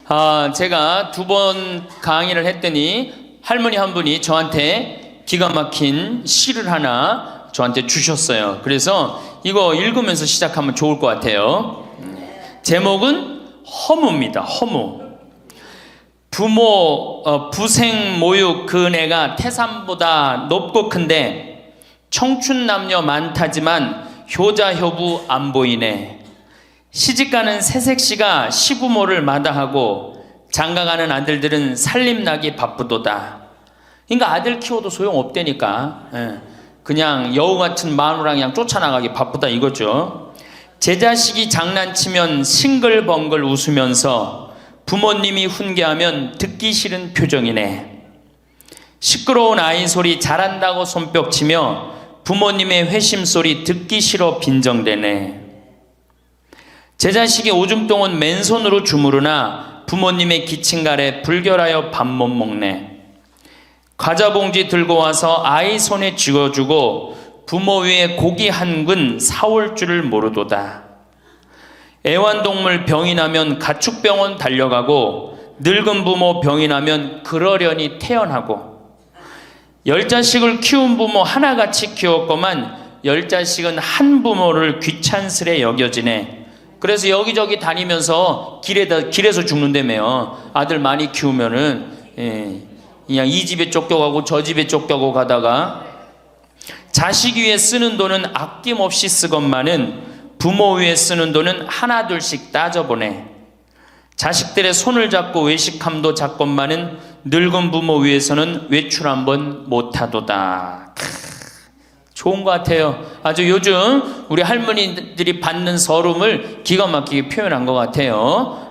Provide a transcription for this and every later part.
제가 2번 강의를 했더니 할머니 한 분이 저한테 기가 막힌 시를 하나 저한테 주셨어요. 그래서 이거 읽으면서 시작하면 좋을 것 같아요. 제목은 허무입니다. 허무. 부생 모육 그 은혜가 태산보다 높고 큰데 청춘 남녀 많다지만 효자 효부 안 보이네. 시집가는 새색시가 시부모를 마다하고 장가가는 아들들은 살림나기 바쁘도다. 그러니까 아들 키워도 소용없다니까. 그냥 여우 같은 마누라 그냥 쫓아나가기 바쁘다 이거죠. 제 자식이 장난치면 싱글벙글 웃으면서 부모님이 훈계하면 듣기 싫은 표정이네. 시끄러운 아이 소리 잘한다고 손뼉치며 부모님의 회심소리 듣기 싫어 빈정대네. 제 자식이 오줌똥은 맨손으로 주무르나 부모님의 기침갈에 불결하여 밥 못 먹네. 과자 봉지 들고 와서 아이 손에 쥐어주고 부모 위에 고기 한 근 사올 줄을 모르도다. 애완동물 병이 나면 가축병원 달려가고 늙은 부모 병이 나면 그러려니 태어나고 10자식을 키운 부모 하나같이 키웠건만 10자식은 한 부모를 귀찮스레 여겨지네. 그래서 여기저기 다니면서 길에서 죽는다며요. 아들 많이 키우면은 그냥 이 집에 쫓겨가고 저 집에 쫓겨가고 가다가 자식 위에 쓰는 돈은 아낌없이 쓰건만은 부모 위에 쓰는 돈은 하나 둘씩 따져보네. 자식들의 손을 잡고 외식함도 작건만은 늙은 부모 위에서는 외출 한번 못하도다. 좋은 것 같아요. 아주 요즘 우리 할머니들이 받는 서름을 기가 막히게 표현한 것 같아요.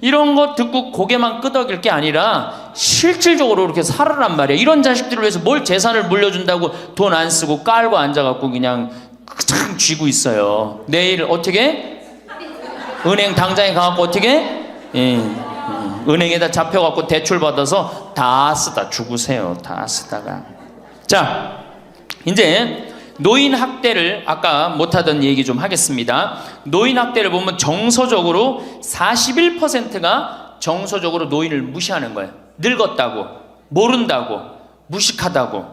이런 거 듣고 고개만 끄덕일 게 아니라 실질적으로 이렇게 살아란 말이에요. 이런 자식들을 위해서 뭘 재산을 물려준다고 돈 안 쓰고 깔고 앉아갖고 그냥 참 쥐고 있어요. 내일 어떻게? 은행 당장에 가갖고 어떻게? 은행에다 잡혀갖고 대출 받아서 다 쓰다 죽으세요. 다 쓰다가. 자, 이제 노인 학대를 아까 못하던 얘기 좀 하겠습니다. 노인 학대를 보면 정서적으로 41%가 정서적으로 노인을 무시하는 거예요. 늙었다고, 모른다고, 무식하다고.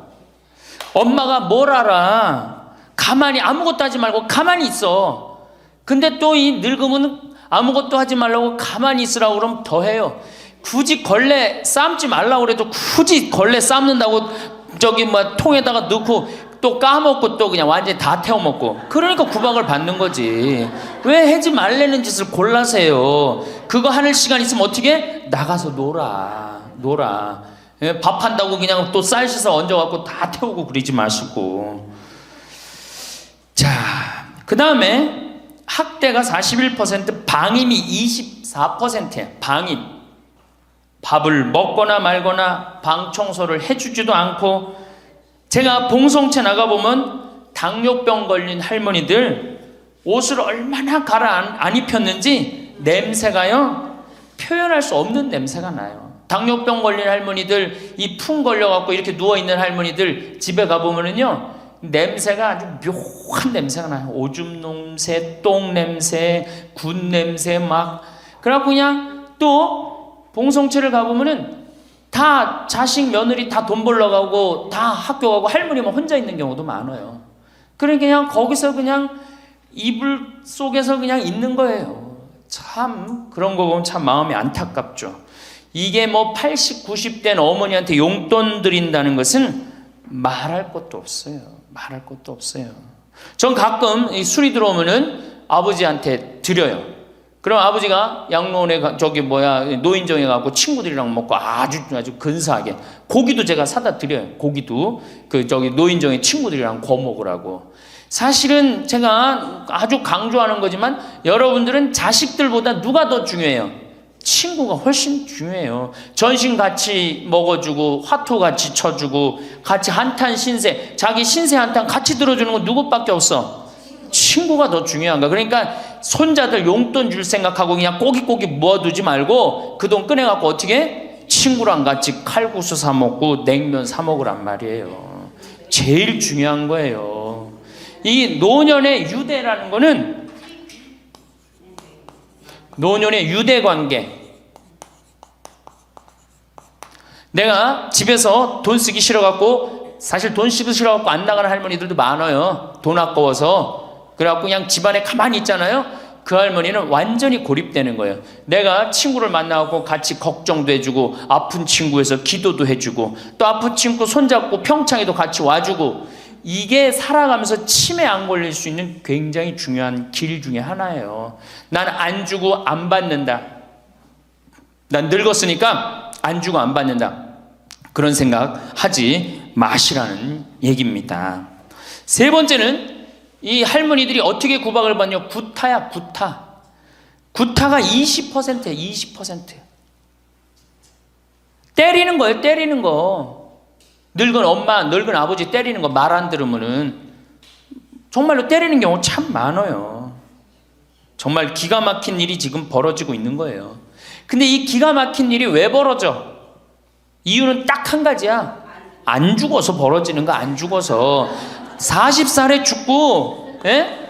엄마가 뭘 알아? 가만히 아무것도 하지 말고 가만히 있어. 근데 또 이 늙으면 아무것도 하지 말라고 가만히 있으라고 그러면 더 해요. 굳이 걸레 삶지 말라고 그래도 굳이 걸레 삶는다고 통에다가 넣고 또 까먹고 또 그냥 완전히 다 태워먹고. 그러니까 구박을 받는 거지. 왜 하지 말라는 짓을 골라세요? 그거 하는 시간 있으면 어떻게? 나가서 놀아. 밥 한다고 그냥 또 쌀 씻어 얹어갖고 다 태우고 그러지 마시고. 자, 그 다음에 학대가 41%, 방임이 24%예요. 방임. 밥을 먹거나 말거나 방 청소를 해주지도 않고. 제가 봉송체 나가보면 당뇨병 걸린 할머니들 옷을 얼마나 안 입혔는지 냄새가요, 표현할 수 없는 냄새가 나요. 당뇨병 걸린 할머니들, 이 풍 걸려갖고 이렇게 누워있는 할머니들 집에 가보면은요, 냄새가 아주 묘한 냄새가 나요. 오줌 냄새, 똥 냄새, 군 냄새 막. 그래갖고 그냥 또 봉송체를 가보면은 다 자식 며느리 다 돈 벌러 가고 다 학교 가고 할머니만 혼자 있는 경우도 많아요. 그러니까 그냥 거기서 그냥 이불 속에서 그냥 있는 거예요. 참 그런 거 보면 참 마음이 안타깝죠. 이게 뭐 80, 90된 어머니한테 용돈 드린다는 것은 말할 것도 없어요. 말할 것도 없어요. 전 가끔 이 술이 들어오면은 아버지한테 드려요. 그럼 아버지가 양로원에 노인정에 가고 친구들이랑 먹고 아주 근사하게 고기도 제가 사다 드려요. 고기도 노인정에 친구들이랑 구워 먹으라고. 사실은 제가 아주 강조하는 거지만 여러분들은 자식들보다 누가 더 중요해요? 친구가 훨씬 중요해요. 전신 같이 먹어주고 화투 같이 쳐주고 같이 한탄 신세, 자기 신세 한탄 같이 들어주는 건 누구밖에 없어? 친구가 더 중요한 거야. 그러니까 손자들 용돈 줄 생각하고 그냥 꼬깃꼬깃 모아두지 말고 그 돈 꺼내갖고 어떻게? 친구랑 같이 칼국수 사 먹고 냉면 사 먹으란 말이에요. 제일 중요한 거예요. 이 노년의 유대라는 거는 노년의 유대 관계, 내가 집에서 돈 쓰기 싫어갖고, 사실 돈 쓰기 싫어갖고 안 나가는 할머니들도 많아요. 돈 아까워서. 그래갖고 그냥 집안에 가만히 있잖아요. 그 할머니는 완전히 고립되는 거예요. 내가 친구를 만나고 같이 걱정도 해주고, 아픈 친구에서 기도도 해주고, 또 아픈 친구 손잡고 평창에도 같이 와주고, 이게 살아가면서 치매 안 걸릴 수 있는 굉장히 중요한 길 중에 하나예요. 난 안 주고 안 받는다. 난 늙었으니까 안 주고 안 받는다. 그런 생각 하지 마시라는 얘기입니다. 세 번째는 이 할머니들이 어떻게 구박을 받냐? 구타야, 구타. 구타가 20%예요, 20%. 때리는 거예요, 때리는 거. 늙은 엄마, 늙은 아버지 때리는 거 말 안 들으면은 정말로 때리는 경우 참 많아요. 정말 기가 막힌 일이 지금 벌어지고 있는 거예요. 근데 이 기가 막힌 일이 왜 벌어져? 이유는 딱 한 가지야. 안 죽어서 벌어지는 거, 안 죽어서. 40살에 죽고,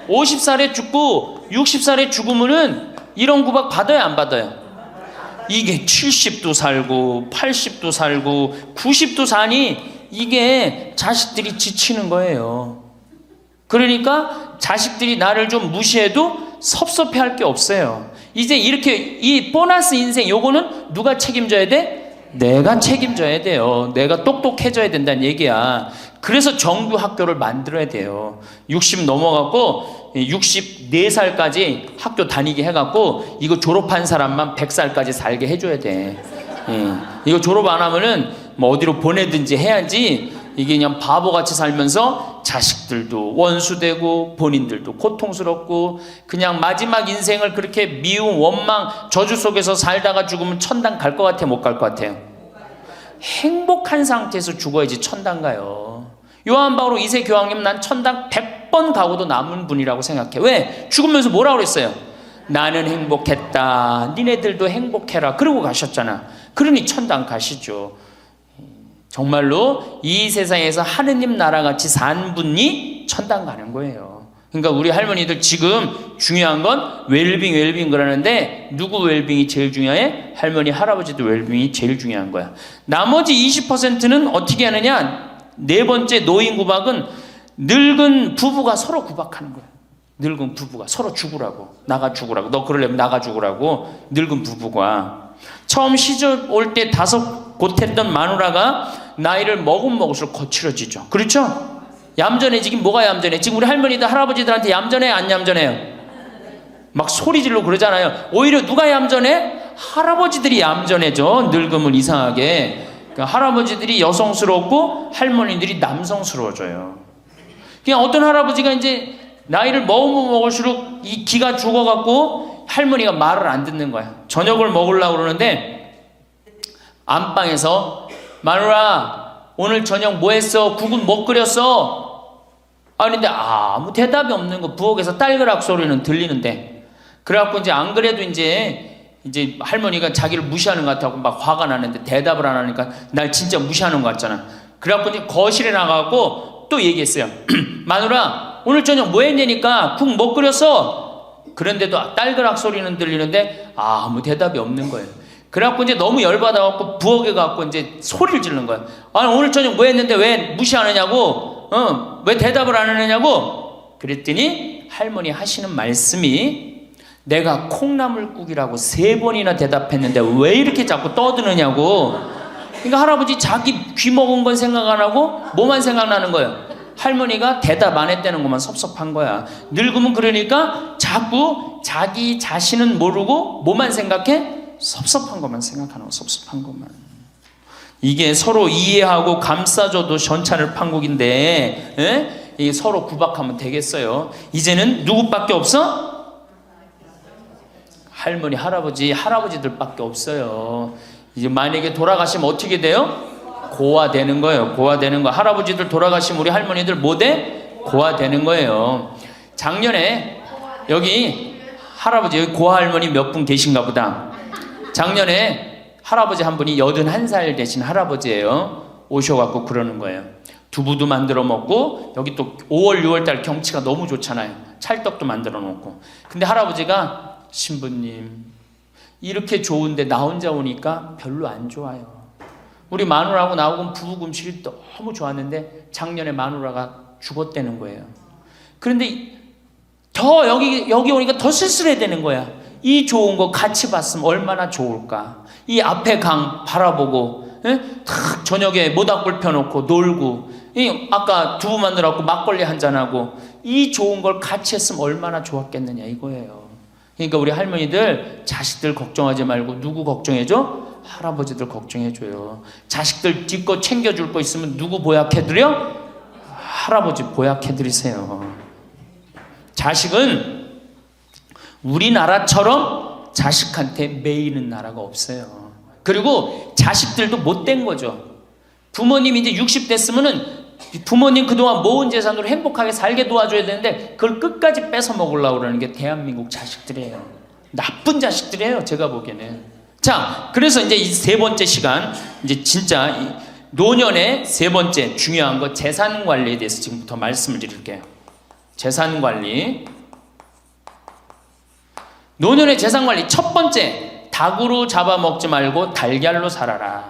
50살에 죽고, 60살에 죽으면은 이런 구박 받아요, 안 받아요? 이게 70도 살고, 80도 살고, 90도 사니 이게 자식들이 지치는 거예요. 그러니까 자식들이 나를 좀 무시해도 섭섭해 할 게 없어요. 이제 이렇게 이 보너스 인생 요거는 누가 책임져야 돼? 내가 책임져야 돼요. 내가 똑똑해져야 된다는 얘기야. 그래서 정규 학교를 만들어야 돼요. 60 넘어갖고 64살까지 학교 다니게 해갖고 이거 졸업한 사람만 100살까지 살게 해줘야 돼. 이거 졸업 안 하면은 뭐 어디로 보내든지 해야지. 이게 그냥 바보같이 살면서 자식들도 원수되고 본인들도 고통스럽고 그냥 마지막 인생을 그렇게 미움, 원망, 저주 속에서 살다가 죽으면 천당 갈 것 같아, 못 갈 것 같아요? 행복한 상태에서 죽어야지 천당 가요. 요한 바오로 2세 교황님, 난 천당 100번 가고도 남은 분이라고 생각해. 왜? 죽으면서 뭐라고 그랬어요? 나는 행복했다, 니네들도 행복해라, 그러고 가셨잖아. 그러니 천당 가시죠. 정말로 이 세상에서 하느님 나라같이 산 분이 천당 가는 거예요. 그러니까 우리 할머니들 지금 중요한 건 웰빙 그러는데 누구 웰빙이 제일 중요해? 할머니 할아버지도 웰빙이 제일 중요한 거야. 나머지 20%는 어떻게 하느냐? 네 번째 노인 구박은 늙은 부부가 서로 구박하는 거야. 늙은 부부가 서로 죽으라고, 나가 죽으라고, 너 그러려면 나가 죽으라고. 늙은 부부가 처음 시집 올 때 다섯 곧했던 마누라가 나이를 먹을수록 거칠어지죠. 그렇죠? 얌전해지긴 뭐가 얌전해? 지금 우리 할머니들 할아버지들한테 얌전해, 안 얌전해요? 막 소리 질러 그러잖아요. 오히려 누가 얌전해? 할아버지들이 얌전해져. 늙으면 이상하게. 그러니까 할아버지들이 여성스럽고 할머니들이 남성스러워져요. 그냥 어떤 할아버지가 이제 나이를 먹으면 먹을수록 이 기가 죽어갖고 할머니가 말을 안 듣는 거야. 저녁을 먹으려고 그러는데 안방에서 마누라 오늘 저녁 뭐 했어? 국은 뭐 끓였어? 근데 아무 대답이 없는 거. 부엌에서 딸그락 소리는 들리는데. 그래갖고 이제 안 그래도 이제 할머니가 자기를 무시하는 것 같아서 막 화가 나는데 대답을 안 하니까 날 진짜 무시하는 것 같잖아. 그래갖고 이제 거실에 나가고 또 얘기했어요. 마누라 오늘 저녁 뭐 했냐니까 국 뭐 끓였어? 그런데도 딸그락 소리는 들리는데 아무 대답이 없는 거예요. 그래갖고 이제 너무 열받아갖고 부엌에 가갖고 이제 소리를 지르는 거야. 아니 오늘 저녁 뭐 했는데 왜 무시하느냐고? 왜 대답을 안 하느냐고? 그랬더니 할머니 하시는 말씀이 내가 콩나물국이라고 3번이나 대답했는데 왜 이렇게 자꾸 떠드느냐고. 그러니까 할아버지 자기 귀 먹은 건 생각 안 하고 뭐만 생각나는 거예요? 할머니가 대답 안 했다는 것만 섭섭한 거야. 늙으면 그러니까 자꾸 자기 자신은 모르고 뭐만 생각해? 섭섭한 것만 생각하는 거, 섭섭한 것만. 이게 서로 이해하고 감싸줘도 전차를 판국인데, 이게 서로 구박하면 되겠어요? 이제는 누구밖에 없어? 할머니, 할아버지들밖에 없어요. 이제 만약에 돌아가시면 어떻게 돼요? 고아되는 거예요. 고아되는 거. 할아버지들 돌아가시면 우리 할머니들 뭐 돼? 고아되는 거예요. 작년에 여기 할아버지, 여기 고아할머니 몇 분 계신가 보다. 작년에 할아버지 한 분이 81살 되신 할아버지예요. 오셔갖고 그러는 거예요. 두부도 만들어 먹고 여기 또 5월 6월달 경치가 너무 좋잖아요. 찰떡도 만들어 놓고. 근데 할아버지가 신부님 이렇게 좋은데 나 혼자 오니까 별로 안 좋아요. 우리 마누라하고 나하고 부부 금실이 너무 좋았는데 작년에 마누라가 죽었다는 거예요. 그런데 더 여기 오니까 더 쓸쓸해 되는 거야. 이 좋은 거 같이 봤으면 얼마나 좋을까. 이 앞에 강 바라보고 탁 저녁에 모닥불 펴놓고 놀고 아까 두부 만들어갖고 막걸리 한잔하고 이 좋은 걸 같이 했으면 얼마나 좋았겠느냐 이거예요. 그러니까 우리 할머니들 자식들 걱정하지 말고 누구 걱정해줘? 할아버지들 걱정해줘요. 자식들 뒤거 챙겨줄 거 있으면 누구 보약해드려? 할아버지 보약해드리세요. 자식은 우리나라처럼 자식한테 매이는 나라가 없어요. 그리고 자식들도 못된 거죠. 부모님이 이제 60 됐으면은 부모님 그동안 모은 재산으로 행복하게 살게 도와줘야 되는데 그걸 끝까지 뺏어 먹으려고 그러는 게 대한민국 자식들이에요. 나쁜 자식들이에요, 제가 보기에는. 자, 그래서 이제 이 세 번째 시간, 이제 진짜 이 노년의 세 번째 중요한 거 재산 관리에 대해서 지금부터 말씀을 드릴게요. 재산 관리. 노년의 재산 관리 첫 번째, 닭으로 잡아먹지 말고 달걀로 살아라.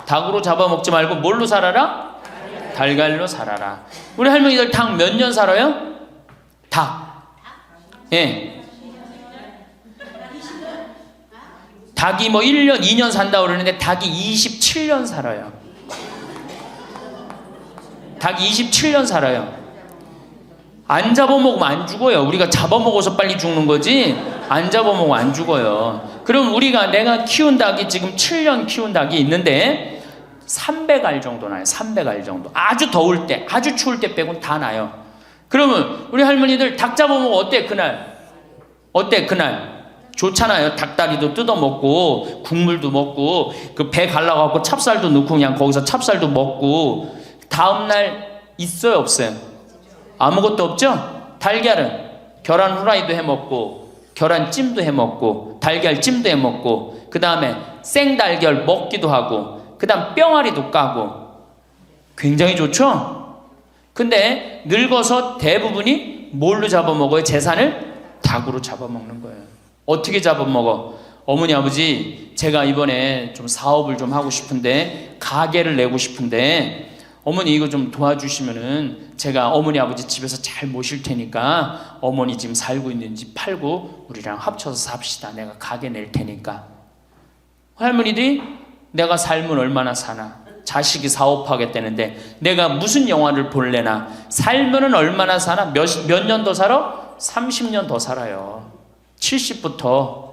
닭으로 잡아먹지 말고 뭘로 살아라? 달걀로 살아라. 우리 할머니들 닭 몇 년 살아요? 닭. 예. 닭이 뭐 1년, 2년 산다고 그러는데 닭이 27년 살아요. 닭이 27년 살아요. 안 잡아먹으면 안 죽어요. 우리가 잡아먹어서 빨리 죽는 거지 안 잡아먹으면 안 죽어요. 그럼 내가 키운 닭이 지금 7년 키운 닭이 있는데 300알 정도 나요. 300알 정도. 아주 더울 때, 아주 추울 때 빼고는 다 나요. 그러면 우리 할머니들 닭 잡아먹으면 어때 그날? 어때 그날? 좋잖아요. 닭다리도 뜯어먹고 국물도 먹고 그 배 갈라갖고 찹쌀도 넣고 그냥 거기서 찹쌀도 먹고 다음날 있어요 없어요? 아무것도 없죠? 달걀은 계란 후라이도 해먹고 계란찜도 해먹고 달걀찜도 해먹고 그 다음에 생달걀 먹기도 하고 그 다음 뿅아리도 까고 굉장히 좋죠? 근데 늙어서 대부분이 뭘로 잡아먹어요? 재산을? 닭으로 잡아먹는 거예요. 어떻게 잡아먹어? 어머니 아버지 제가 이번에 좀 사업을 좀 하고 싶은데 가게를 내고 싶은데 어머니 이거 좀 도와주시면은 제가 어머니 아버지 집에서 잘 모실 테니까 어머니 지금 살고 있는 집 팔고 우리랑 합쳐서 삽시다. 내가 가게 낼 테니까. 할머니들이 내가 살면 얼마나 사나? 자식이 사업하겠다는데 내가 무슨 영화를 볼래나? 살면은 얼마나 사나? 몇 년 더 살아? 30년 더 살아요. 70부터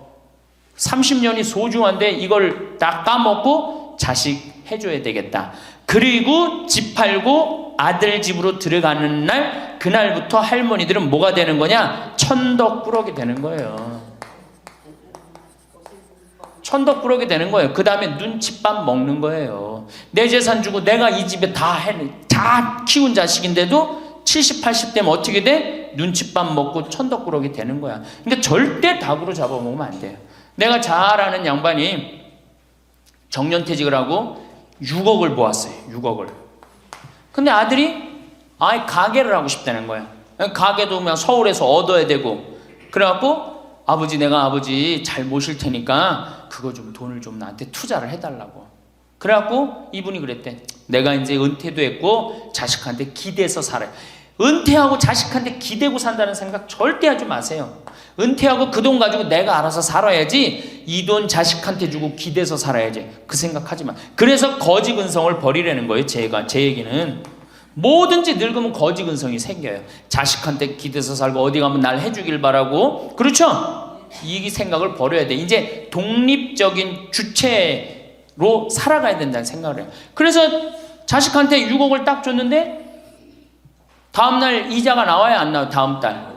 30년이 소중한데 이걸 다 까먹고 자식 해줘야 되겠다. 그리고 집 팔고 아들 집으로 들어가는 날 그날부터 할머니들은 뭐가 되는 거냐? 천덕꾸러기 되는 거예요. 천덕꾸러기 되는 거예요. 그 다음에 눈칫밥 먹는 거예요. 내 재산 주고 내가 이 집에 다 키운 자식인데도 70, 80 되면 어떻게 돼? 눈칫밥 먹고 천덕꾸러기 되는 거야. 그러니까 절대 닭으로 잡아먹으면 안 돼요. 내가 잘 아는 양반이 정년퇴직을 하고 6억을 모았어요. 6억을. 근데 아들이 가게를 하고 싶다는 거야. 가게도 그냥 서울에서 얻어야 되고. 그래갖고 내가 아버지 잘 모실 테니까 그거 좀 돈을 좀 나한테 투자를 해달라고. 그래갖고 이분이 그랬대. 내가 이제 은퇴도 했고 자식한테 기대서 살아요. 은퇴하고 자식한테 기대고 산다는 생각 절대 하지 마세요. 은퇴하고 그 돈 가지고 내가 알아서 살아야지 이 돈 자식한테 주고 기대서 살아야지 그 생각하지 마. 그래서 거지 근성을 버리라는 거예요. 제 얘기는 뭐든지 늙으면 거지 근성이 생겨요. 자식한테 기대서 살고 어디 가면 날 해주길 바라고. 그렇죠? 이 생각을 버려야 돼. 이제 독립적인 주체로 살아가야 된다는 생각을 해요. 그래서 자식한테 6억을 딱 줬는데 다음날 이자가 나와야 안 나와요? 다음 달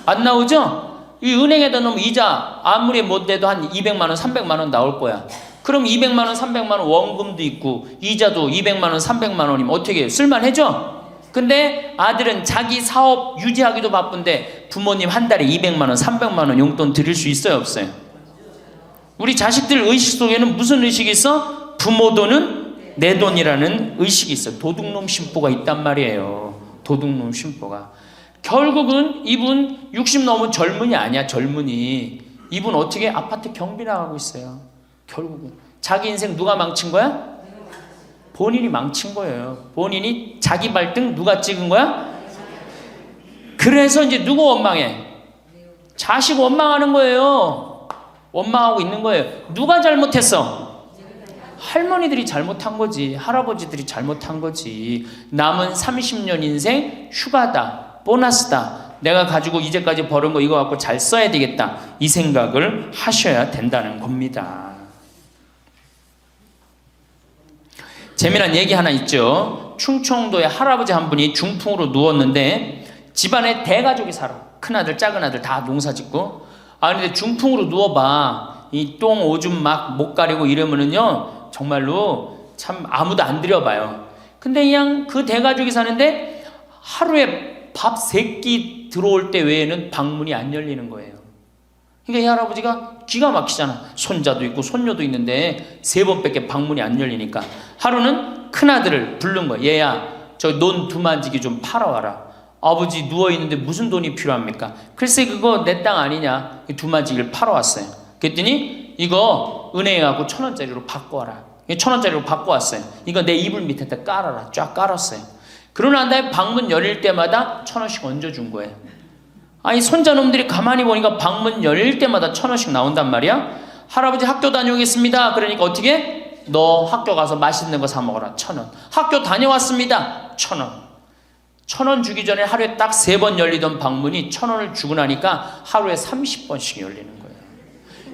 안 나오죠? 이 은행에다 놓으면 이자 아무리 못 돼도 한 200만 원, 300만 원 나올 거야. 그럼 200만 원, 300만 원 원금도 있고 이자도 200만 원, 300만 원이면 어떻게 해요? 쓸만해져? 근데 아들은 자기 사업 유지하기도 바쁜데 부모님 한 달에 200만 원, 300만 원 용돈 드릴 수 있어요, 없어요? 우리 자식들 의식 속에는 무슨 의식이 있어? 부모 돈은 내 돈이라는 의식이 있어. 도둑놈 심보가 있단 말이에요. 도둑놈 심보가. 결국은 이분 60 넘은 젊은이 아니야. 젊은이. 이분 어떻게 아파트 경비 나가고 있어요. 결국은 자기 인생 누가 망친 거야? 본인이 망친 거예요. 본인이 자기 발등 누가 찍은 거야? 그래서 이제 누구 원망해? 자식 원망하는 거예요. 원망하고 있는 거예요. 누가 잘못했어? 할머니들이 잘못한 거지. 할아버지들이 잘못한 거지. 남은 30년 인생 휴가다, 보너스다. 내가 가지고 이제까지 벌은 거 이거 갖고 잘 써야 되겠다. 이 생각을 하셔야 된다는 겁니다. 재미난 얘기 하나 있죠. 충청도에 할아버지 한 분이 중풍으로 누웠는데 집안에 대가족이 살아. 큰아들 작은아들 다 농사 짓고. 근데 중풍으로 누워봐. 이 똥 오줌 막 못 가리고 이러면은요 정말로 참 아무도 안 들여봐요. 근데 그냥 그 대가족이 사는데 하루에 밥 3끼 들어올 때 외에는 방문이 안 열리는 거예요. 그러니까 이 할아버지가 기가 막히잖아. 손자도 있고 손녀도 있는데 3번밖에 방문이 안 열리니까 하루는 큰아들을 부른 거야. 얘야 저 논 두만지기 좀 팔아와라. 아버지 누워있는데 무슨 돈이 필요합니까? 글쎄 그거 내 땅 아니냐. 두만지기를 팔아왔어요. 그랬더니 이거 은행에 가고 1,000원짜리로 바꿔와라. 1,000원짜리로 바꿔왔어요. 이거 내 이불 밑에다 깔아라. 쫙 깔았어요. 그러고 난 다음에 방문 열릴 때마다 1,000원씩 얹어준 거예요. 아니 손자놈들이 가만히 보니까 방문 열릴 때마다 1,000원씩 나온단 말이야. 할아버지 학교 다녀오겠습니다. 그러니까 어떻게? 너 학교 가서 맛있는 거 사 먹어라. 1,000원. 학교 다녀왔습니다. 1,000원. 1,000원 주기 전에 하루에 딱 3번 열리던 방문이 1,000원을 주고 나니까 하루에 30번씩 열리는 거예요.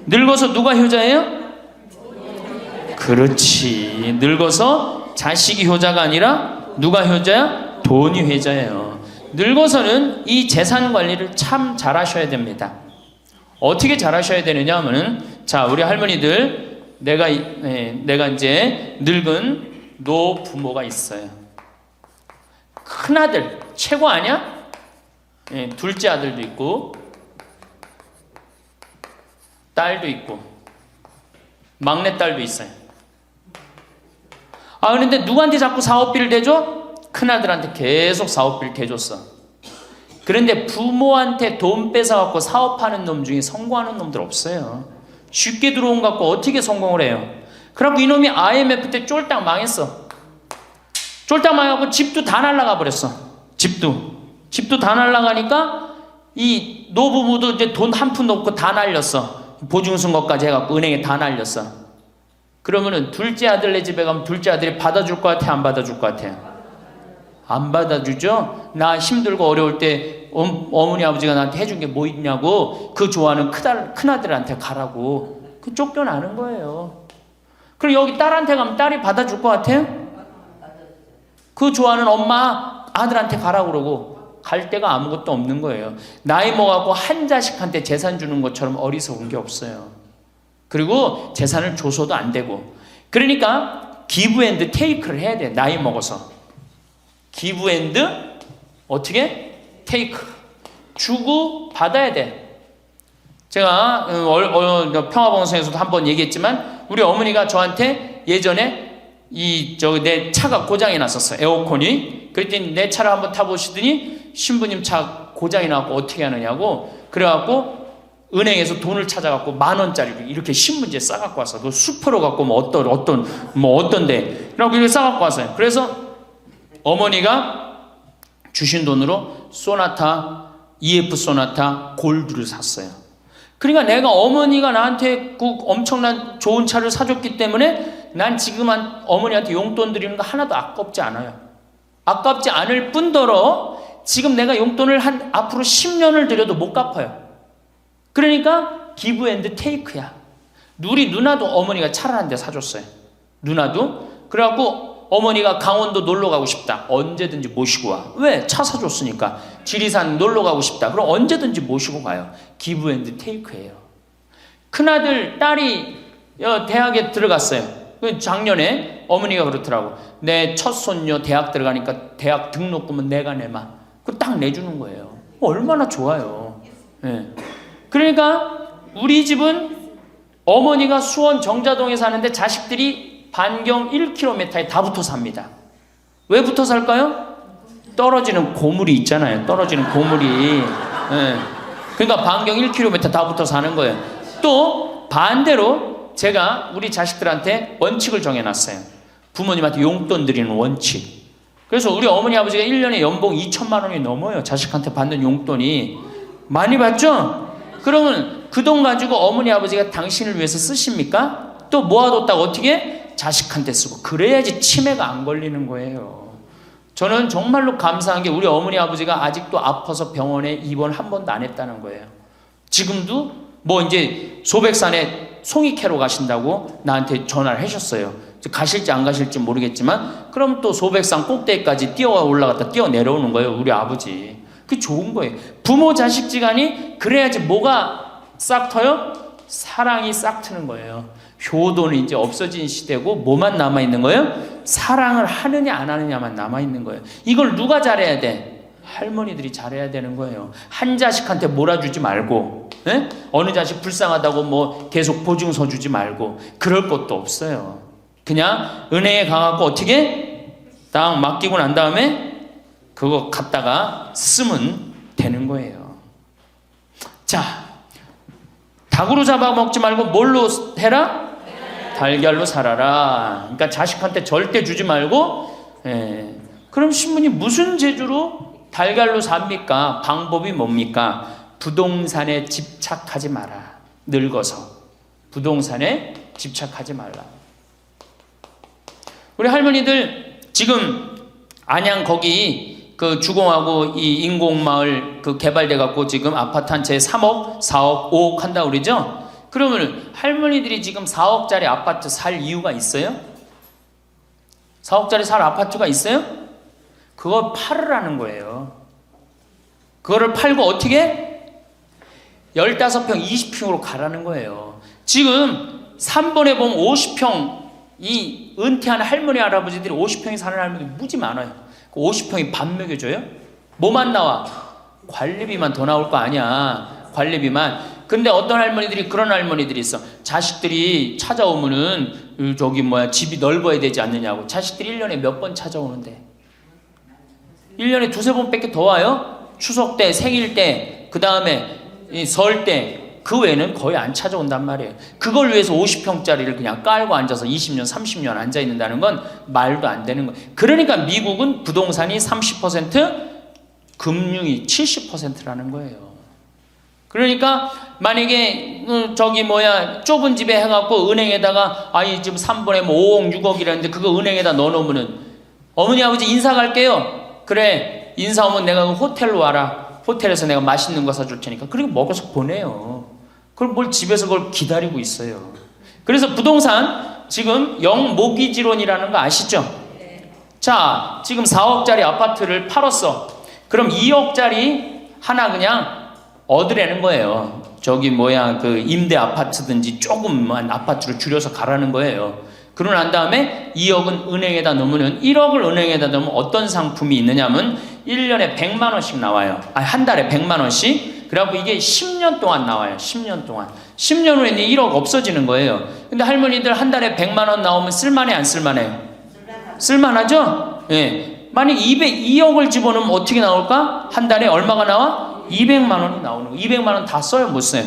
늙어서 누가 효자예요? 그렇지. 늙어서 자식이 효자가 아니라 누가 효자야? 돈이 효자예요. 늙어서는 이 재산 관리를 참 잘하셔야 됩니다. 어떻게 잘하셔야 되느냐 하면은 자 우리 할머니들 내가 이제 늙은 노부모가 있어요. 큰아들 최고 아니야? 둘째 아들도 있고 딸도 있고 막내딸도 있어요. 그런데 누구한테 자꾸 사업비를 대줘? 큰아들한테 계속 사업비를 대줬어. 그런데 부모한테 돈 뺏어갖고 사업하는 놈 중에 성공하는 놈들 없어요. 쉽게 들어온 거 갖고 어떻게 성공을 해요? 그래갖고 이놈이 IMF 때 쫄딱 망했어. 쫄딱 망해갖고 집도 다 날라가 버렸어. 집도 다 날라가니까 이 노부부도 이제 돈 한 푼도 없고 다 날렸어. 보증승 것까지 해갖고 은행에 다 날렸어. 그러면은 둘째 아들네 집에 가면 둘째 아들이 받아줄 것 같아? 안 받아줄 것 같아? 안 받아주죠? 나 힘들고 어려울 때 어머니 아버지가 나한테 해준 게 뭐 있냐고 그 좋아하는 큰아들한테 가라고 그 쫓겨나는 거예요. 그리고 여기 딸한테 가면 딸이 받아줄 것 같아요? 그 좋아하는 엄마 아들한테 가라고 그러고 갈 데가 아무것도 없는 거예요. 나이 먹어갖고 한 자식한테 재산 주는 것처럼 어리석은 게 없어요. 그리고 재산을 줘서도 안 되고 그러니까 기브 앤드 테이크를 해야 돼. 나이 먹어서 기브 앤드 어떻게? 테이크 주고 받아야 돼. 제가 평화방송에서도 한번 얘기했지만 우리 어머니가 저한테 예전에 내 차가 고장이 났었어요. 에어컨이. 그랬더니 내 차를 한번 타보시더니 신부님 차 고장이 나고 어떻게 하느냐고 그래갖고 은행에서 돈을 찾아갖고 10,000원짜리를 이렇게 신문지에 싸갖고 왔어. 그 수표로 갖고 어떤데 그래갖고 이렇게 싸갖고 왔어요. 그래서 어머니가 주신 돈으로 소나타 EF 소나타 골드를 샀어요. 그러니까 내가 어머니가 나한테 그 엄청난 좋은 차를 사줬기 때문에 난 지금 어머니한테 용돈 드리는 거 하나도 아깝지 않아요. 아깝지 않을 뿐더러 지금 내가 용돈을 앞으로 10년을 드려도 못 갚아요. 그러니까 기브 앤드 테이크야. 우리 누나도 어머니가 차를 한 대 사줬어요. 누나도. 그래갖고 어머니가 강원도 놀러 가고 싶다. 언제든지 모시고 와. 왜? 차 사줬으니까. 지리산 놀러 가고 싶다. 그럼 언제든지 모시고 가요. 기브 앤드 테이크예요. 큰아들, 딸이 대학에 들어갔어요. 작년에 어머니가 그렇더라고. 내 첫 손녀 대학 들어가니까 대학 등록금은 내가 내마. 그거 딱 내주는 거예요. 얼마나 좋아요. 네. 그러니까 우리 집은 어머니가 수원 정자동에 사는데 자식들이 반경 1km에 다 붙어 삽니다. 왜 붙어 살까요? 떨어지는 고물이 있잖아요. 떨어지는 고물이. 네. 그러니까 반경 1km 다 붙어 사는 거예요. 또 반대로 제가 우리 자식들한테 원칙을 정해놨어요. 부모님한테 용돈 드리는 원칙. 그래서 우리 어머니 아버지가 1년에 연봉 2천만 원이 넘어요. 자식한테 받는 용돈이. 많이 받죠? 그러면 그 돈 가지고 어머니 아버지가 당신을 위해서 쓰십니까? 또 모아뒀다가 어떻게? 자식한테 쓰고. 그래야지 치매가 안 걸리는 거예요. 저는 정말로 감사한 게 우리 어머니 아버지가 아직도 아파서 병원에 입원 한 번도 안 했다는 거예요. 지금도 뭐 이제 소백산에 송이 캐러 가신다고 나한테 전화를 하셨어요. 가실지 안 가실지 모르겠지만 그럼 또 소백산 꼭대기까지 뛰어 올라갔다 뛰어 내려오는 거예요. 우리 아버지. 그게 좋은 거예요. 부모 자식 지간이 그래야지 뭐가 싹 터요? 사랑이 싹 트는 거예요. 효도는 이제 없어진 시대고 뭐만 남아있는 거예요? 사랑을 하느냐 안 하느냐만 남아있는 거예요. 이걸 누가 잘해야 돼? 할머니들이 잘해야 되는 거예요. 한 자식한테 몰아주지 말고, 에? 어느 자식 불쌍하다고 뭐 계속 보증서 주지 말고 그럴 것도 없어요. 그냥 은행에 가갖고 어떻게 딱 맡기고 난 다음에 그거 갖다가 쓰면 되는 거예요. 자, 닭으로 잡아먹지 말고 뭘로 해라? 달걀로 살아라. 그러니까 자식한테 절대 주지 말고. 그럼 신부님 무슨 재주로 달걀로 삽니까? 방법이 뭡니까? 부동산에 집착하지 마라. 늙어서 부동산에 집착하지 말라. 우리 할머니들 지금 안양 거기 그 주공하고 이 인공마을 그 개발돼 갖고 지금 아파트 한 채 3억, 4억, 5억 한다 그러죠? 그러면 할머니들이 지금 4억짜리 아파트 살 이유가 있어요? 4억짜리 살 아파트가 있어요? 그걸 팔으라는 거예요. 그거를 팔고 어떻게? 15평, 20평으로 가라는 거예요. 지금 3번에 보면 50평 이 은퇴한 할머니 할아버지들이 50평에 사는 할머니들이 무지 많아요. 50평이 밥 먹여줘요? 뭐만 나와? 관리비만 더 나올 거 아니야. 관리비만. 근데 어떤 할머니들이 그런 할머니들이 있어. 자식들이 찾아오면은 집이 넓어야 되지 않느냐고. 자식들이 1년에 몇 번 찾아오는데 1년에 두세 번밖에 더 와요? 추석 때, 생일 때, 그 다음에 설 때. 그 외에는 거의 안 찾아온단 말이에요. 그걸 위해서 50평짜리를 그냥 깔고 앉아서 20년, 30년 앉아있는다는 건 말도 안 되는 거예요. 그러니까 미국은 부동산이 30%, 금융이 70%라는 거예요. 그러니까 만약에 좁은 집에 해갖고 은행에다가 지금 3번에 뭐 5억, 6억이라는데 그거 은행에다 넣어놓으면은 어머니 아버지 인사 갈게요. 그래, 인사 오면 내가 호텔로 와라. 호텔에서 내가 맛있는 거 사줄 테니까. 그리고 먹어서 보내요. 그걸 뭘 집에서 그걸 기다리고 있어요. 그래서 부동산 지금 영모기지론이라는 거 아시죠? 자, 지금 4억짜리 아파트를 팔았어. 그럼 2억짜리 하나 그냥 얻으라는 거예요. 그 임대 아파트든지 조금만 아파트를 줄여서 가라는 거예요. 그러고 난 다음에 2억은 은행에다 넣으면 1억을 은행에다 넣으면 어떤 상품이 있느냐면 1년에 100만 원씩 나와요. 한 달에 100만 원씩. 그래갖고 이게 10년 동안 나와요. 10년 동안. 10년 후에는 1억 없어지는 거예요. 근데 할머니들 한 달에 100만 원 나오면 쓸만해 안 쓸만해요? 쓸만하죠? 예. 만약 2억을 집어넣으면 어떻게 나올까? 한 달에 얼마가 나와? 200만 원이 나오는 거예요. 200만 원 다 써요? 못 써요?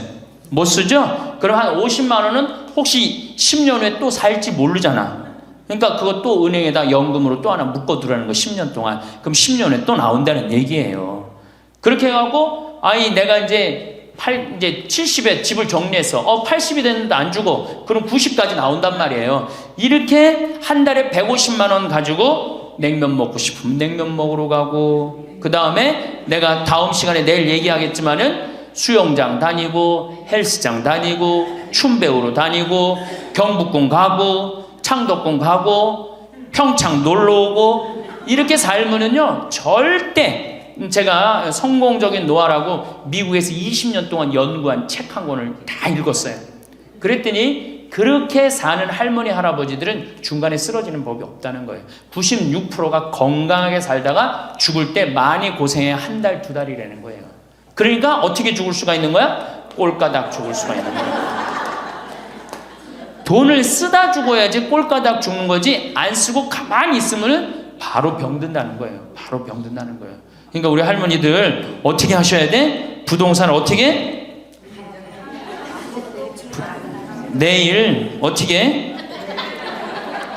못 쓰죠? 그럼 한 50만 원은 혹시 10년 후에 또 살지 모르잖아. 그러니까 그거 또 은행에다 연금으로 또 하나 묶어두라는 거 10년 동안. 그럼 10년 후에 또 나온다는 얘기예요. 그렇게 해갖고 내가 이제 70에 집을 정리했어. 80이 됐는데 안 주고 그럼 90까지 나온단 말이에요. 이렇게 한 달에 150만 원 가지고 냉면 먹고 싶으면 냉면 먹으러 가고, 그 다음에 내가 다음 시간에 내일 얘기하겠지만은 수영장 다니고 헬스장 다니고 춤 배우러 다니고 경복궁 가고 창덕궁 가고 평창 놀러 오고 이렇게 살면은요 절대, 제가 성공적인 노화라고 미국에서 20년 동안 연구한 책 한 권을 다 읽었어요. 그랬더니 그렇게 사는 할머니 할아버지들은 중간에 쓰러지는 법이 없다는 거예요. 96%가 건강하게 살다가 죽을 때 많이 고생해 한 달, 두 달이라는 거예요. 그러니까 어떻게 죽을 수가 있는 거야? 꼴까닥 죽을 수가 있는 거야. 돈을 쓰다 죽어야지 꼴까닥 죽는 거지, 안 쓰고 가만히 있으면 바로 병든다는 거예요. 바로 병든다는 거예요. 그러니까 우리 할머니들 어떻게 하셔야 돼? 부동산 어떻게? 내일 어떻게?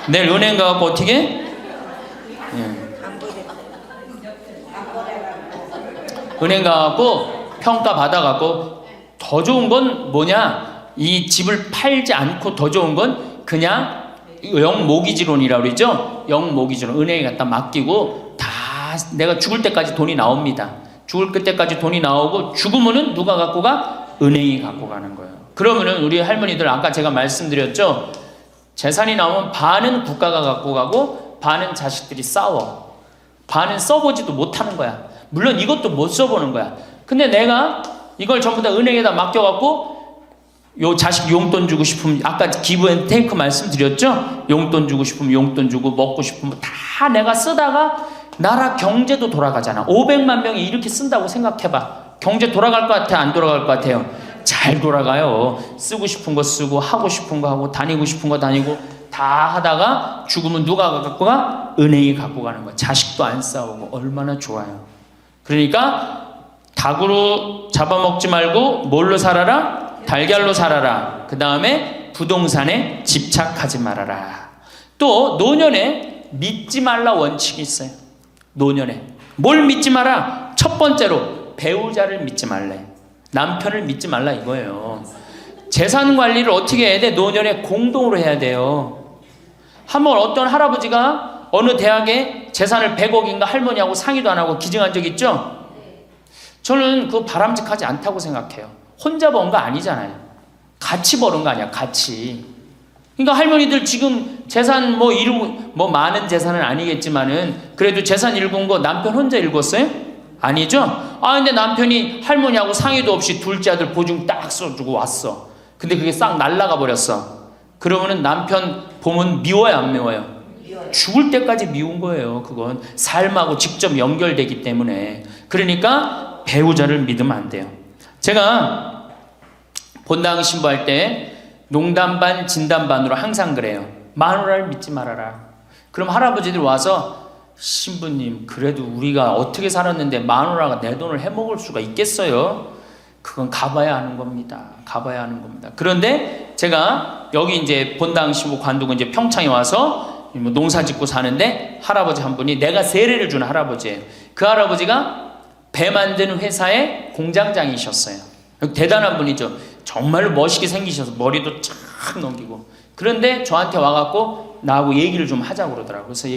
내일 은행 가갖고 어떻게? 은행 가갖고 평가 받아갖고 더 좋은 건 뭐냐? 이 집을 팔지 않고 더 좋은 건 그냥 영모기지론이라고 그러죠? 영모기지론. 은행에 갖다 맡기고 다 내가 죽을 때까지 돈이 나옵니다. 죽을 때까지 돈이 나오고 죽으면은 누가 갖고 가? 은행이 갖고 가는 거예요. 그러면은 우리 할머니들 아까 제가 말씀드렸죠? 재산이 나오면 반은 국가가 갖고 가고 반은 자식들이 싸워. 반은 써보지도 못하는 거야. 물론 이것도 못 써보는 거야. 근데 내가 이걸 전부 다 은행에다 맡겨갖고 요 자식 용돈 주고 싶으면 아까 기브앤테이크 말씀드렸죠? 용돈 주고 싶으면 용돈 주고 먹고 싶으면 다 내가 쓰다가 나라 경제도 돌아가잖아. 500만 명이 이렇게 쓴다고 생각해봐. 경제 돌아갈 것 같아? 안 돌아갈 것 같아요? 잘 돌아가요. 쓰고 싶은 거 쓰고 하고 싶은 거 하고 다니고 싶은 거 다니고 다 하다가 죽으면 누가 갖고 가? 은행이 갖고 가는 거야. 자식도 안 싸우고 얼마나 좋아요. 그러니까 닭으로 잡아먹지 말고 뭘로 살아라? 달걀로 살아라. 그 다음에 부동산에 집착하지 말아라. 또 노년에 믿지 말라 원칙이 있어요. 노년에 뭘 믿지 마라? 첫 번째로 배우자를 믿지 말래. 남편을 믿지 말라 이거예요. 재산 관리를 어떻게 해야 돼? 노년에 공동으로 해야 돼요. 한번 어떤 할아버지가 어느 대학에 재산을 100억인가 할머니하고 상의도 안 하고 기증한 적 있죠? 저는 그거 바람직하지 않다고 생각해요. 혼자 번 거 아니잖아요. 같이 버는 거 아니야, 같이. 그러니까 할머니들 지금 재산 뭐 많은 재산은 아니겠지만은 그래도 재산 읽은 거 남편 혼자 읽었어요? 아니죠? 근데 남편이 할머니하고 상의도 없이 둘째 아들 보증 딱 써주고 왔어. 근데 그게 싹 날라가 버렸어. 그러면은 남편 보면 미워요, 안 미워요? 죽을 때까지 미운 거예요. 그건 삶하고 직접 연결되기 때문에. 그러니까 배우자를 믿으면 안 돼요. 제가 본당 신부할 때 농담 반 진담 반으로 항상 그래요. 마누라를 믿지 말아라. 그럼 할아버지들 와서 신부님 그래도 우리가 어떻게 살았는데 마누라가 내 돈을 해먹을 수가 있겠어요? 그건 가봐야 하는 겁니다. 가봐야 하는 겁니다. 그런데 제가 여기 이제 본당 신부 관두고 이제 평창에 와서 농사 짓고 사는데 할아버지 한 분이 내가 세례를 준 할아버지예요. 그 할아버지가 배 만드는 회사의 공장장이셨어요. 대단한 분이죠. 정말로 멋있게 생기셔서 머리도 쫙 넘기고. 그런데 저한테 와갖고 나하고 얘기를 좀 하자고 그러더라고요. 그래서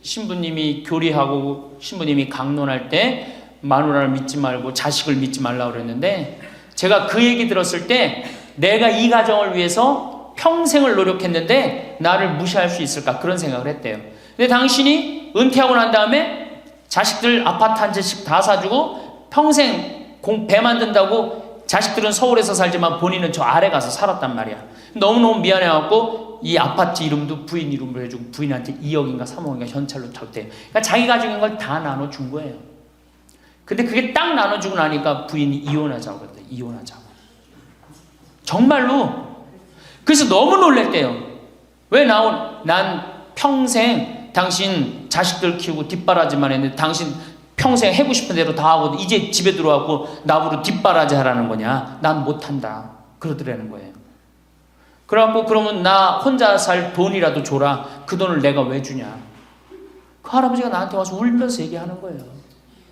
신부님이 교리하고 신부님이 강론할 때 마누라를 믿지 말고 자식을 믿지 말라고 그랬는데 제가 그 얘기 들었을 때 내가 이 가정을 위해서 평생을 노력했는데 나를 무시할 수 있을까 그런 생각을 했대요. 근데 당신이 은퇴하고 난 다음에 자식들 아파트 한 채씩 다 사주고 평생 배 만든다고 자식들은 서울에서 살지만 본인은 저 아래 가서 살았단 말이야. 너무너무 미안해갖고 이 아파트 이름도 부인 이름으로 해주고 부인한테 2억인가 3억인가 현찰로 줬대요. 그러니까 자기 가족인 걸 다 나눠준 거예요. 근데 그게 딱 나눠주고 나니까 부인이 이혼하자고 그랬대. 이혼하자고. 정말로. 그래서 너무 놀랬대요. 왜 난 평생 당신 자식들 키우고 뒷바라지만 했는데 당신 평생 해고 싶은 대로 다 하고 이제 집에 들어와고 나보고 뒷바라지 하라는 거냐? 난 못한다. 그러더라는 거예요. 그래갖고 그러면 나 혼자 살 돈이라도 줘라. 그 돈을 내가 왜 주냐? 그 할아버지가 나한테 와서 울면서 얘기하는 거예요.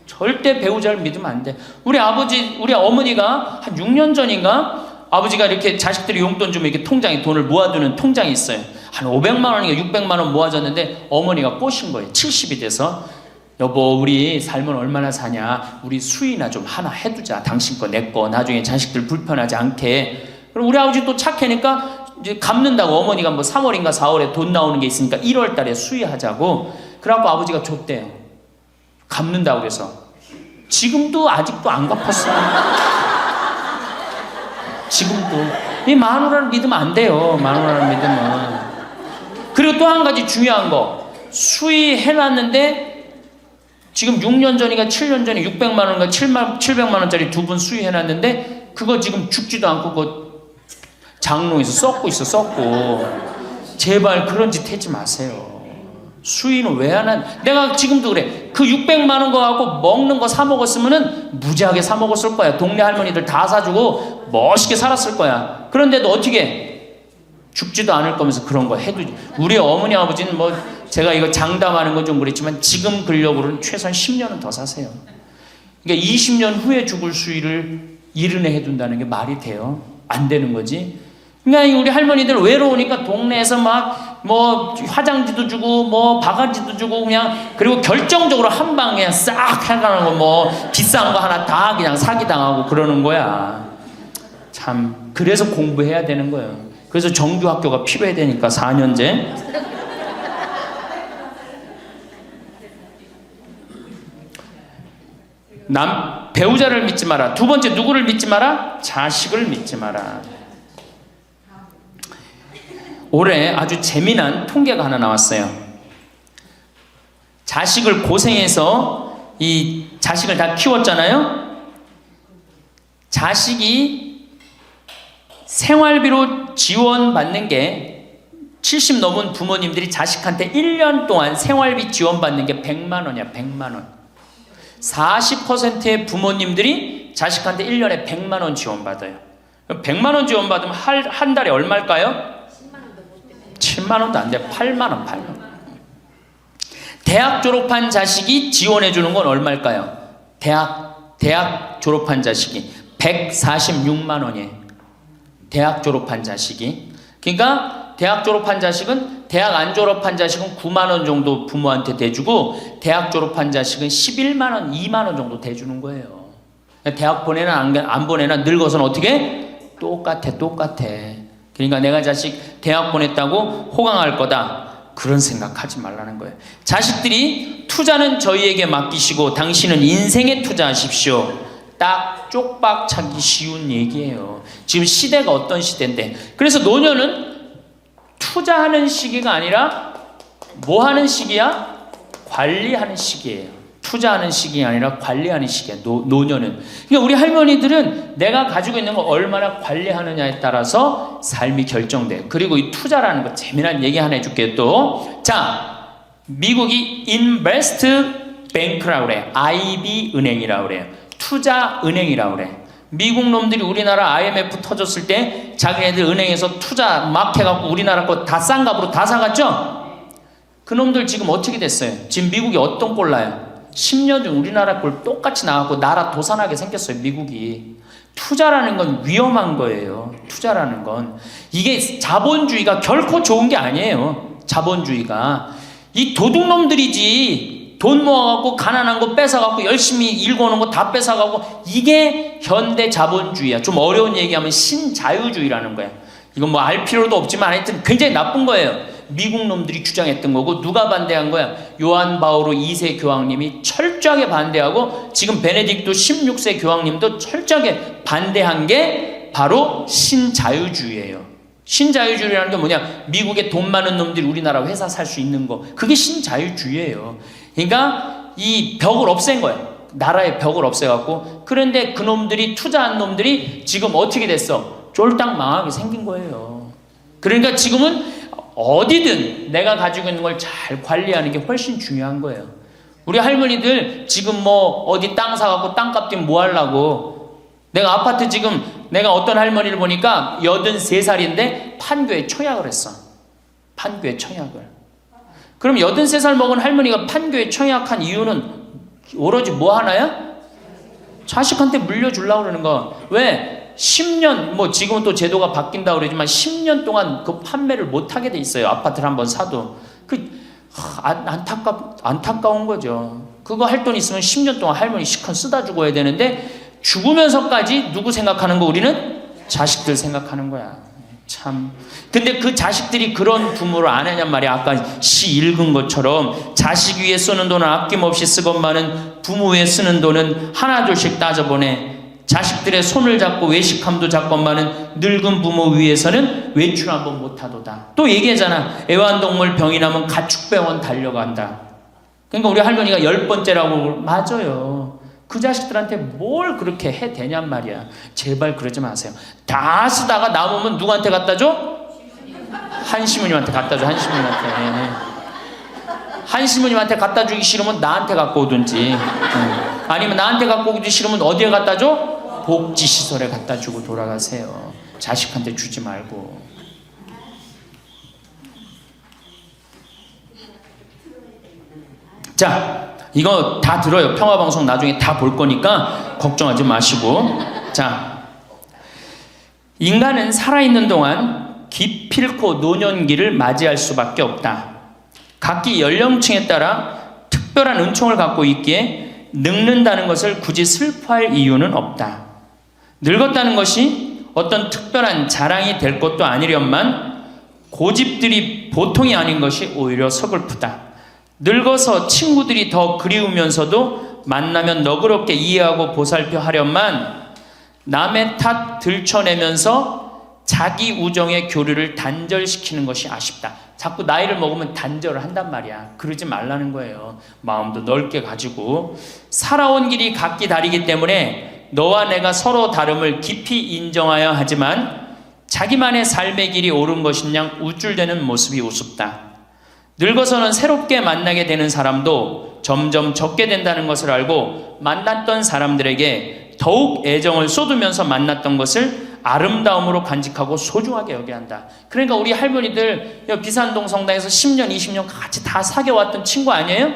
절대 배우자를 믿으면 안 돼. 우리 어머니가 한 6년 전인가 아버지가 이렇게 자식들이 용돈 주면 이렇게 통장에 돈을 모아두는 통장이 있어요. 한 500만 원인가 600만 원 모아졌는데 어머니가 꼬신 거예요. 70이 돼서 여보 우리 살면 얼마나 사냐. 우리 수의나 좀 하나 해두자. 당신 거 내 거 나중에 자식들 불편하지 않게. 그럼 우리 아버지 또 착하니까 이제 갚는다고 어머니가 뭐 3월인가 4월에 돈 나오는 게 있으니까 1월 달에 수의하자고. 그래갖고 아버지가 줬대요. 갚는다고 그래서. 지금도 아직도 안 갚았어요. 지금도. 이 마누라를 믿으면 안 돼요. 마누라를 믿으면. 그리고 또 한 가지 중요한 거. 수의해놨는데 지금 6년 전인가 7년 전에 600만 원인가 700만 원짜리 두 분 수의해놨는데 그거 지금 죽지도 않고 그거 장롱에서 썩고 있어. 썩고. 제발 그런 짓 하지 마세요. 수의는 왜 안 한? 내가 지금도 그래. 그 600만 원 거 갖고 먹는 거 사 먹었으면은 무지하게 사 먹었을 거야. 동네 할머니들 다 사주고 멋있게 살았을 거야. 그런데도 어떻게 죽지도 않을 거면서 그런 거 해도. 우리 어머니 아버지는 뭐 제가 이거 장담하는 건 좀 그랬지만 지금 근력으로는 최소한 10년은 더 사세요. 그러니까 20년 후에 죽을 수위를 70에 해둔다는 게 말이 돼요? 안 되는 거지. 그러니까 우리 할머니들 외로우니까 동네에서 막 뭐 화장지도 주고 뭐 바가지도 주고 그냥, 그리고 결정적으로 한 방에 싹 해가는 거, 뭐 비싼 거 하나 다 그냥 사기당하고 그러는 거야. 참, 그래서 공부해야 되는 거예요. 그래서 정규학교가 필요해야 되니까 4년제. 배우자를 믿지 마라. 두 번째, 누구를 믿지 마라? 자식을 믿지 마라. 올해 아주 재미난 통계가 하나 나왔어요. 자식을 고생해서 이 자식을 다 키웠잖아요. 자식이 생활비로 지원받는 게 70 넘은 부모님들이 자식한테 1년 동안 생활비 지원받는 게 100만 원이야. 100만 원. 40%의 부모님들이 자식한테 1년에 100만 원 지원받아요. 100만 원 지원받으면 한 달에 얼마일까요? 7만 원도 안 돼. 8만 원, 8만 원. 대학 졸업한 자식이 지원해 주는 건 얼마일까요? 대학 졸업한 자식이 146만 원이에요. 대학 졸업한 자식이. 그러니까 대학 졸업한 자식은, 대학 안 졸업한 자식은 9만 원 정도 부모한테 대주고, 대학 졸업한 자식은 11만 원, 2만 원 정도 대주는 거예요. 대학 보내나 안 보내나 늙어서는 어떻게? 똑같아. 그러니까 내가 자식 대학 보냈다고 호강할 거다, 그런 생각하지 말라는 거예요. 자식들이 투자는 저희에게 맡기시고 당신은 인생에 투자하십시오. 딱 쪽박 차기 쉬운 얘기예요. 지금 시대가 어떤 시대인데. 그래서 노년은 투자하는 시기가 아니라 뭐 하는 시기야? 관리하는 시기예요. 투자하는 시기가 아니라 관리하는 시기야. 노년은. 그러니까 우리 할머니들은 내가 가지고 있는 걸 얼마나 관리하느냐에 따라서 삶이 결정돼. 그리고 이 투자라는 거 재미난 얘기 하나 해줄게요. 또, 자, 미국이 인베스트 뱅크라고 그래. IB 은행이라고 그래요. 투자 은행이라고 그래. 미국 놈들이 우리나라 IMF 터졌을 때 자기네들 은행에서 투자 막 해갖고 우리나라 거 다 싼 값으로 다 사갔죠? 그 놈들 지금 어떻게 됐어요? 지금 미국이 어떤 꼴 나요? 10년 전 우리나라 꼴 똑같이 나왔고 나라 도산하게 생겼어요. 미국이. 투자라는 건 위험한 거예요. 투자라는 건. 이게 자본주의가 결코 좋은 게 아니에요. 자본주의가. 이 도둑놈들이지. 돈 모아갖고 가난한 거 뺏어갖고 열심히 일궈놓은 거 다 뺏어가고, 이게 현대 자본주의야. 좀 어려운 얘기하면 신자유주의라는 거야. 이건 뭐 알 필요도 없지만 하여튼 굉장히 나쁜 거예요. 미국 놈들이 주장했던 거고. 누가 반대한 거야? 요한 바오로 2세 교황님이 철저하게 반대하고, 지금 베네딕토 16세 교황님도 철저하게 반대한 게 바로 신자유주의예요. 신자유주의라는 게 뭐냐? 미국에 돈 많은 놈들이 우리나라 회사 살 수 있는 거. 그게 신자유주의예요. 그러니까 이 벽을 없앤 거예요. 나라의 벽을 없애갖고. 그런데 그 놈들이, 투자한 놈들이 지금 어떻게 됐어? 쫄딱 망하게 생긴 거예요. 그러니까 지금은 어디든 내가 가지고 있는 걸 잘 관리하는 게 훨씬 중요한 거예요. 우리 할머니들 지금 뭐 어디 땅 사갖고 땅값 뛰면 뭐 하려고. 내가 아파트 지금, 내가 어떤 할머니를 보니까 83살인데 판교에 청약을 했어. 판교에 청약을. 그럼 83살 먹은 할머니가 판교에 청약한 이유는 오로지 뭐 하나야? 자식한테 물려주려고 그러는 거. 왜? 10년, 뭐 지금은 또 제도가 바뀐다고 그러지만 10년 동안 그 판매를 못하게 돼 있어요. 아파트를 한번 사도. 안타까운 거죠. 그거 할 돈 있으면 10년 동안 할머니 시컨 쓰다 죽어야 되는데, 죽으면서까지 누구 생각하는 거? 우리는 자식들 생각하는 거야. 참. 근데 그 자식들이 그런 부모를 안 하냔 말이야. 아까 시 읽은 것처럼 자식 위에 쓰는 돈은 아낌없이 쓰건만은 부모 위에 쓰는 돈은 하나둘씩 따져보내. 자식들의 손을 잡고 외식함도 잡건만은 늙은 부모 위해서는 외출 한번 못하도다. 또 얘기하잖아. 애완동물 병이 나면 가축병원 달려간다. 그러니까 우리 할머니가 10번째라고. 맞아요. 그 자식들한테 뭘 그렇게 해 대냔 말이야. 제발 그러지 마세요. 다 쓰다가 남으면 누구한테 갖다 줘? 한시모님한테 갖다 줘. 한시모님한테. 한시모님한테 갖다 주기 싫으면 나한테 갖고 오든지, 아니면 나한테 갖고 오기 싫으면 어디에 갖다 줘? 복지시설에 갖다 주고 돌아가세요. 자식한테 주지 말고. 자, 이거 다 들어요. 평화방송 나중에 다 볼 거니까 걱정하지 마시고. 자, 인간은 살아있는 동안 기필코 노년기를 맞이할 수밖에 없다. 각기 연령층에 따라 특별한 은총을 갖고 있기에 늙는다는 것을 굳이 슬퍼할 이유는 없다. 늙었다는 것이 어떤 특별한 자랑이 될 것도 아니련만 고집들이 보통이 아닌 것이 오히려 서글프다. 늙어서 친구들이 더 그리우면서도 만나면 너그럽게 이해하고 보살펴 하련만 남의 탓 들춰내면서 자기 우정의 교류를 단절시키는 것이 아쉽다. 자꾸 나이를 먹으면 단절을 한단 말이야. 그러지 말라는 거예요. 마음도 넓게 가지고. 살아온 길이 각기 다르기 때문에 너와 내가 서로 다름을 깊이 인정하여야 하지만 자기만의 삶의 길이 옳은 것인양 우쭐대는 모습이 우습다. 늙어서는 새롭게 만나게 되는 사람도 점점 적게 된다는 것을 알고 만났던 사람들에게 더욱 애정을 쏟으면서 만났던 것을 아름다움으로 간직하고 소중하게 여겨야 한다. 그러니까 우리 할머니들 비산동 성당에서 10년, 20년 같이 다 사귀어왔던 친구 아니에요?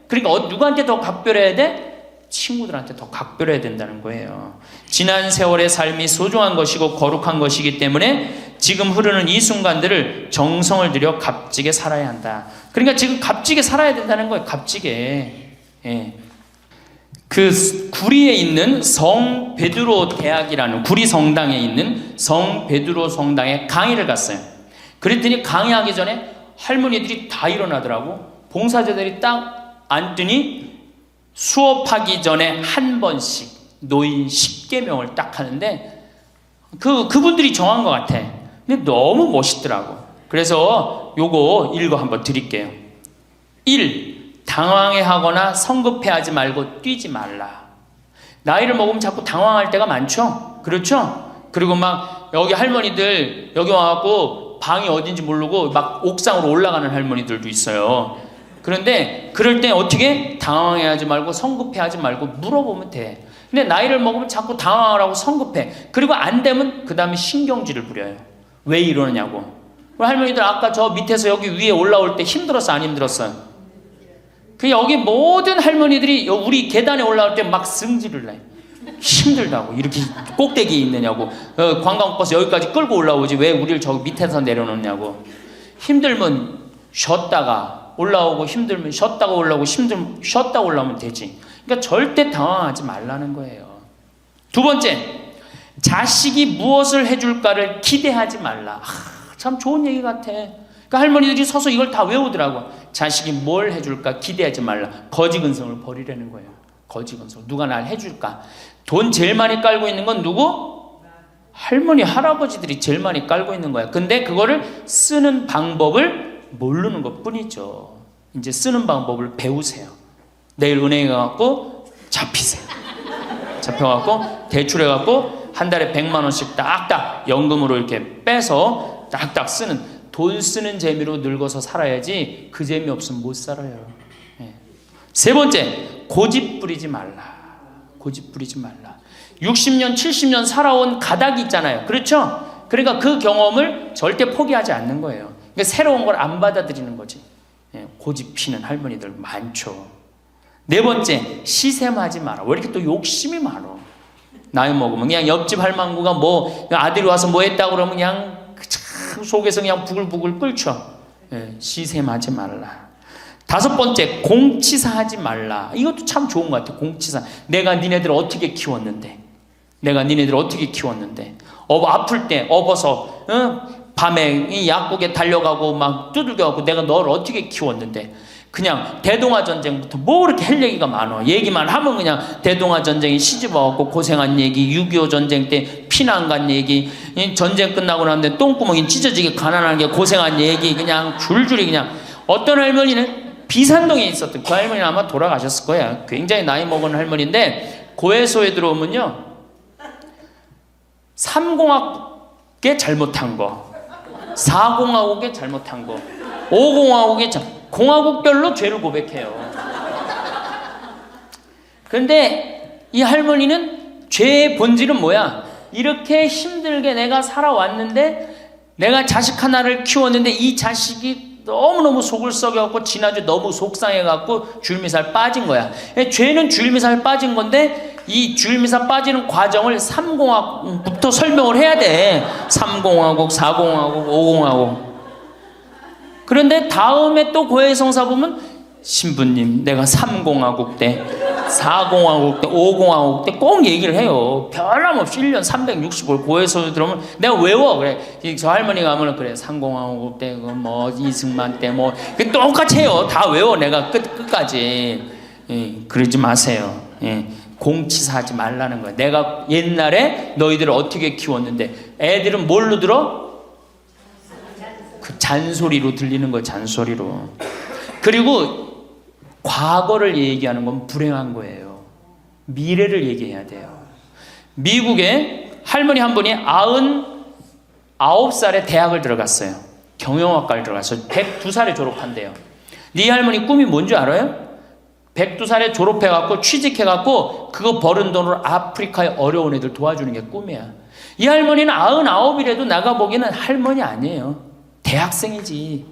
그러니까 누구한테 더 각별해야 돼? 친구들한테 더 각별해야 된다는 거예요. 지난 세월의 삶이 소중한 것이고 거룩한 것이기 때문에 지금 흐르는 이 순간들을 정성을 들여 값지게 살아야 한다. 그러니까 지금 값지게 살아야 된다는 거예요. 값지게. 예. 그 구리에 있는 성 베드로 대학이라는 구리 성당에 있는 성 베드로 성당에 강의를 갔어요. 그랬더니 강의하기 전에 할머니들이 다 일어나더라고. 봉사자들이 딱 앉더니 수업하기 전에 한 번씩 노인 10계명을 딱 하는데 그분들이 정한 것 같아. 근데 너무 멋있더라고. 그래서 요거 읽어 한번 드릴게요. 1. 당황해하거나 성급해하지 말고 뛰지 말라. 나이를 먹으면 자꾸 당황할 때가 많죠. 그렇죠? 그리고 막 여기 할머니들 여기 와갖고 방이 어딘지 모르고 막 옥상으로 올라가는 할머니들도 있어요. 그런데 그럴 때 어떻게 당황해하지 말고 성급해하지 말고 물어보면 돼. 근데 나이를 먹으면 자꾸 당황하라고 성급해. 그리고 안 되면 그 다음에 신경질을 부려요. 왜 이러느냐고. 할머니들 아까 저 밑에서 여기 위에 올라올 때 힘들었어 안 힘들었어요? 그 여기 모든 할머니들이 우리 계단에 올라올 때 막 승질을 내. 힘들다고. 이렇게 꼭대기에 있느냐고. 관광버스 여기까지 끌고 올라오지 왜 우리를 저기 밑에서 내려놓냐고. 힘들면 쉬었다가 올라오고 힘들면 쉬었다가 올라오고 힘들면 쉬었다가 올라오면 되지. 그러니까 절대 당황하지 말라는 거예요. 두 번째, 자식이 무엇을 해줄까를 기대하지 말라. 참 좋은 얘기 같아. 그러니까 할머니들이 서서 이걸 다 외우더라고. 자식이 뭘 해줄까 기대하지 말라. 거지근성을 버리라는 거예요. 거지근성. 누가 날 해줄까. 돈 제일 많이 깔고 있는 건 누구? 할머니 할아버지들이 제일 많이 깔고 있는 거야. 근데 그거를 쓰는 방법을 모르는 것 뿐이죠. 이제 쓰는 방법을 배우세요. 내일 은행에 가갖고 잡히세요. 잡혀갖고 대출해갖고 한 달에 100만 원씩 딱딱 연금으로 이렇게 빼서 딱딱 쓰는. 돈 쓰는 재미로 늙어서 살아야지 그 재미 없으면 못 살아요. 네. 세 번째, 고집 부리지 말라. 고집 부리지 말라. 60년, 70년 살아온 가닥이 있잖아요. 그렇죠? 그러니까 그 경험을 절대 포기하지 않는 거예요. 그러니까 새로운 걸 안 받아들이는 거지. 네. 고집 피는 할머니들 많죠. 네 번째, 시샘하지 마라. 왜 이렇게 또 욕심이 많아? 나이 먹으면 그냥 옆집 할망구가 뭐 아들이 와서 뭐 했다고 그러면 그냥 참 속에서 그냥 부글부글 끓죠. 예, 시샘하지 말라. 다섯 번째, 공치사하지 말라. 이것도 참 좋은 것 같아요. 공치사. 내가 니네들 어떻게 키웠는데. 내가 니네들 어떻게 키웠는데. 아플 때 업어서 밤에 이 약국에 달려가고 막 두들겨갖고 내가 너를 어떻게 키웠는데. 그냥 대동아 전쟁부터 뭐 이렇게 할 얘기가 많아. 얘기만 하면 그냥 대동아 전쟁에 시집와갖고 고생한 얘기, 6.25 전쟁 때 피난 간 얘기, 전쟁 끝나고 나는데 똥구멍이 찢어지게 가난하게 고생한 얘기 그냥 줄줄이 그냥. 어떤 할머니는 비산동에 있었던 그 할머니는 아마 돌아가셨을 거야. 굉장히 나이 먹은 할머니인데 고해소에 들어오면요 3공학에 잘못한 거, 4공화국에 잘못한 거, 5공화국에 공화국별로 죄를 고백해요. 그런데 이 할머니는 죄의 본질은 뭐야? 이렇게 힘들게 내가 살아왔는데 내가 자식 하나를 키웠는데 이 자식이 너무너무 속을 썩여갖고 지난주 너무 속상해갖고 줄미살 빠진 거야. 죄는 줄미살 빠진 건데 이 줄미살 빠지는 과정을 3공화국부터 설명을 해야 돼. 3공화국, 4공화국, 5공화국. 그런데 다음에 또 고해성사 보면 신부님 내가 3공화국 때 4공화국 때 5공화국 때 꼭 얘기를 해요. 변함없이 1년 365일 고해성사 들으면 내가 외워. 그래 저 할머니가 하면 그래 3공화국 때 뭐 이승만 때 뭐 똑같이 해요. 다 외워 내가 끝까지. 예, 그러지 마세요. 예, 공치사하지 말라는 거야. 내가 옛날에 너희들을 어떻게 키웠는데 애들은 뭘로 들어? 그 잔소리로 들리는 거야. 잔소리로. 그리고 과거를 얘기하는 건 불행한 거예요. 미래를 얘기해야 돼요. 미국에 할머니 한 분이 99살에 대학을 들어갔어요. 경영학과를 들어갔어요. 102살에 졸업한대요. 네 할머니 꿈이 뭔지 알아요? 102살에 졸업해갖고 취직해갖고 그거 버는 돈으로 아프리카의 어려운 애들 도와주는 게 꿈이야. 이 할머니는 99이라도 나가보기에는 할머니 아니에요. 대학생이지.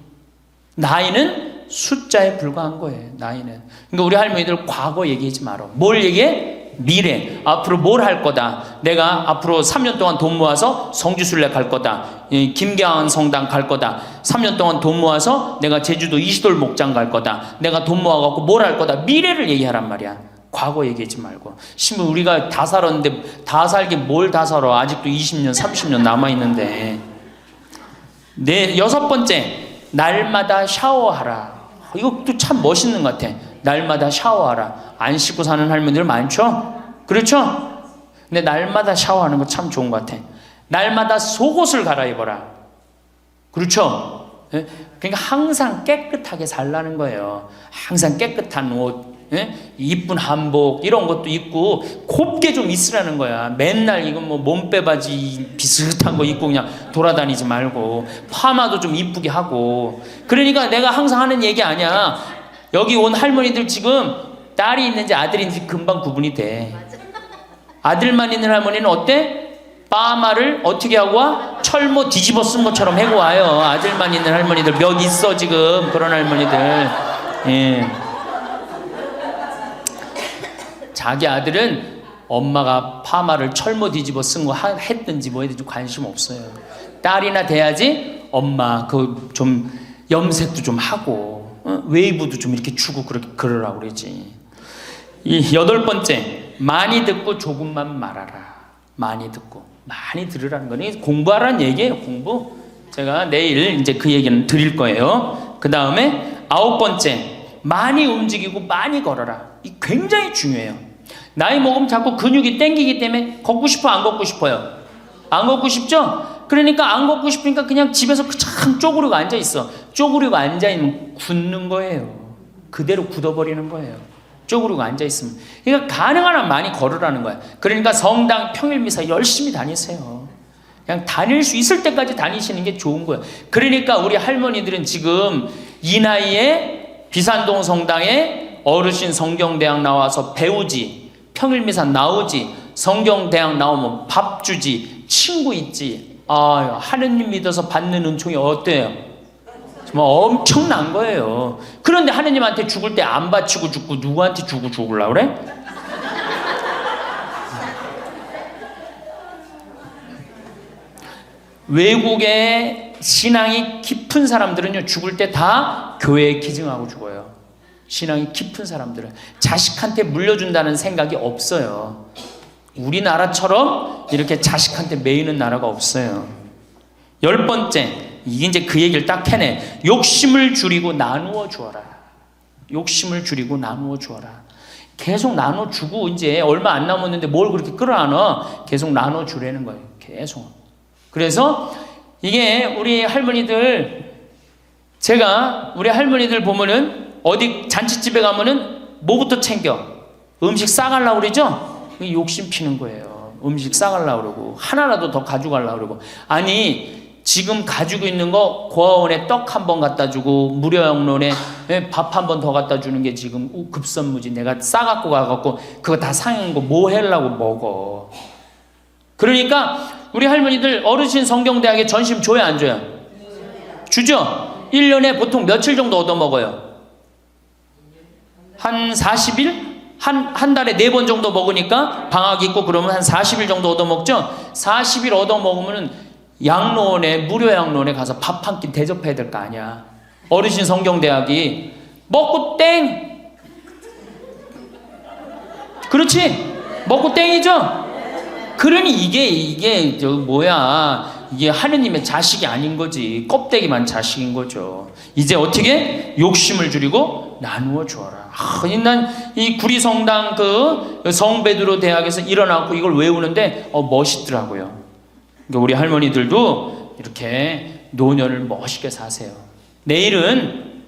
나이는 숫자에 불과한 거예요. 나이는. 그러니까 우리 할머니들 과거 얘기하지 마라. 뭘 얘기해? 미래. 앞으로 뭘 할 거다. 내가 앞으로 3년 동안 돈 모아서 성지순례 갈 거다. 김계한 성당 갈 거다. 3년 동안 돈 모아서 내가 제주도 이시돌 목장 갈 거다. 내가 돈 모아갖고 뭘 할 거다. 미래를 얘기하란 말이야. 과거 얘기하지 말고. 심지어 우리가 다 살았는데 다 살게 뭘 다 살아. 아직도 20년 30년 남아있는데. 네, 6번째. 날마다 샤워하라. 이것도 참 멋있는 것 같아. 날마다 샤워하라. 안 씻고 사는 할머니들 많죠? 그렇죠? 근데 날마다 샤워하는 거 참 좋은 것 같아. 날마다 속옷을 갈아입어라. 그렇죠? 그러니까 항상 깨끗하게 살라는 거예요. 항상 깨끗한 옷, 이쁜 한복 이런 것도 입고 곱게 좀 있으라는 거야. 맨날 이건 뭐 몸빼바지 비슷한 거 입고 그냥 돌아다니지 말고 파마도 좀 이쁘게 하고. 그러니까 내가 항상 하는 얘기 아니야. 여기 온 할머니들 지금 딸이 있는지 아들이 있는지 금방 구분이 돼. 아들만 있는 할머니는 어때? 파마를 어떻게 하고 와? 철모 뒤집어 쓴 것처럼 해고 와요. 아들만 있는 할머니들 몇 있어 지금 그런 할머니들. 예. 자기 아들은 엄마가 파마를 철모 뒤집어 쓴 거 했든지 뭐 했든지 관심 없어요. 딸이나 돼야지 엄마 그 좀 염색도 좀 하고 웨이브도 좀 이렇게 주고 그러라고 그러지. 이 8번째, 많이 듣고 조금만 말하라. 많이 듣고 많이 들으라는 거는 공부하라는 얘기예요. 공부. 제가 내일 이제 그 얘기는 드릴 거예요. 그 다음에 9번째, 많이 움직이고 많이 걸어라. 이 굉장히 중요해요. 나이 먹으면 자꾸 근육이 땡기기 때문에 걷고 싶어 안 걷고 싶어요? 안 걷고 싶죠? 그러니까 안 걷고 싶으니까 그냥 집에서 참 쪼그리고 앉아있어. 쪼그리고 앉아있으면 굳는 거예요. 그대로 굳어버리는 거예요. 쪼그리고 앉아있으면. 그러니까 가능한 한 많이 걸으라는 거야. 그러니까 성당 평일미사 열심히 다니세요. 그냥 다닐 수 있을 때까지 다니시는 게 좋은 거예요. 그러니까 우리 할머니들은 지금 이 나이에 비산동 성당에 어르신 성경대학 나와서 배우지, 평일미사 나오지, 성경대학 나오면 밥 주지, 친구 있지. 아, 하느님 믿어서 받는 은총이 어때요? 정말 엄청난 거예요. 그런데 하느님한테 죽을 때 안 바치고 죽고 누구한테 주고 죽으려고 그래? 외국의 신앙이 깊은 사람들은요, 죽을 때 다 교회에 기증하고 죽어요. 신앙이 깊은 사람들은 자식한테 물려준다는 생각이 없어요. 우리나라처럼 이렇게 자식한테 매이는 나라가 없어요. 10번째, 이게 이제 그 얘기를 딱 해내. 욕심을 줄이고 나누어 주어라. 욕심을 줄이고 나누어 주어라. 계속 나눠 주고 이제 얼마 안 남았는데 뭘 그렇게 끌어안아? 계속 나눠 주라는 거예요. 계속. 그래서 이게 우리 할머니들, 제가 우리 할머니들 보면은 어디 잔치집에 가면은 뭐부터 챙겨? 음식 싸가려고 그러죠? 욕심 피는 거예요. 음식 싸가려고 그러고 하나라도 더 가져가려고 그러고. 아니 지금 가지고 있는 거 고아원에 떡 한 번 갖다 주고 무료영론에 밥 한 번 더 갖다 주는 게 지금 급선무지. 내가 싸갖고 가갖고 그거 다 상한 거 뭐 하려고 먹어. 그러니까 우리 할머니들 어르신 성경대학에 전심 줘야 안 줘요? 주죠? 1년에 보통 며칠 정도 얻어먹어요? 한 40일? 한 달에 4번 정도 먹으니까 방학 있고 그러면 한 40일 정도 얻어먹죠? 40일 얻어먹으면 양로원에, 무료 양로원에 가서 밥 한 끼 대접해야 될 거 아니야. 어르신 성경대학이 먹고 땡! 그렇지? 먹고 땡이죠? 그러니 이게 이게 하느님의 자식이 아닌 거지. 껍데기만 자식인 거죠. 이제 어떻게? 욕심을 줄이고 나누어 주어라. 난 이 구리성당 그 성베드로 대학에서 일어나고 이걸 외우는데 멋있더라고요. 그러니까 우리 할머니들도 이렇게 노년을 멋있게 사세요. 내일은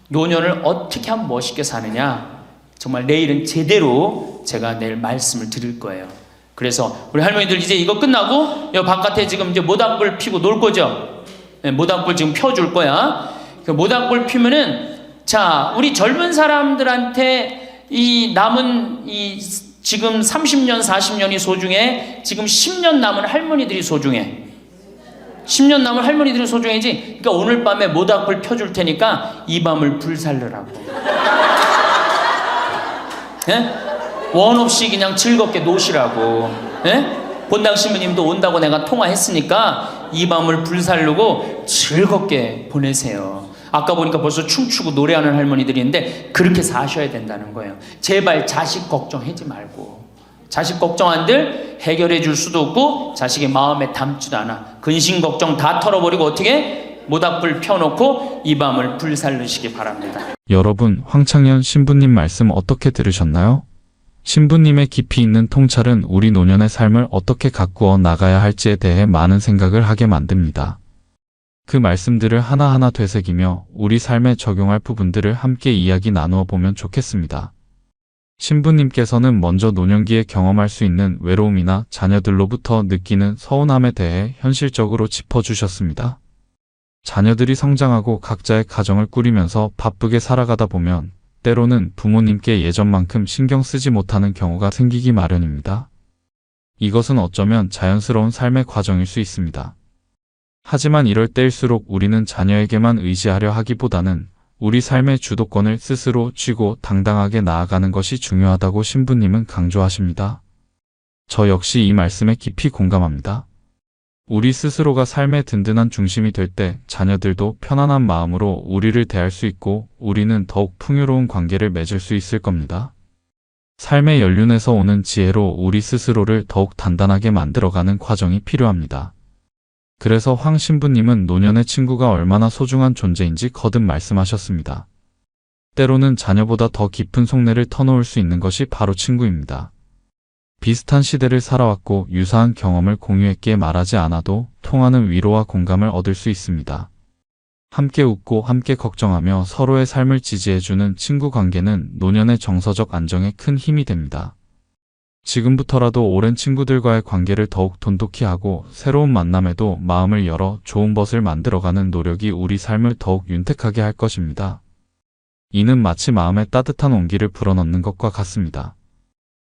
노년을 어떻게 하면 멋있게 사느냐, 정말 내일은 제대로 제가 내일 말씀을 드릴 거예요. 그래서 우리 할머니들 이제 이거 끝나고 여 바깥에 지금 이제 모닥불 피고 놀 거죠? 네, 모닥불 지금 펴줄 거야. 그 모닥불 피면은, 자, 우리 젊은 사람들한테 이 남은 이 지금 30년, 40년이 소중해. 지금 10년 남은 할머니들이 소중해. 10년 남은 할머니들이 소중해지. 그러니까 오늘 밤에 모닥불 펴줄 테니까 이 밤을 불살르라고. 예? 원 없이 그냥 즐겁게 노시라고. 예? 본당 신부님도 온다고 내가 통화했으니까 이 밤을 불살르고 즐겁게 보내세요. 아까 보니까 벌써 춤추고 노래하는 할머니들이 있는데 그렇게 사셔야 된다는 거예요. 제발 자식 걱정하지 말고. 자식 걱정한들 해결해 줄 수도 없고 자식의 마음에 담지도 않아. 근심 걱정 다 털어버리고 어떻게? 모닥불 펴놓고 이 밤을 불살르시기 바랍니다. 여러분, 황창현 신부님 말씀 어떻게 들으셨나요? 신부님의 깊이 있는 통찰은 우리 노년의 삶을 어떻게 가꾸어 나가야 할지에 대해 많은 생각을 하게 만듭니다. 그 말씀들을 하나하나 되새기며 우리 삶에 적용할 부분들을 함께 이야기 나누어 보면 좋겠습니다. 신부님께서는 먼저 노년기에 경험할 수 있는 외로움이나 자녀들로부터 느끼는 서운함에 대해 현실적으로 짚어주셨습니다. 자녀들이 성장하고 각자의 가정을 꾸리면서 바쁘게 살아가다 보면 때로는 부모님께 예전만큼 신경 쓰지 못하는 경우가 생기기 마련입니다. 이것은 어쩌면 자연스러운 삶의 과정일 수 있습니다. 하지만 이럴 때일수록 우리는 자녀에게만 의지하려 하기보다는 우리 삶의 주도권을 스스로 쥐고 당당하게 나아가는 것이 중요하다고 신부님은 강조하십니다. 저 역시 이 말씀에 깊이 공감합니다. 우리 스스로가 삶의 든든한 중심이 될 때 자녀들도 편안한 마음으로 우리를 대할 수 있고 우리는 더욱 풍요로운 관계를 맺을 수 있을 겁니다. 삶의 연륜에서 오는 지혜로 우리 스스로를 더욱 단단하게 만들어가는 과정이 필요합니다. 그래서 황 신부님은 노년의 친구가 얼마나 소중한 존재인지 거듭 말씀하셨습니다. 때로는 자녀보다 더 깊은 속내를 터놓을 수 있는 것이 바로 친구입니다. 비슷한 시대를 살아왔고 유사한 경험을 공유했기에 말하지 않아도 통하는 위로와 공감을 얻을 수 있습니다. 함께 웃고 함께 걱정하며 서로의 삶을 지지해주는 친구 관계는 노년의 정서적 안정에 큰 힘이 됩니다. 지금부터라도 오랜 친구들과의 관계를 더욱 돈독히 하고 새로운 만남에도 마음을 열어 좋은 것을 만들어가는 노력이 우리 삶을 더욱 윤택하게 할 것입니다. 이는 마치 마음에 따뜻한 온기를 불어넣는 것과 같습니다.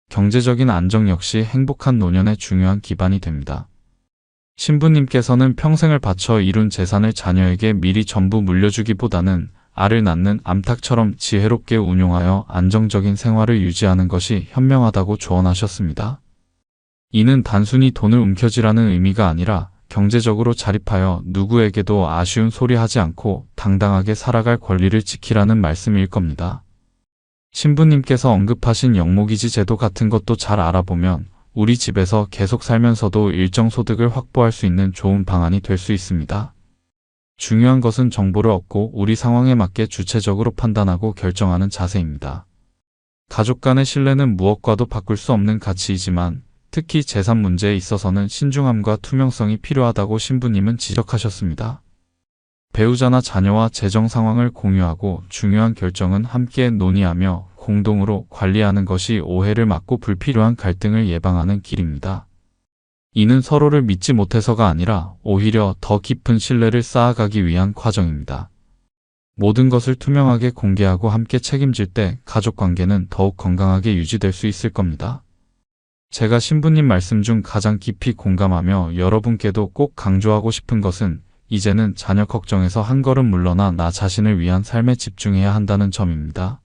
경제적인 안정 역시 행복한 노년의 중요한 기반이 됩니다. 신부님께서는 평생을 바쳐 이룬 재산을 자녀에게 미리 전부 물려주기보다는 알을 낳는 암탉처럼 지혜롭게 운용하여 안정적인 생활을 유지하는 것이 현명하다고 조언하셨습니다. 이는 단순히 돈을 움켜쥐라는 의미가 아니라 경제적으로 자립하여 누구에게도 아쉬운 소리 하지 않고 당당하게 살아갈 권리를 지키라는 말씀일 겁니다. 신부님께서 언급하신 영모기지 제도 같은 것도 잘 알아보면 우리 집에서 계속 살면서도 일정 소득을 확보할 수 있는 좋은 방안이 될 수 있습니다. 중요한 것은 정보를 얻고 우리 상황에 맞게 주체적으로 판단하고 결정하는 자세입니다. 가족 간의 신뢰는 무엇과도 바꿀 수 없는 가치이지만 특히 재산 문제에 있어서는 신중함과 투명성이 필요하다고 신부님은 지적하셨습니다. 배우자나 자녀와 재정 상황을 공유하고 중요한 결정은 함께 논의하며 공동으로 관리하는 것이 오해를 막고 불필요한 갈등을 예방하는 길입니다. 이는 서로를 믿지 못해서가 아니라 오히려 더 깊은 신뢰를 쌓아가기 위한 과정입니다. 모든 것을 투명하게 공개하고 함께 책임질 때 가족 관계는 더욱 건강하게 유지될 수 있을 겁니다. 제가 신부님 말씀 중 가장 깊이 공감하며 여러분께도 꼭 강조하고 싶은 것은 이제는 자녀 걱정에서 한 걸음 물러나 나 자신을 위한 삶에 집중해야 한다는 점입니다.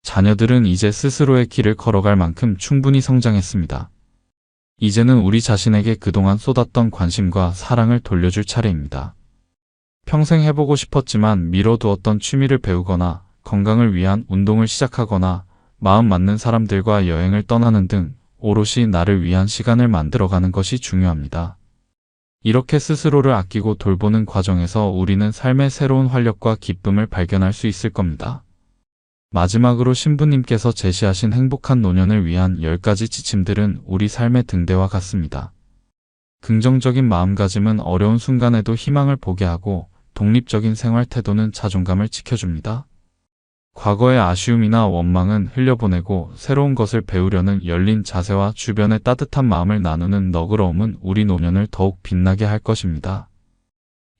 자녀들은 이제 스스로의 길을 걸어갈 만큼 충분히 성장했습니다. 이제는 우리 자신에게 그동안 쏟았던 관심과 사랑을 돌려줄 차례입니다. 평생 해보고 싶었지만 미뤄두었던 취미를 배우거나 건강을 위한 운동을 시작하거나 마음 맞는 사람들과 여행을 떠나는 등 오롯이 나를 위한 시간을 만들어가는 것이 중요합니다. 이렇게 스스로를 아끼고 돌보는 과정에서 우리는 삶의 새로운 활력과 기쁨을 발견할 수 있을 겁니다. 마지막으로 신부님께서 제시하신 행복한 노년을 위한 10가지 지침들은 우리 삶의 등대와 같습니다. 긍정적인 마음가짐은 어려운 순간에도 희망을 보게 하고 독립적인 생활 태도는 자존감을 지켜줍니다. 과거의 아쉬움이나 원망은 흘려보내고 새로운 것을 배우려는 열린 자세와 주변의 따뜻한 마음을 나누는 너그러움은 우리 노년을 더욱 빛나게 할 것입니다.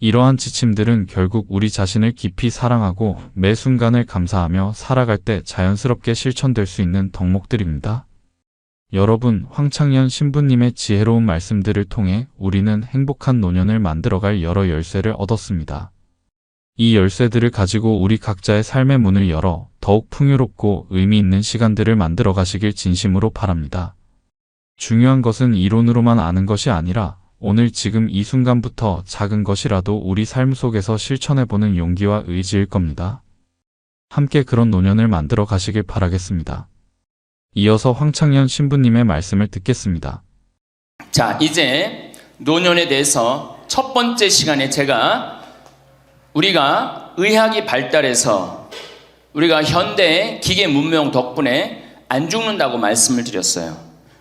이러한 지침들은 결국 우리 자신을 깊이 사랑하고 매 순간을 감사하며 살아갈 때 자연스럽게 실천될 수 있는 덕목들입니다. 여러분, 황창현 신부님의 지혜로운 말씀들을 통해 우리는 행복한 노년을 만들어갈 여러 열쇠를 얻었습니다. 이 열쇠들을 가지고 우리 각자의 삶의 문을 열어 더욱 풍요롭고 의미 있는 시간들을 만들어 가시길 진심으로 바랍니다. 중요한 것은 이론으로만 아는 것이 아니라 오늘 지금 이 순간부터 작은 것이라도 우리 삶 속에서 실천해보는 용기와 의지일 겁니다. 함께 그런 노년을 만들어 가시길 바라겠습니다. 이어서 황창현 신부님의 말씀을 듣겠습니다. 자, 이제 노년에 대해서 첫 번째 시간에 우리가 의학이 발달해서 우리가 현대 기계 문명 덕분에 안 죽는다고 말씀을 드렸어요.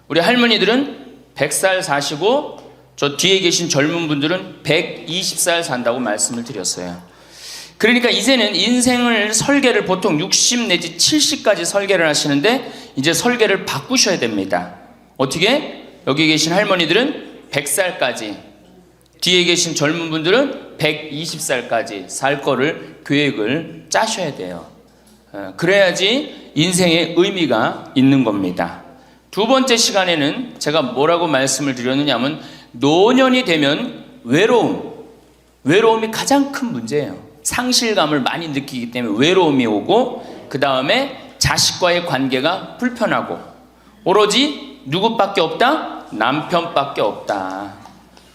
우리 할머니들은 100살 사시고 저 뒤에 계신 젊은 분들은 120살 산다고 말씀을 드렸어요. 그러니까 이제는 인생을 설계를 보통 60 내지 70까지 설계를 하시는데 이제 설계를 바꾸셔야 됩니다. 어떻게? 여기 계신 할머니들은 100살까지, 뒤에 계신 젊은 분들은 120살까지 살 거를 계획을 짜셔야 돼요. 그래야지 인생의 의미가 있는 겁니다. 두 번째 시간에는 제가 뭐라고 말씀을 드렸느냐 하면 노년이 되면 외로움이 가장 큰 문제예요. 상실감을 많이 느끼기 때문에 외로움이 오고 그 다음에 자식과의 관계가 불편하고 오로지 누구밖에 없다? 남편밖에 없다.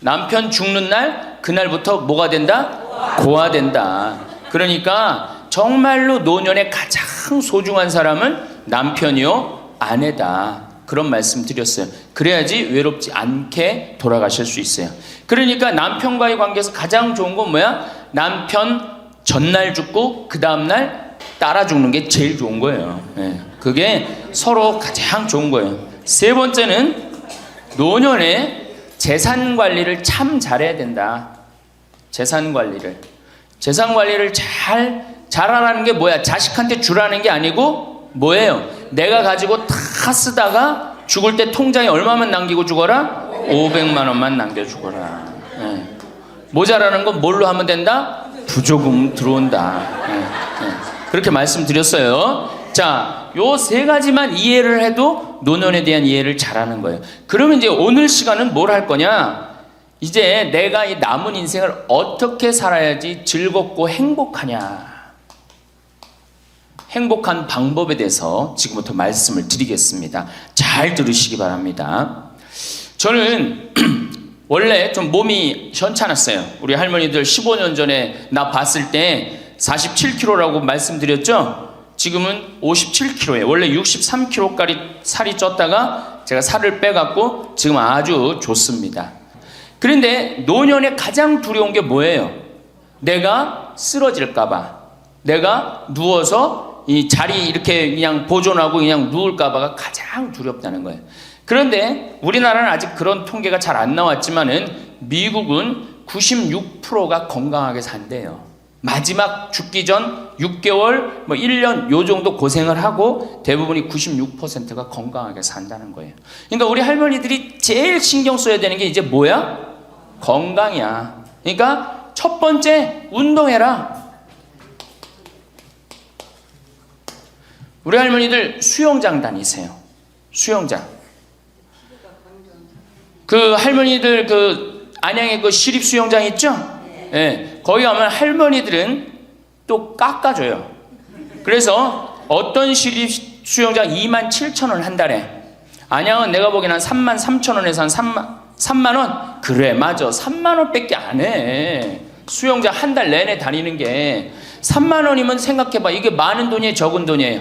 남편 죽는 날 그날부터 뭐가 된다? 고아된다. 그러니까 정말로 노년에 가장 소중한 사람은 남편이요 아내다. 그런 말씀 드렸어요. 그래야지 외롭지 않게 돌아가실 수 있어요. 그러니까 남편과의 관계에서 가장 좋은 건 뭐야? 남편 전날 죽고 그 다음날 따라 죽는 게 제일 좋은 거예요. 그게 서로 가장 좋은 거예요. 세 번째는 노년에 재산 관리를 참 잘해야 된다. 재산 관리를 잘하라는 게 뭐야? 자식한테 주라는 게 아니고 뭐예요? 내가 가지고 다 쓰다가 죽을 때 통장에 얼마만 남기고 죽어라? 500만 원만 남겨 죽어라. 모자라는 건 뭘로 하면 된다? 부조금 들어온다. 그렇게 말씀드렸어요. 자, 요 세 가지만 이해를 해도 노년에 대한 이해를 잘하는 거예요. 그러면 이제 오늘 시간은 뭘 할 거냐? 이제 내가 이 남은 인생을 어떻게 살아야지 즐겁고 행복하냐? 행복한 방법에 대해서 지금부터 말씀을 드리겠습니다. 잘 들으시기 바랍니다. 저는 원래 좀 몸이 현찮았어요. 우리 할머니들 15년 전에 나 봤을 때 47kg라고 말씀드렸죠? 지금은 57kg예요. 원래 63kg까지 살이 쪘다가 제가 살을 빼갖고 지금 아주 좋습니다. 그런데 노년에 가장 두려운 게 뭐예요? 내가 쓰러질까봐, 내가 누워서 이 자리 이렇게 그냥 보존하고 그냥 누울까봐가 가장 두렵다는 거예요. 그런데 우리나라는 아직 그런 통계가 잘 안 나왔지만은 미국은 96%가 건강하게 산대요. 마지막 죽기 전 6개월, 1년 요 정도 고생을 하고 대부분이 96%가 건강하게 산다는 거예요. 그러니까 우리 할머니들이 제일 신경 써야 되는 게 이제 뭐야? 건강이야. 그러니까 첫 번째 운동해라. 우리 할머니들 수영장 다니세요. 수영장. 그 할머니들 그 안양에 그 시립 수영장 있죠? 예, 거기 가면 할머니들은 또 깎아줘요. 그래서 어떤 시립 수영장 27,000원 한 달에, 안양은 내가 보기엔 한 33,000원에서 한 3만 원? 그래, 맞아. 3만 원밖에 안 해. 수영장 한 달 내내 다니는 게 3만 원이면 생각해봐. 이게 많은 돈이에요, 적은 돈이에요?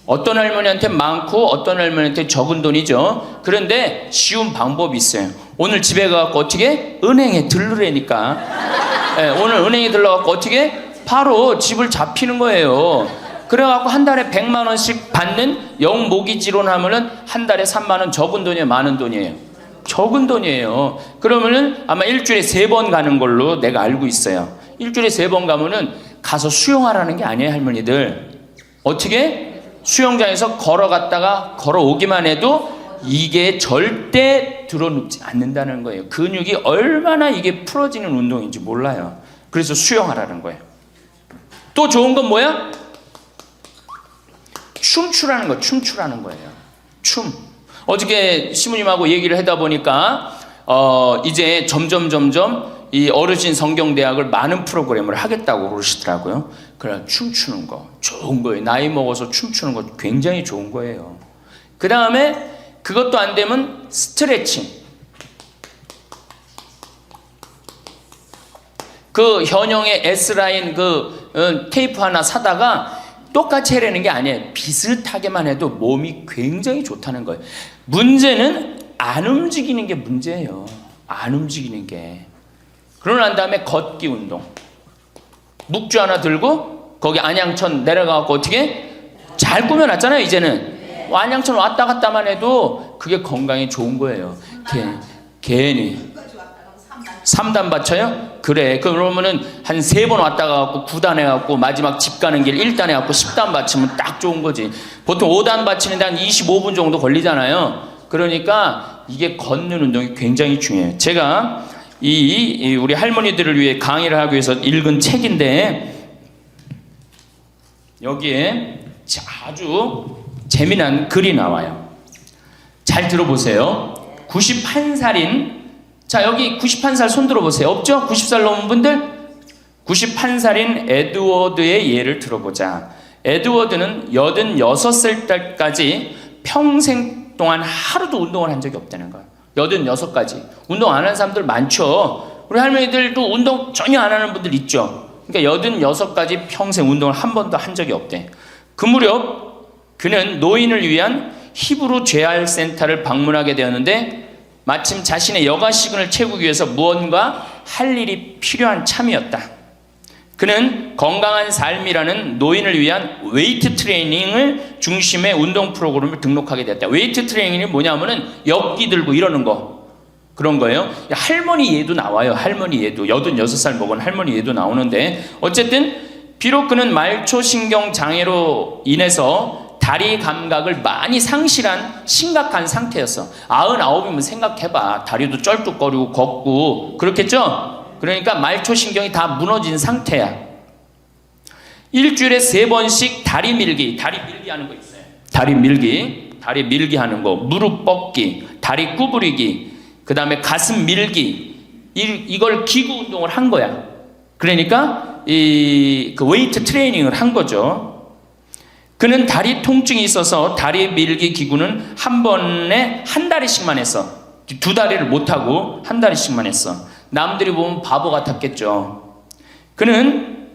어떤 할머니한테 많고 어떤 할머니한테 적은 돈이죠. 그런데 쉬운 방법이 있어요. 오늘 집에 가서 어떻게? 은행에 들르라니까. 네, 오늘 은행에 들러갖고 어떻게? 바로 집을 잡히는 거예요. 그래갖고 한 달에 100만 원씩 받는 영모기지론 하면은 한 달에 3만 원. 적은 돈이에요, 많은 돈이에요? 적은 돈이에요. 그러면은 아마 일주일에 3번 가는 걸로 내가 알고 있어요. 일주일에 3번 가면은 가서 수영하라는 게 아니에요, 할머니들. 어떻게? 수영장에서 걸어갔다가 걸어오기만 해도 이게 절대 들어눕지 않는다는 거예요. 근육이 얼마나 이게 풀어지는 운동인지 몰라요. 그래서 수영하라는 거예요. 또 좋은 건 뭐야? 춤추라는 거, 춤추라는 거예요. 춤. 어저께 시부님하고 얘기를 하다 보니까 이제 점점 이 어르신 성경대학을 많은 프로그램을 하겠다고 그러시더라고요. 그래, 춤추는 거 좋은 거예요. 나이 먹어서 춤추는 거 굉장히 좋은 거예요. 그 다음에 그것도 안 되면 스트레칭. 그 현영의 S라인 테이프 하나 사다가 똑같이 해라는 게 아니에요. 비슷하게만 해도 몸이 굉장히 좋다는 거예요. 문제는 안 움직이는 게 문제예요. 안 움직이는 게. 그러고 난 다음에 걷기 운동. 묵주 하나 들고 거기 안양천 내려가고 어떻게? 잘 꾸며놨잖아요, 이제는. 안양천 왔다 갔다만 해도 그게 건강에 좋은 거예요. 괜히. 3단 받쳐요? 그래. 그러면은 한 3번 왔다 가고 9단 해갖고 마지막 집 가는 길 1단 해갖고 10단 받치면 딱 좋은 거지. 보통 5단 받치는데 한 25분 정도 걸리잖아요. 그러니까 이게 걷는 운동이 굉장히 중요해요. 제가 우리 할머니들을 위해 강의를 하기 위해서 읽은 책인데 여기에 아주 재미난 글이 나와요. 잘 들어보세요. 91살인, 자 여기 91살 손 들어보세요. 없죠? 90살 넘은 분들? 91살인 에드워드의 예를 들어보자. 에드워드는 86살 때까지 평생 동안 하루도 운동을 한 적이 없다는 거예요. 86까지. 운동 안 하는 사람들 많죠. 우리 할머니들도 운동 전혀 안 하는 분들 있죠. 그러니까 86까지 평생 운동을 한 번도 한 적이 없대. 그 무렵 그는 노인을 위한 히브루 재활 센터를 방문하게 되었는데 마침 자신의 여가 시간을 채우기 위해서 무언가 할 일이 필요한 참이었다. 그는 건강한 삶이라는 노인을 위한 웨이트 트레이닝을 중심의 운동 프로그램을 등록하게 됐다. 웨이트 트레이닝이 뭐냐면은 역기 들고 이러는 거, 그런 거예요. 할머니 예도 나와요. 할머니 예도. 86살 먹은 할머니 예도 나오는데 어쨌든 비록 그는 말초신경 장애로 인해서 다리 감각을 많이 상실한 심각한 상태였어. 99이면 생각해봐. 다리도 쩔뚝거리고 걷고 그렇겠죠? 그러니까 말초신경이 다 무너진 상태야. 일주일에 3번씩 다리 밀기 하는 거 있어요. 다리 밀기 하는 거, 무릎 뻗기, 다리 구부리기, 그 다음에 가슴 밀기, 이걸 기구 운동을 한 거야. 그러니까 그 웨이트 트레이닝을 한 거죠. 그는 다리 통증이 있어서 다리 밀기 기구는 한 번에 한 다리씩만 했어. 2다리를 못하고 한 다리씩만 했어. 남들이 보면 바보 같았겠죠. 그는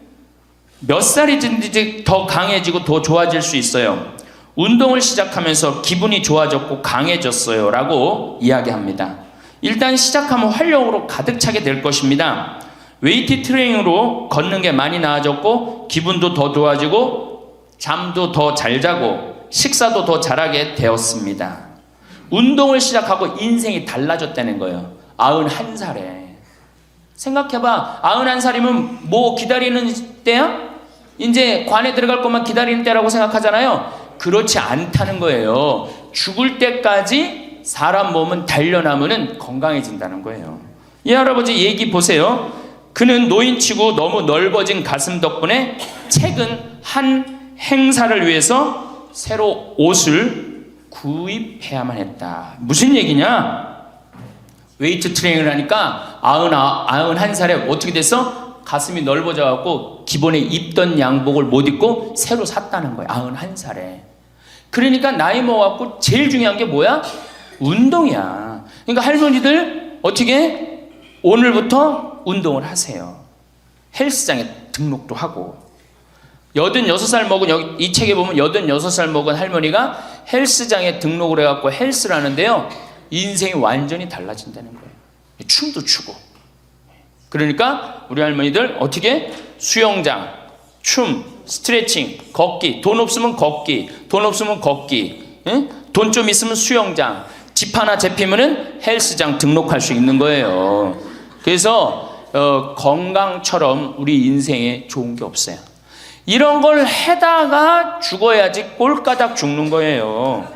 몇 살이든지 더 강해지고 더 좋아질 수 있어요. 운동을 시작하면서 기분이 좋아졌고 강해졌어요 라고 이야기합니다. 일단 시작하면 활력으로 가득 차게 될 것입니다. 웨이트 트레이닝으로 걷는 게 많이 나아졌고 기분도 더 좋아지고 잠도 더 잘 자고 식사도 더 잘하게 되었습니다. 운동을 시작하고 인생이 달라졌다는 거예요. 91살에. 생각해봐. 91살이면 뭐 기다리는 때야? 이제 관에 들어갈 것만 기다리는 때라고 생각하잖아요. 그렇지 않다는 거예요. 죽을 때까지 사람 몸은 단련하면 건강해진다는 거예요. 이 할아버지 얘기 보세요. 그는 노인치고 너무 넓어진 가슴 덕분에 최근 한 행사를 위해서 새로 옷을 구입해야만 했다. 무슨 얘기냐? 웨이트 트레이닝을 하니까 91살에 어떻게 됐어? 가슴이 넓어져갖고 기본에 입던 양복을 못 입고 새로 샀다는 거야. 91살에. 그러니까 나이 먹어갖고 제일 중요한 게 뭐야? 운동이야. 그러니까 할머니들 어떻게 오늘부터 운동을 하세요. 헬스장에 등록도 하고. 86살 먹은, 여기 이 책에 보면 86살 먹은 할머니가 헬스장에 등록을 해갖고 헬스를 하는데요. 인생이 완전히 달라진다는 거예요. 춤도 추고. 그러니까 우리 할머니들 어떻게? 수영장, 춤, 스트레칭, 걷기. 돈 없으면 걷기. 돈 없으면 걷기. 돈 좀 있으면 수영장. 집 하나 잡히면은 헬스장 등록할 수 있는 거예요. 그래서 건강처럼 우리 인생에 좋은 게 없어요. 이런 걸 해다가 죽어야지 꼴까닥 죽는 거예요.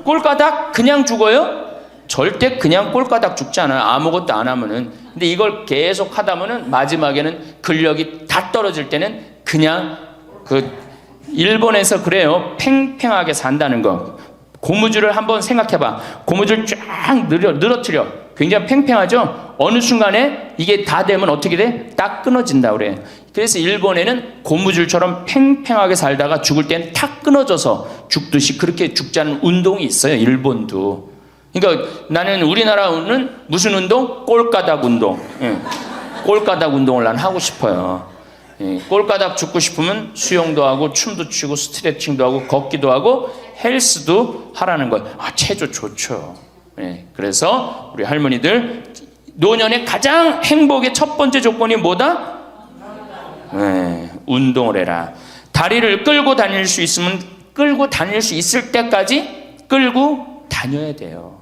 꼴까닥 그냥 죽어요? 절대 그냥 꼴까닥 죽지 않아요. 아무것도 안 하면은. 근데 이걸 계속 하다 보면은 마지막에는 근력이 다 떨어질 때는 그냥 일본에서 그래요. 팽팽하게 산다는 거. 고무줄을 한번 생각해봐. 고무줄 쫙 늘어뜨려. 굉장히 팽팽하죠? 어느 순간에 이게 다 되면 어떻게 돼? 딱 끊어진다 그래. 그래서 일본에는 고무줄처럼 팽팽하게 살다가 죽을 때는 탁 끊어져서 죽듯이 그렇게 죽지 않은 운동이 있어요. 일본도. 그러니까 나는 우리나라는 무슨 운동? 꼴까닥 운동. 꼴까닥 운동을 난 하고 싶어요. 꼴까닥 죽고 싶으면 수영도 하고 춤도 추고 스트레칭도 하고 걷기도 하고 헬스도 하라는 거예요. 체조 좋죠. 그래서 우리 할머니들 노년의 가장 행복의 첫 번째 조건이 뭐다? 운동을 해라. 다리를 끌고 다닐 수 있으면 끌고 다닐 수 있을 때까지 끌고 다녀야 돼요.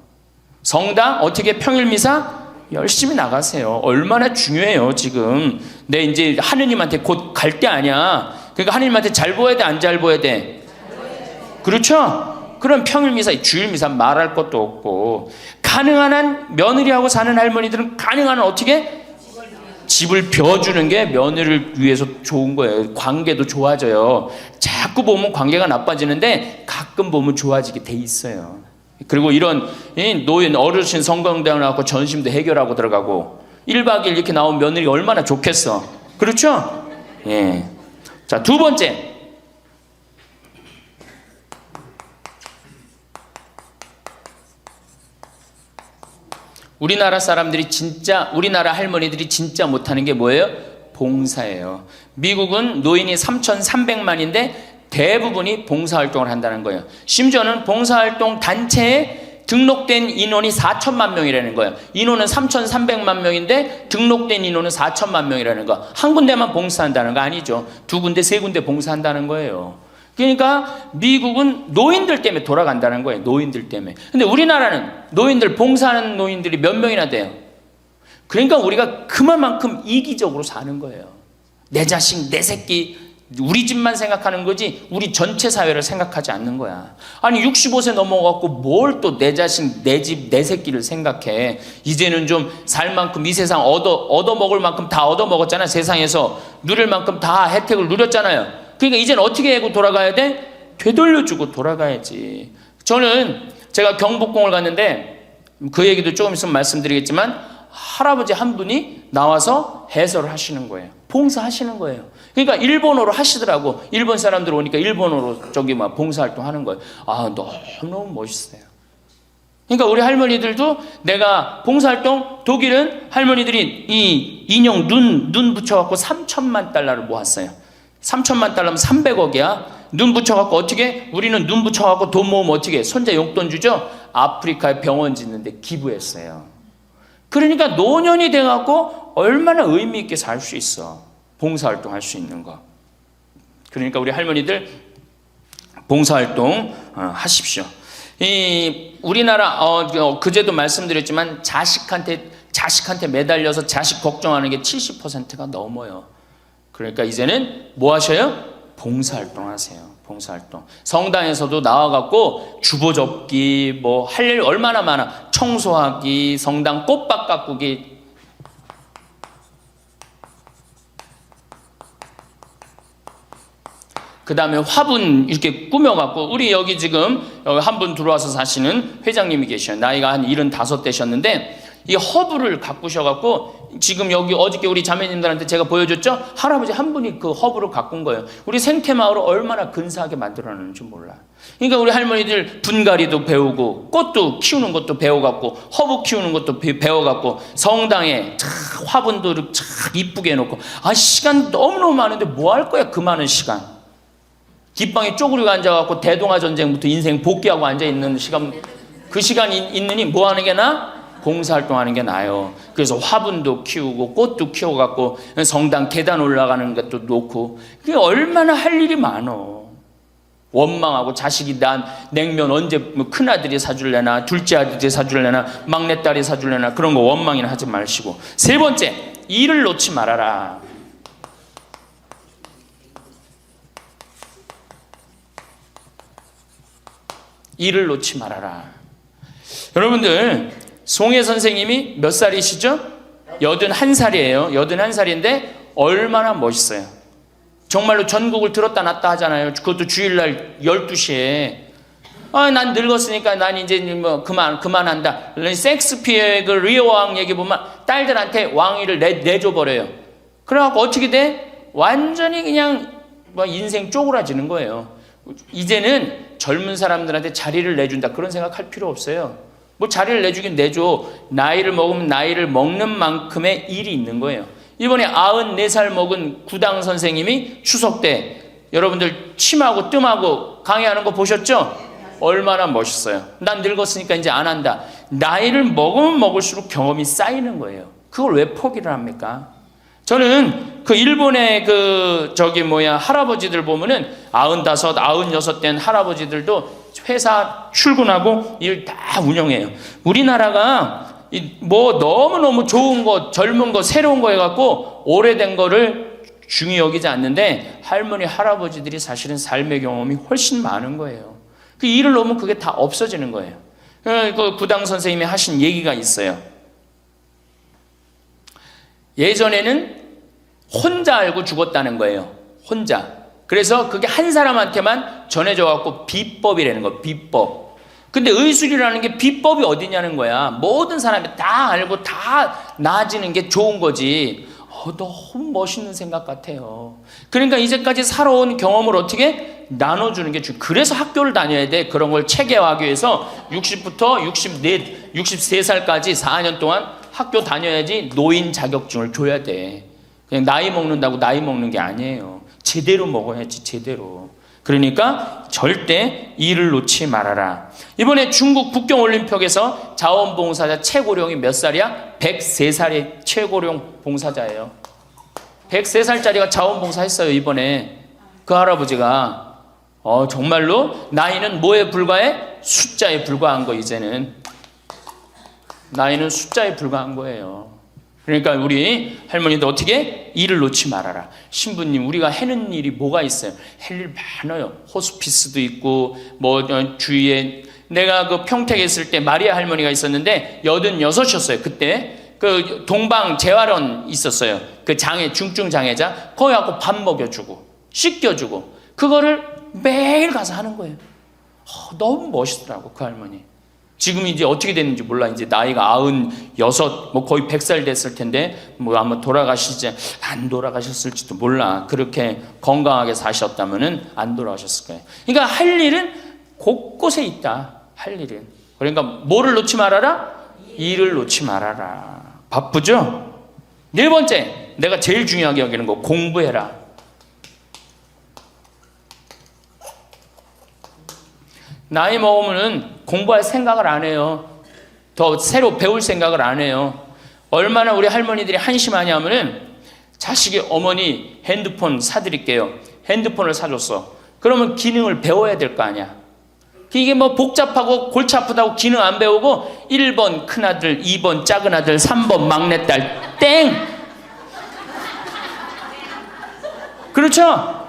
성당 어떻게 평일 미사 열심히 나가세요. 얼마나 중요해요. 지금 내 이제 하느님한테 곧 갈 때 아니야. 그러니까 하느님한테 잘 보여야 돼, 안 잘 보여야 돼? 그렇죠? 그럼 평일 미사, 주일 미사 말할 것도 없고. 가능한 한 며느리하고 사는 할머니들은 가능한 한 어떻게? 집을 벼주는 게 며느리를 위해서 좋은 거예요. 관계도 좋아져요. 자꾸 보면 관계가 나빠지는데 가끔 보면 좋아지게 돼 있어요. 그리고 이런 노인 어르신 성경대학 나와서 전심도 해결하고 들어가고 1박 2일 이렇게 나온 며느리 얼마나 좋겠어. 그렇죠? 자, 두 번째. 우리나라 할머니들이 진짜 못하는 게 뭐예요? 봉사예요. 미국은 노인이 3,300만인데 대부분이 봉사활동을 한다는 거예요. 심지어는 봉사활동 단체에 등록된 인원이 4천만 명이라는 거예요. 인원은 3,300만 명인데 등록된 인원은 4천만 명이라는 거. 한 군데만 봉사한다는 거 아니죠. 두 군데, 세 군데 봉사한다는 거예요. 그러니까 미국은 노인들 때문에 돌아간다는 거예요. 노인들 때문에. 근데 우리나라는 노인들, 봉사하는 노인들이 몇 명이나 돼요. 그러니까 우리가 그만큼 이기적으로 사는 거예요. 내 자식, 내 새끼, 우리 집만 생각하는 거지 우리 전체 사회를 생각하지 않는 거야. 아니 65세 넘어갖고 뭘 또 내 자식, 내 집, 내 새끼를 생각해. 이제는 좀 살 만큼 이 세상 얻어먹을 만큼 다 얻어먹었잖아. 세상에서 누릴 만큼 다 혜택을 누렸잖아요. 그러니까 이제는 어떻게 하고 돌아가야 돼? 되돌려주고 돌아가야지. 제가 경복궁을 갔는데 그 얘기도 조금 있으면 말씀드리겠지만 할아버지 한 분이 나와서 해설을 하시는 거예요. 봉사하시는 거예요. 그러니까 일본어로 하시더라고. 일본 사람들 오니까 일본어로 봉사활동 하는 거예요. 너무 멋있어요. 그러니까 우리 할머니들도 내가 봉사활동, 독일은 할머니들이 이 인형 눈 붙여갖고 3천만 달러를 모았어요. 3천만 달러면 300억이야. 눈 붙여갖고 어떻게? 우리는 눈 붙여갖고 돈 모으면 어떻게? 손자 용돈 주죠? 아프리카에 병원 짓는데 기부했어요. 그러니까 노년이 돼갖고 얼마나 의미 있게 살 수 있어. 봉사활동 할 수 있는 거. 그러니까 우리 할머니들 봉사활동 하십시오. 우리나라 그제도 말씀드렸지만 자식한테 매달려서 자식 걱정하는 게 70%가 넘어요. 그러니까 이제는 뭐 하셔요? 봉사활동 하세요. 봉사활동. 성당에서도 나와갖고 주보 접기, 할 일 얼마나 많아. 청소하기, 성당 꽃밭 가꾸기. 그 다음에 화분 이렇게 꾸며갖고, 우리 여기 지금 한 분 들어와서 사시는 회장님이 계셔요. 나이가 한 75 되셨는데, 이 허브를 가꾸셔갖고, 지금 여기 어저께 우리 자매님들한테 제가 보여줬죠? 할아버지 한 분이 그 허브를 가꾼 거예요. 우리 생태마을을 얼마나 근사하게 만들어놨는지 몰라. 그러니까 우리 할머니들 분갈이도 배우고, 꽃도 키우는 것도 배워갖고, 허브 키우는 것도 배워갖고, 성당에 화분도 참 이쁘게 해놓고, 시간 너무너무 많은데 뭐 할 거야, 그 많은 시간. 뒷방에 쪼그리고 앉아갖고 대동아 전쟁부터 인생 복귀하고 앉아있는 시간, 그 시간 있느니 뭐 하는 게 나아? 봉사활동하는 게 나아요. 그래서 화분도 키우고 꽃도 키워갖고 성당 계단 올라가는 것도 놓고, 그게 얼마나 할 일이 많어. 원망하고 자식이 난 냉면 언제 큰아들이 사줄래나 둘째 아들이 사줄래나 막내딸이 사줄래나 그런 거 원망이나 하지 마시고. 세 번째, 일을 놓지 말아라. 일을 놓지 말아라. 여러분들, 송혜 선생님이 몇 살이시죠? 81살이에요. 81살인데 얼마나 멋있어요. 정말로 전국을 들었다 놨다 하잖아요. 그것도 주일날 12시에. 난 늙었으니까 난 이제 뭐 그만한다. 섹스피어의 그 리오 왕 얘기 보면 딸들한테 왕위를 내줘버려요. 그래갖고 어떻게 돼? 완전히 그냥 뭐 인생 쪼그라지는 거예요. 이제는 젊은 사람들한테 자리를 내준다, 그런 생각할 필요 없어요. 뭐 자리를 내주긴 내줘. 나이를 먹으면 나이를 먹는 만큼의 일이 있는 거예요. 이번에 94살 먹은 구당 선생님이 추석 때 여러분들 침하고 뜸하고 강의하는 거 보셨죠? 얼마나 멋있어요. 난 늙었으니까 이제 안 한다. 나이를 먹으면 먹을수록 경험이 쌓이는 거예요. 그걸 왜 포기를 합니까? 저는 그 일본의 할아버지들 보면은 95, 96 된 할아버지들도 회사 출근하고 일 다 운영해요. 우리나라가 뭐 너무너무 좋은 거, 젊은 거, 새로운 거 해갖고 오래된 거를 중히 여기지 않는데, 할머니, 할아버지들이 사실은 삶의 경험이 훨씬 많은 거예요. 그 일을 놓으면 그게 다 없어지는 거예요. 그 구당 선생님이 하신 얘기가 있어요. 예전에는 혼자 알고 죽었다는 거예요. 혼자. 그래서 그게 한 사람한테만 전해져갖고 비법이라는 거예요. 비법. 근데 의술이라는 게 비법이 어디냐는 거야. 모든 사람이 다 알고 다 나아지는 게 좋은 거지. 너무 멋있는 생각 같아요. 그러니까 이제까지 살아온 경험을 어떻게 나눠주는 게 중요해요. 그래서 학교를 다녀야 돼. 그런 걸 체계화하기 위해서 60부터 63살까지 4년 동안 학교 다녀야지 노인 자격증을 줘야 돼. 그냥 나이 먹는다고 나이 먹는 게 아니에요. 제대로 먹어야지, 제대로. 그러니까 절대 일을 놓지 말아라. 이번에 중국 북경올림픽에서 자원봉사자 최고령이 몇 살이야? 103살의 최고령 봉사자예요. 103살짜리가 자원봉사 했어요, 이번에. 그 할아버지가. 정말로 나이는 뭐에 불과해? 숫자에 불과한 거, 이제는. 나이는 숫자에 불과한 거예요. 그러니까 우리 할머니도 어떻게? 일을 놓지 말아라. 신부님, 우리가 해는 일이 뭐가 있어요? 할 일 많아요. 호스피스도 있고, 주위에. 내가 그 평택에 있을 때 마리아 할머니가 있었는데 86이었어요. 그때 그 동방 재활원 있었어요. 그 중증 장애자. 거기 가고 밥 먹여주고 씻겨주고 그거를 매일 가서 하는 거예요. 너무 멋있더라고, 그 할머니. 지금 이제 어떻게 됐는지 몰라. 이제 나이가 96, 거의 100살 됐을 텐데, 아마 안 돌아가셨을지도 몰라. 그렇게 건강하게 사셨다면은 안 돌아가셨을 거예요. 그러니까 할 일은 곳곳에 있다. 할 일은. 그러니까 뭐를 놓지 말아라? 일을 놓지 말아라. 바쁘죠? 네 번째, 내가 제일 중요하게 여기는 거, 공부해라. 나이 먹으면은 공부할 생각을 안 해요. 더 새로 배울 생각을 안 해요. 얼마나 우리 할머니들이 한심하냐 하면은 자식이 어머니 핸드폰 사드릴게요. 핸드폰을 사줬어. 그러면 기능을 배워야 될 거 아니야. 이게 복잡하고 골치 아프다고 기능 안 배우고 1번 큰아들, 2번 작은아들, 3번 막내딸 땡! 그렇죠?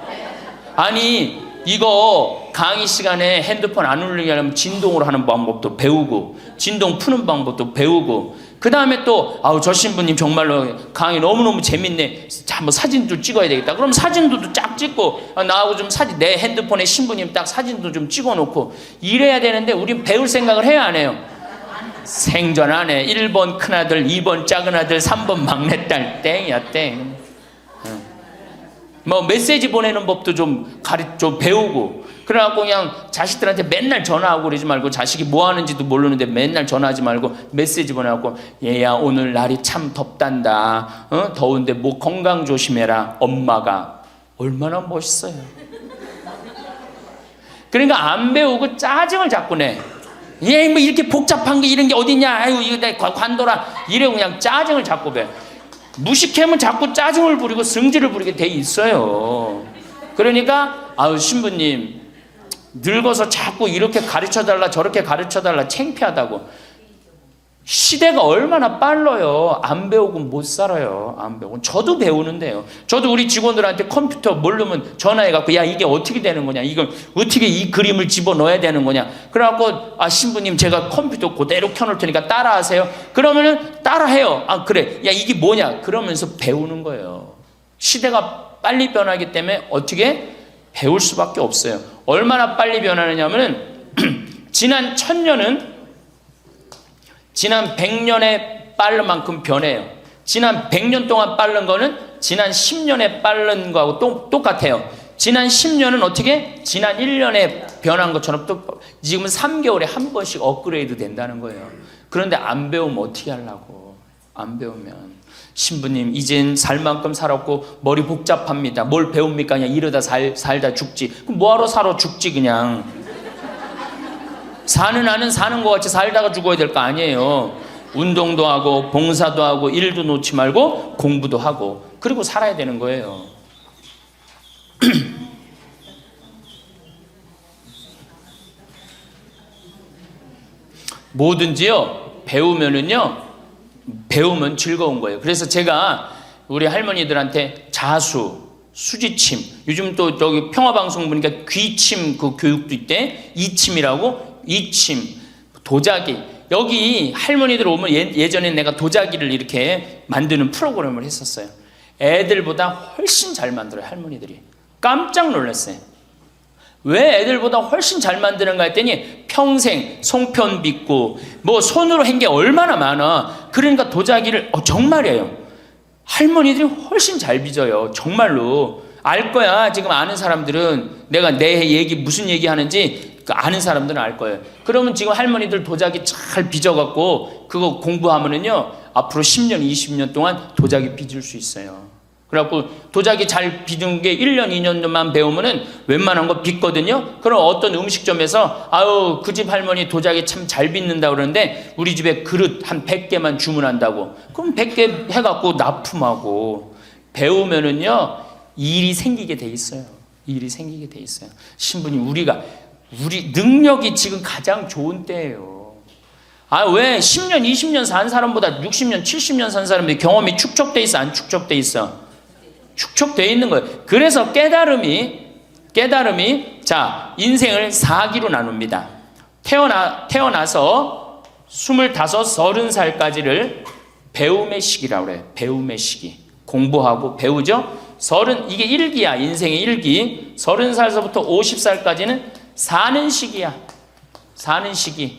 아니 이거 강의 시간에 핸드폰 안 울리게 하려면 진동으로 하는 방법도 배우고 진동 푸는 방법도 배우고 그 다음에 또 아우 저 신부님 정말로 강의 너무너무 재밌네. 자, 한번 사진도 찍어야 되겠다. 그럼 사진도 쫙 찍고 나하고 좀 사진 내 핸드폰에 신부님 딱 사진도 좀 찍어놓고 이래야 되는데 우린 배울 생각을 해야 안 해요? 생전 안 해. 1번 큰아들, 2번 작은아들, 3번 막내딸 땡이야 땡. 뭐 메시지 보내는 법도 좀 배우고 그래갖고 그냥 자식들한테 맨날 전화하고 그러지 말고 자식이 뭐 하는지도 모르는데 맨날 전화하지 말고 메시지 보내갖고 얘야 오늘 날이 참 덥단다. 더운데 뭐 건강 조심해라. 엄마가 얼마나 멋있어요. 그러니까 안 배우고 짜증을 자꾸 내. 얘 뭐 이렇게 복잡한 게 이런 게 어딨냐. 아유 이거 내 관둬라. 이래고 그냥 짜증을 자꾸 배. 무식하면 자꾸 짜증을 부리고 승질을 부리게 돼 있어요. 그러니까 아유 신부님 늙어서 자꾸 이렇게 가르쳐달라 저렇게 가르쳐달라 창피하다고. 시대가 얼마나 빨라요. 안 배우고 못 살아요. 안 배우고. 저도 배우는데요. 저도 우리 직원들한테 컴퓨터 모르면 전화해갖고 야 이게 어떻게 되는 거냐, 이걸 어떻게 이 그림을 집어넣어야 되는 거냐. 그래갖고 아 신부님 제가 컴퓨터 그대로 켜놓을 테니까 따라하세요. 그러면은 따라해요. 아 그래 야 이게 뭐냐 그러면서 배우는 거예요. 시대가 빨리 변하기 때문에 어떻게 배울 수밖에 없어요. 얼마나 빨리 변하느냐면은 지난 1000년은 지난 100년에 빠른 만큼 변해요. 지난 100년 동안 빠른 거는 지난 10년에 빠른 거하고 똑같아요. 지난 10년은 어떻게? 지난 1년에 변한 것처럼 또 지금은 3개월에 한 번씩 업그레이드 된다는 거예요. 그런데 안 배우면 어떻게 하려고. 안 배우면 신부님 이젠 살 만큼 살았고 머리 복잡합니다. 뭘 배웁니까? 그냥 이러다 살다 죽지. 그럼 뭐하러 살아 죽지 그냥. 사는 나는 사는 것 같이 살다가 죽어야 될 거 아니에요. 운동도 하고 봉사도 하고 일도 놓지 말고 공부도 하고 그리고 살아야 되는 거예요. 뭐든지요 배우면 즐거운 거예요. 그래서 제가 우리 할머니들한테 자수, 수지침, 요즘 또 저기 평화방송 보니까 귀침 그 교육도 있대. 이침이라고. 이침, 도자기. 여기 할머니들 오면 예전에 내가 도자기를 이렇게 만드는 프로그램을 했었어요. 애들보다 훨씬 잘 만들어요. 할머니들이. 깜짝 놀랐어요. 왜 애들보다 훨씬 잘 만드는가 했더니 평생 송편 빚고 뭐 손으로 한 게 얼마나 많아. 그러니까 도자기를 정말이에요. 할머니들이 훨씬 잘 빚어요. 정말로. 알 거야. 지금 아는 사람들은 내가 내 얘기 무슨 얘기 하는지 아는 사람들은 알 거예요. 그러면 지금 할머니들 도자기 잘 빚어갖고 그거 공부하면은요 앞으로 10년 20년 동안 도자기 빚을 수 있어요. 그래갖고 도자기 잘 빚은 게 1년 2년만 배우면은 웬만한 거 빚거든요. 그럼 어떤 음식점에서 아유 그 집 할머니 도자기 참 잘 빚는다 그러는데 우리 집에 그릇 한 100개만 주문한다고. 그럼 100개 해갖고 납품하고 배우면은요 일이 생기게 돼 있어요. 일이 생기게 돼 있어요. 신부님 우리 능력이 지금 가장 좋은 때예요. 아, 왜 10년, 20년 산 사람보다 60년, 70년 산 사람들이 경험이 축적돼 있어, 안 축적돼 있어? 축적돼 있는 거예요. 그래서 깨달음이 자, 인생을 4기로 나눕니다. 태어나서 25, 30살까지를 배움의 시기라고 그래요. 배움의 시기. 공부하고 배우죠? 이게 1기야. 인생의 1기. 30살서부터 50살까지는 사는 시기야. 사는 시기.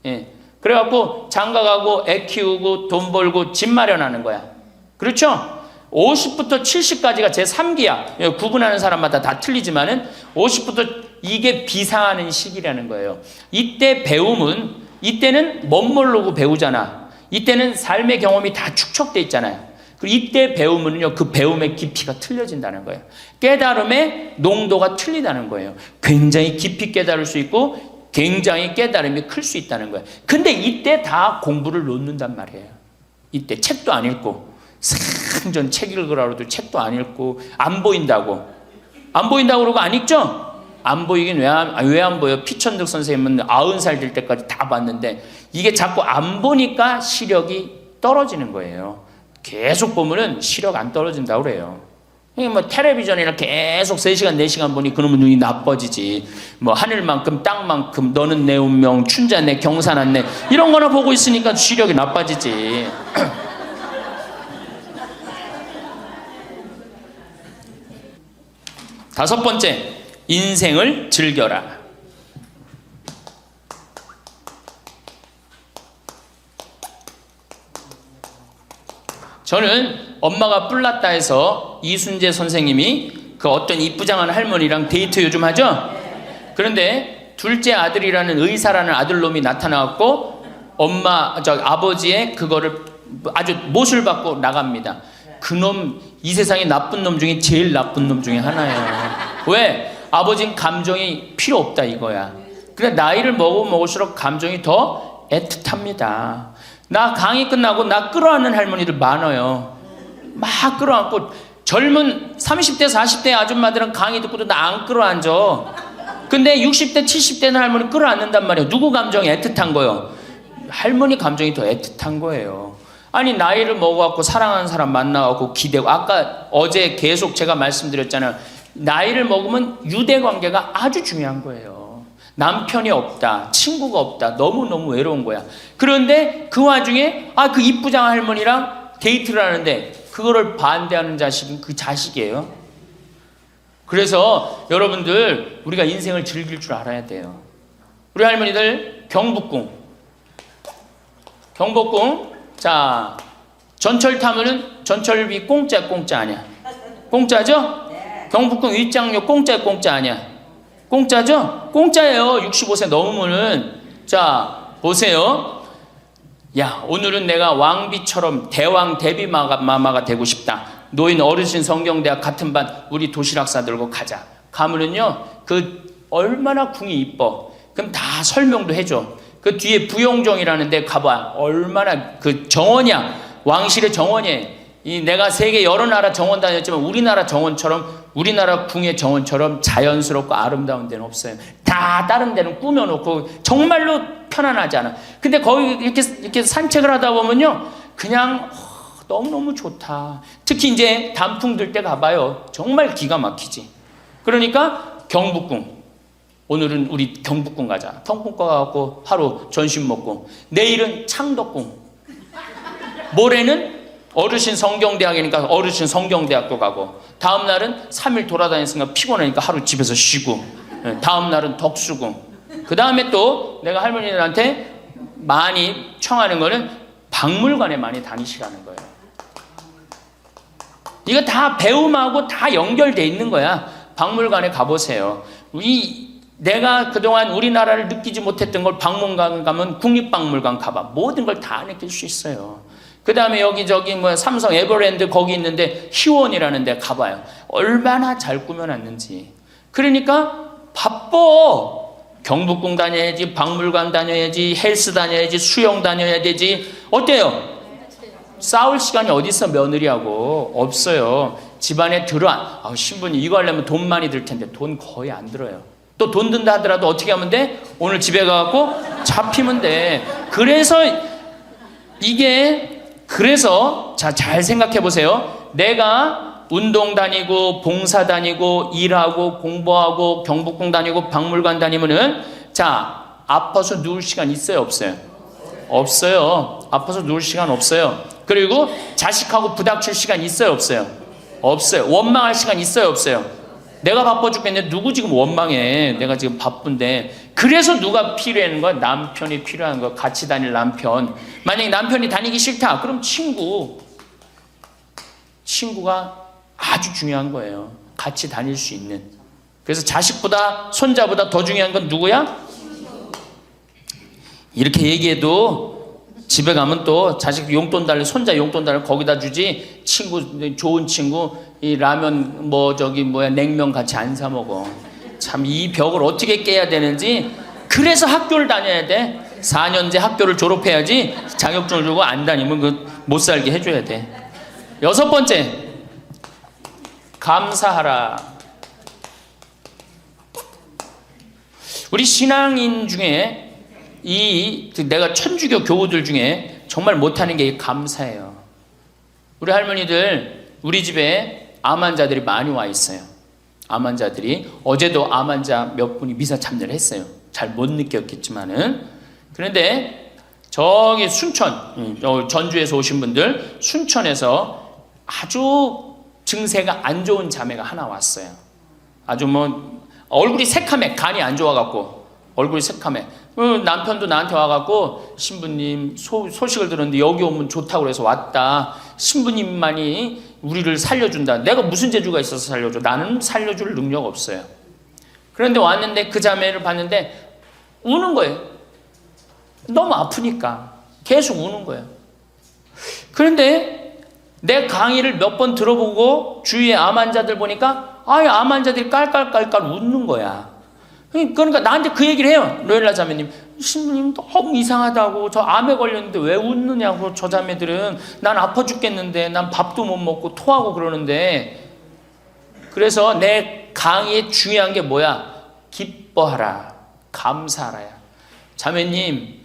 예. 그래갖고 장가가고 애 키우고 돈 벌고 집 마련하는 거야. 그렇죠? 50부터 70까지가 제 3기야. 구분하는 사람마다 다 틀리지만은 50부터 이게 비상하는 시기라는 거예요. 이때 이때는 멋모르고 배우잖아. 이때는 삶의 경험이 다 축적돼 있잖아요. 그리고 이때 배우면요, 그 배움의 깊이가 틀려진다는 거예요. 깨달음의 농도가 틀리다는 거예요. 굉장히 깊이 깨달을 수 있고 굉장히 깨달음이 클 수 있다는 거예요. 근데 이때 다 공부를 놓는단 말이에요. 이때 책도 안 읽고 생전 책 읽으라고 해도 책도 안 읽고 안 보인다고 그러고 안 읽죠? 안 보이긴 왜 안 보여? 피천득 선생님은 90살 될 때까지 다 봤는데 이게 자꾸 안 보니까 시력이 떨어지는 거예요. 계속 보면은 시력 안 떨어진다고 그래요. 이게 뭐 텔레비전이나 계속 3시간 4시간 보니 그놈의 눈이 나빠지지. 뭐 하늘만큼 땅만큼 너는 내 운명 춘자 내 경산한 내 이런 거나 보고 있으니까 시력이 나빠지지. 다섯 번째, 인생을 즐겨라. 저는 엄마가 뿔났다 해서 이순재 선생님이 그 어떤 이쁘장한 할머니랑 데이트 요즘 하죠? 그런데 둘째 아들이라는 의사라는 아들놈이 나타나갖고 아버지의 그거를 아주 못을 받고 나갑니다. 그놈 이 세상에 나쁜 놈 중에 제일 나쁜 놈 중에 하나예요. 왜? 아버지는 감정이 필요 없다 이거야. 그래 나이를 먹을수록 감정이 더 애틋합니다. 나 강의 끝나고 나 끌어안는 할머니들 많아요. 막 끌어안고 젊은 30대 40대 아줌마들은 강의 듣고도 나 안 끌어안죠. 근데 60대 70대는 할머니 끌어안는단 말이에요. 누구 감정이 애틋한 거예요? 할머니 감정이 더 애틋한 거예요. 아니 나이를 먹어갖고 사랑하는 사람 만나갖고 기대고 아까 어제 계속 제가 말씀드렸잖아요. 나이를 먹으면 유대관계가 아주 중요한 거예요. 남편이 없다, 친구가 없다, 너무너무 외로운 거야. 그런데 그 와중에 그 이쁘장 할머니랑 데이트를 하는데 그거를 반대하는 자식은 그 자식이에요. 그래서 여러분들 우리가 인생을 즐길 줄 알아야 돼요. 우리 할머니들 경복궁 자 전철 타면은 전철비 공짜 아니야? 공짜죠? 경복궁 입장료 공짜 아니야? 공짜죠? 공짜예요. 65세 넘으면은. 자 보세요. 야 오늘은 내가 왕비처럼 대왕 대비마마가 되고 싶다. 노인 어르신 성경대학 같은 반 우리 도시락 싸들고 가자. 가면은요 그 얼마나 궁이 이뻐. 그럼 다 설명도 해줘. 그 뒤에 부용정이라는 데 가봐. 얼마나 그 정원이야. 왕실의 정원이에요. 내가 세계 여러 나라 정원 다녔지만 우리나라 정원처럼 우리나라 궁의 정원처럼 자연스럽고 아름다운 데는 없어요. 다 다른 데는 꾸며놓고 정말로 편안하지 않아. 근데 거기 이렇게 산책을 하다 보면요 그냥 너무너무 좋다. 특히 이제 단풍 들 때 가봐요. 정말 기가 막히지. 그러니까 경복궁 오늘은 우리 경복궁 가자. 경복궁 가갖고 하루 점심 먹고 내일은 창덕궁 모레는 어르신 성경대학이니까 어르신 성경대학도 가고 다음 날은 3일 돌아다녔으니까 피곤하니까 하루 집에서 쉬고 다음 날은 덕수궁 그 다음에 또 내가 할머니들한테 많이 청하는 거는 박물관에 많이 다니시라는 거예요. 이거 다 배움하고 다 연결돼 있는 거야. 박물관에 가보세요. 내가 그동안 우리나라를 느끼지 못했던 걸 박물관 가면 국립박물관 가봐. 모든 걸 다 느낄 수 있어요. 그 다음에 여기저기 뭐 삼성 에버랜드 거기 있는데 희원이라는 데 가봐요. 얼마나 잘 꾸며놨는지. 그러니까 바빠. 경복궁 다녀야지, 박물관 다녀야지, 헬스 다녀야지, 수영 다녀야 되지. 어때요? 싸울 시간이 어디 있어 며느리하고. 없어요. 집안에 신부님 이거 하려면 돈 많이 들 텐데 돈 거의 안 들어요. 또 돈 든다 하더라도 어떻게 하면 돼? 오늘 집에 가갖고 잡히면 돼. 그래서 잘 생각해 보세요. 내가 운동 다니고 봉사 다니고 일하고 공부하고 경복궁 다니고 박물관 다니면은 아파서 누울 시간 있어요 없어요? 없어요. 아파서 누울 시간 없어요. 그리고 자식하고 부닥칠 시간 있어요 없어요? 없어요. 원망할 시간 있어요 없어요? 내가 바빠 죽겠는데 누구 지금 원망해. 내가 지금 바쁜데. 그래서 누가 필요한 거야? 남편이 필요한 거야. 같이 다닐 남편. 만약에 남편이 다니기 싫다 그럼 친구가 아주 중요한 거예요. 같이 다닐 수 있는. 그래서 자식보다 손자보다 더 중요한 건 누구야? 이렇게 얘기해도 집에 가면 또 자식 용돈 달래, 손자 용돈 달래 거기다 주지. 좋은 친구 이 라면 냉면 같이 안 사 먹어. 참 이 벽을 어떻게 깨야 되는지. 그래서 학교를 다녀야 돼. 4년제 학교를 졸업해야지. 자격증을 주고 안 다니면 못 살게 해줘야 돼. 여섯 번째, 감사하라. 우리 신앙인 중에 내가 천주교 교우들 중에 정말 못하는 게 감사해요. 우리 할머니들 우리 집에 암 환자들이 많이 와 있어요. 암 환자들이. 어제도 암 환자 몇 분이 미사 참여를 했어요. 잘 못 느꼈겠지만은. 그런데 저기 순천, 전주에서 오신 분들, 순천에서 아주 증세가 안 좋은 자매가 하나 왔어요. 아주 뭐 얼굴이 새카매, 간이 안 좋아갖고 얼굴이 새카매. 남편도 나한테 와갖고 신부님 소식을 들었는데 여기 오면 좋다고 그래서 왔다. 신부님만이 우리를 살려준다. 내가 무슨 재주가 있어서 살려줘? 나는 살려줄 능력 없어요. 그런데 왔는데 그 자매를 봤는데 우는 거예요. 너무 아프니까 계속 우는 거예요. 그런데 내 강의를 몇 번 들어보고 주위에 암 환자들 보니까 암 환자들이 깔깔깔깔 웃는 거야. 그러니까 나한테 그 얘기를 해요. 로엘라 자매님, 신부님 너무 이상하다고. 저 암에 걸렸는데 왜 웃느냐고. 저 자매들은 난 아파 죽겠는데, 난 밥도 못 먹고 토하고 그러는데. 그래서 내 강의에 중요한 게 뭐야? 기뻐하라, 감사하라야. 자매님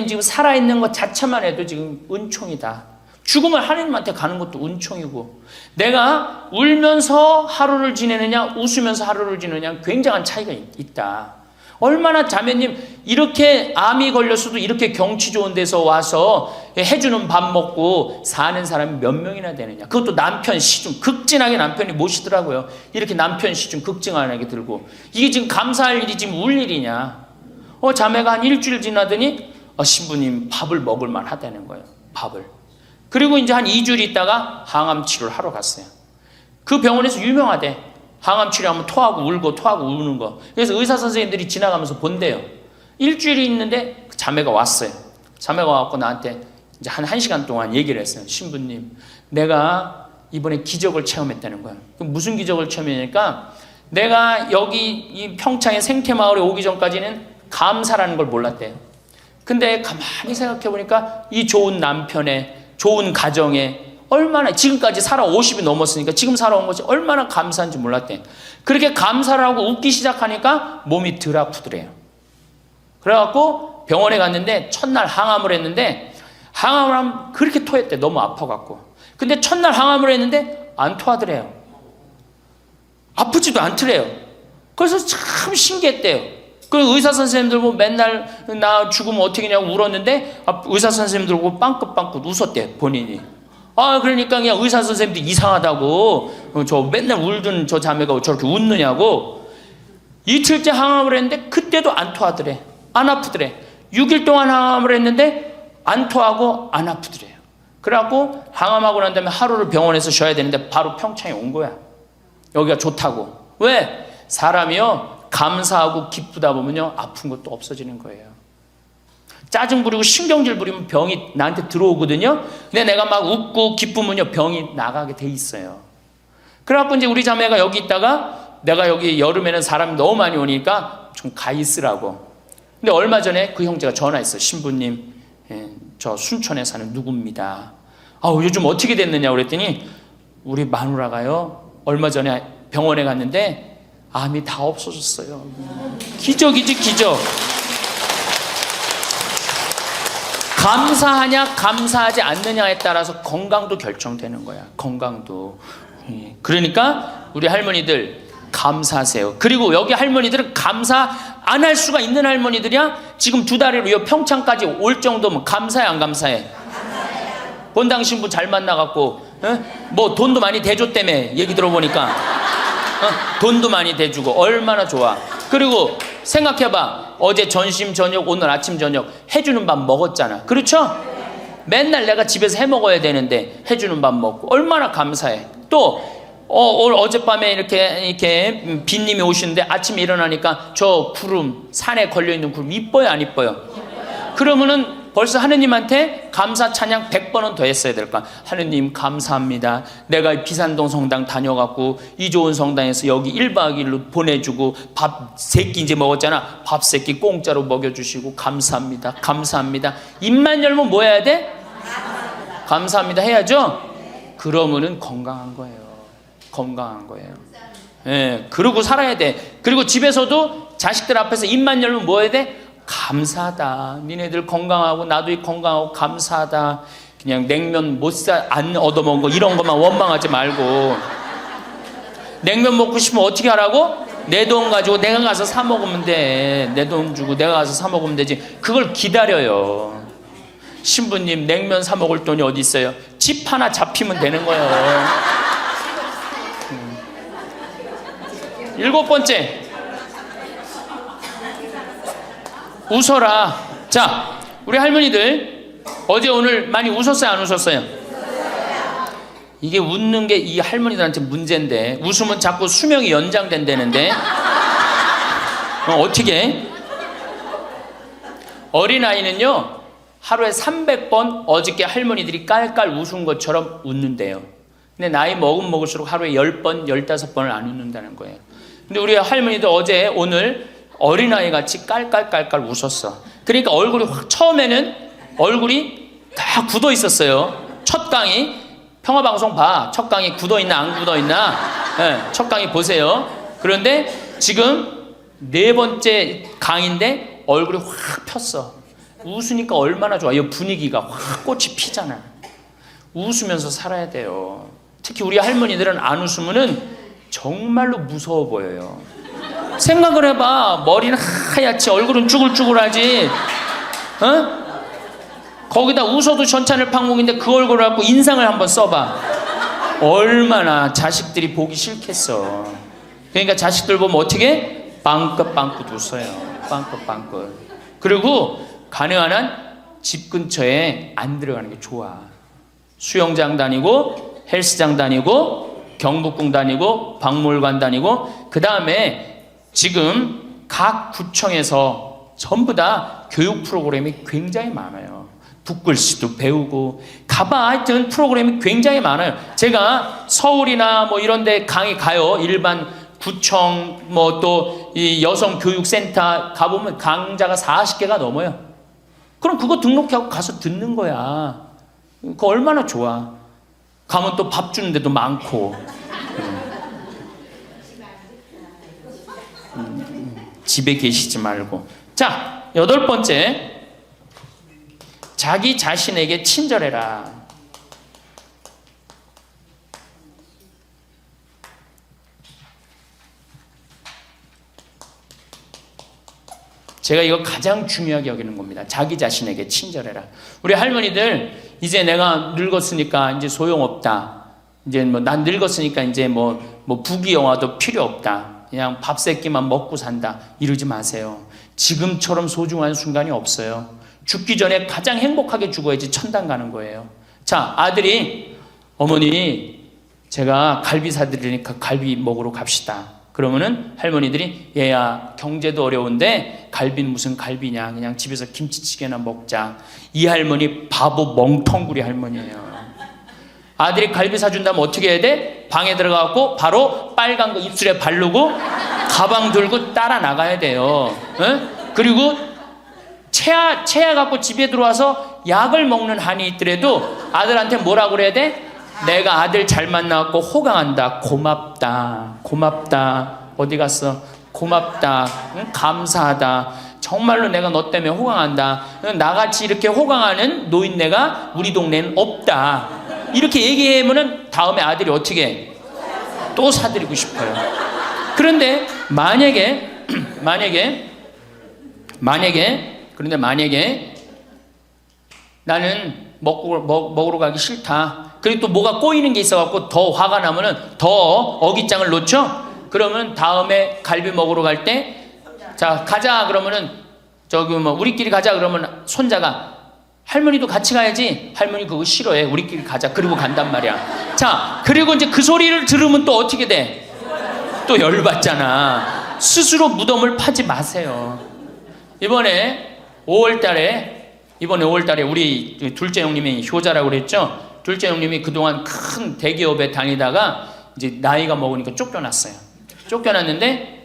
지금 살아있는 것 자체만 해도 지금 은총이다. 죽으면 하나님한테 가는 것도 은총이고, 내가 울면서 하루를 지내느냐 웃으면서 하루를 지내느냐 굉장한 차이가 있다. 얼마나 자매님 이렇게 암이 걸렸어도 이렇게 경치 좋은 데서 와서 해주는 밥 먹고 사는 사람이 몇 명이나 되느냐. 그것도 남편 시중 극진하게 남편이 모시더라고요. 이렇게 남편 시중 극진하게 들고. 이게 지금 감사할 일이 지금 울 일이냐. 자매가 한 일주일 지나더니 신부님 밥을 먹을 만 하다는 거예요. 밥을. 그리고 이제 한 2주일 있다가 항암 치료를 하러 갔어요. 그 병원에서 유명하대. 항암 치료하면 토하고 울고 토하고 우는 거. 그래서 의사 선생님들이 지나가면서 본대요. 일주일이 있는데 그 자매가 왔어요. 자매가 와갖고 나한테 이제 한 1시간 동안 얘기를 했어요. 신부님, 내가 이번에 기적을 체험했다는 거예요. 그럼 무슨 기적을 체험했냐니까, 내가 여기 이 평창의 생태마을에 오기 전까지는 감사라는 걸 몰랐대요. 근데 가만히 생각해 보니까 이 좋은 남편의 좋은 가정에 얼마나, 지금까지 살아 50이 넘었으니까 지금 살아온 것이 얼마나 감사한지 몰랐대. 그렇게 감사를 하고 웃기 시작하니까 몸이 덜 아프더래요. 그래갖고 병원에 갔는데 첫날 항암을 했는데, 항암을 하면 그렇게 토했대. 너무 아파갖고. 근데 첫날 항암을 했는데 안 토하더래요. 아프지도 않더래요. 그래서 참 신기했대요. 그 의사 선생님들 보고 맨날 나 죽으면 어떻게 하냐고 울었는데 의사 선생님들 보고 빵긋빵긋 웃었대, 본인이. 그러니까 그냥 의사 선생님들 이상하다고, 저 맨날 울던 저 자매가 저렇게 웃느냐고. 이틀째 항암을 했는데 그때도 안 토하더래. 안 아프더래. 6일 동안 항암을 했는데 안 토하고 안 아프더래요. 그래갖고 항암하고 난 다음에 하루를 병원에서 쉬어야 되는데 바로 평창에 온 거야. 여기가 좋다고. 왜? 사람이요, 감사하고 기쁘다 보면요 아픈 것도 없어지는 거예요. 짜증 부리고 신경질 부리면 병이 나한테 들어오거든요. 근데 내가 막 웃고 기쁘면요 병이 나가게 돼 있어요. 그래갖고 이제 우리 자매가 여기 있다가, 내가 여기 여름에는 사람이 너무 많이 오니까 좀 가 있으라고. 근데 얼마 전에 그 형제가 전화했어요. 신부님, 저 순천에 사는 누구입니다. 요즘 어떻게 됐느냐 그랬더니, 우리 마누라가요 얼마 전에 병원에 갔는데 암이 다 없어졌어요. 기적이지, 기적. 감사하냐 감사하지 않느냐에 따라서 건강도 결정되는 거야. 건강도. 그러니까 우리 할머니들 감사하세요. 그리고 여기 할머니들은 감사 안 할 수가 있는 할머니들이야. 지금 2달으로 이 평창까지 올 정도면 감사해 안 감사해? 본당 신부 잘 만나갖고 뭐 돈도 많이 대줬다며, 얘기 들어보니까. 돈도 많이 대주고 얼마나 좋아. 그리고 생각해봐. 어제 점심 저녁, 오늘 아침 저녁 해주는 밥 먹었잖아. 그렇죠? 맨날 내가 집에서 해 먹어야 되는데 해주는 밥 먹고 얼마나 감사해. 또 어젯밤에 이렇게 빈님이 오시는데 아침에 일어나니까 저 구름, 산에 걸려있는 구름 이뻐요 안 이뻐요? 그러면은 벌써 하느님한테 감사 찬양 100번은 더 했어야 될까? 하느님 감사합니다. 내가 비산동 성당 다녀갖고 이 좋은 성당에서 여기 1박 2일로 보내주고 밥 3끼 이제 먹었잖아. 밥 3끼 공짜로 먹여주시고 감사합니다. 감사합니다. 입만 열면 뭐 해야 돼? 감사합니다 해야죠? 그러면은 건강한 거예요. 건강한 거예요. 예, 그러고 살아야 돼. 그리고 집에서도 자식들 앞에서 입만 열면 뭐 해야 돼? 감사하다. 니네들 건강하고 나도 건강하고 감사하다. 그냥 냉면 안 얻어먹은 거 이런 것만 원망하지 말고 냉면 먹고 싶으면 어떻게 하라고? 내 돈 가지고 내가 가서 사 먹으면 돼. 내 돈 주고 내가 가서 사 먹으면 되지. 그걸 기다려요. 신부님, 냉면 사 먹을 돈이 어디 있어요? 집 하나 잡히면 되는 거예요. 7번째, 웃어라. 자, 우리 할머니들 어제 오늘 많이 웃었어요, 안 웃었어요? 이게 웃는 게 이 할머니들한테 문제인데, 웃으면 자꾸 수명이 연장된다는데 어떻게? 어린아이는요 하루에 300번 어저께 할머니들이 깔깔 웃은 것처럼 웃는데요. 근데 나이 먹을수록 하루에 10번, 15번을 안 웃는다는 거예요. 근데 우리 할머니들 어제 오늘 어린아이 같이 깔깔깔깔 웃었어. 그러니까 얼굴이 처음에는 얼굴이 다 굳어 있었어요. 첫 강의 평화방송 봐. 첫 강의 굳어 있나 안 굳어 있나? 네, 첫 강의 보세요. 그런데 지금 4번째 강의인데 얼굴이 확 폈어. 웃으니까 얼마나 좋아. 이 분위기가 확 꽃이 피잖아. 웃으면서 살아야 돼요. 특히 우리 할머니들은 안 웃으면은 정말로 무서워 보여요. 생각을 해봐. 머리는 하얗지, 얼굴은 쭈글쭈글하지. 어? 거기다 웃어도 전찬을 판국인데 그 얼굴을 갖고 인상을 한번 써봐. 얼마나 자식들이 보기 싫겠어. 그러니까 자식들 보면 어떻게? 빵긋빵긋 웃어요. 빵긋빵긋. 그리고 가능한 한 집 근처에 안 들어가는 게 좋아. 수영장 다니고 헬스장 다니고 경복궁 다니고 박물관 다니고, 그 다음에 지금 각 구청에서 전부 다 교육 프로그램이 굉장히 많아요. 붓글씨도 배우고 가봐. 하여튼 프로그램이 굉장히 많아요. 제가 서울이나 뭐 이런 데 강의 가요. 일반 구청 뭐 또 이 여성교육센터 가보면 강좌가 40개가 넘어요. 그럼 그거 등록하고 가서 듣는 거야. 그거 얼마나 좋아. 가면 또 밥 주는 데도 많고. 집에 계시지 말고. 자, 8번째, 자기 자신에게 친절해라. 제가 이거 가장 중요하게 여기는 겁니다. 자기 자신에게 친절해라. 우리 할머니들 이제 내가 늙었으니까 이제 소용없다. 이제 뭐 난 늙었으니까 이제 뭐 부귀영화도 필요 없다. 그냥 밥 세 끼만 먹고 산다. 이러지 마세요. 지금처럼 소중한 순간이 없어요. 죽기 전에 가장 행복하게 죽어야지 천당 가는 거예요. 자, 아들이 어머니 제가 갈비 사드리니까 갈비 먹으러 갑시다. 그러면은 할머니들이 얘야 경제도 어려운데 갈비는 무슨 갈비냐, 그냥 집에서 김치찌개나 먹자. 이 할머니 바보 멍텅구리 할머니예요. 아들이 갈비 사준다면 어떻게 해야 돼? 방에 들어가고 바로 빨간 거 입술에 바르고 가방 들고 따라 나가야 돼요. 에? 그리고 체하 갖고 집에 들어와서 약을 먹는 한이 있더라도 아들한테 뭐라고 그래야 돼? 내가 아들 잘 만나갖고 호강한다. 고맙다. 고맙다. 어디 갔어? 고맙다. 응? 감사하다. 정말로 내가 너 때문에 호강한다. 나같이 이렇게 호강하는 노인네가 우리 동네는 없다. 이렇게 얘기하면은 다음에 아들이 어떻게 또 사드리고 싶어요. 그런데 만약에 나는 먹으러 가기 싫다. 그리고 또 뭐가 꼬이는 게 있어갖고 더 화가 나면은 더 어깃장을 놓죠. 그러면 다음에 갈비 먹으러 갈 때 자 가자 그러면은 저기 뭐 우리끼리 가자 그러면 손자가 할머니도 같이 가야지. 할머니 그거 싫어해. 우리끼리 가자. 그리고 간단 말이야. 자, 그리고 이제 그 소리를 들으면 또 어떻게 돼? 또 열받잖아. 스스로 무덤을 파지 마세요. 이번에 5월달에 우리 둘째 형님이 효자라고 그랬죠. 둘째 형님이 그동안 큰 대기업에 다니다가 이제 나이가 먹으니까 쫓겨났어요. 쫓겨났는데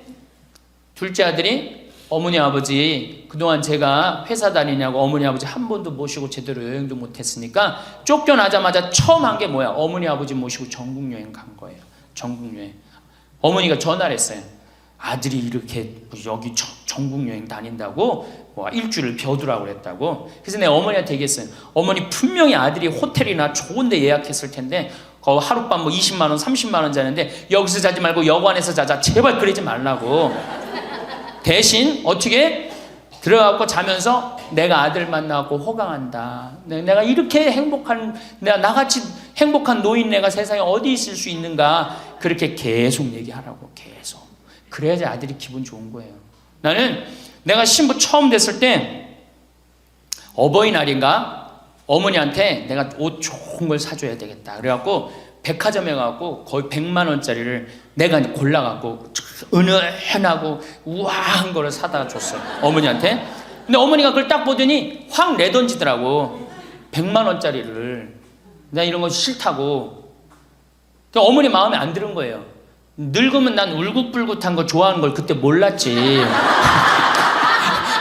둘째 아들이 어머니 아버지 그동안 제가 회사 다니냐고 어머니 아버지 한 번도 모시고 제대로 여행도 못했으니까 쫓겨나자마자 처음 한 게 뭐야? 어머니 아버지 모시고 전국 여행 간 거예요. 전국 여행. 어머니가 전화를 했어요. 아들이 이렇게 여기 전국 여행 다닌다고 뭐 일주일을 벼두라고 그랬다고. 그래서 내가 어머니한테 얘기했어요. 어머니 분명히 아들이 호텔이나 좋은 데 예약했을 텐데 거 하룻밤 뭐 20만 원, 30만 원 자는데 여기서 자지 말고 여관에서 자자. 제발 그러지 말라고. 대신 어떻게 들어가고 자면서 내가 아들 만나고 호강한다. 내가 이렇게 행복한, 내가 나같이 행복한 노인네가 세상에 어디 있을 수 있는가. 그렇게 계속 얘기하라고. 계속. 그래야지 아들이 기분 좋은 거예요. 나는 내가 신부 처음 됐을 때 어버이날인가 어머니한테 내가 옷 좋은 걸 사줘야 되겠다. 그래갖고 백화점에 가고 거의 100만 원짜리를 내가 골라갖고 은은하고 우아한 거를 사다 줬어요. 어머니한테. 근데 어머니가 그걸 딱 보더니 확 내던지더라고. 100만 원짜리를. 나 이런 거 싫다고. 그러니까 어머니 마음에 안 드는 거예요. 늙으면 난 울긋불긋한 거 좋아하는 걸 그때 몰랐지.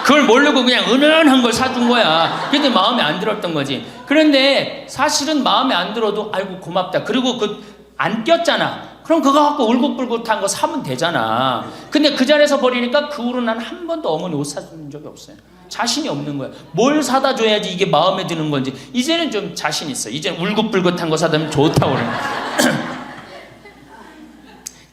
그걸 모르고 그냥 은은한 걸 사준 거야. 근데 마음에 안 들었던 거지. 그런데 사실은 마음에 안 들어도 아이고 고맙다. 그리고 안 꼈잖아. 그럼 그거 갖고 울긋불긋한 거 사면 되잖아. 근데 그 자리에서 버리니까 그 후로 난 한 번도 어머니 옷 사준 적이 없어요. 자신이 없는 거야. 뭘 사다 줘야지 이게 마음에 드는 건지. 이제는 좀 자신 있어. 이제는 울긋불긋한 거 사다 주면 좋다고 그래.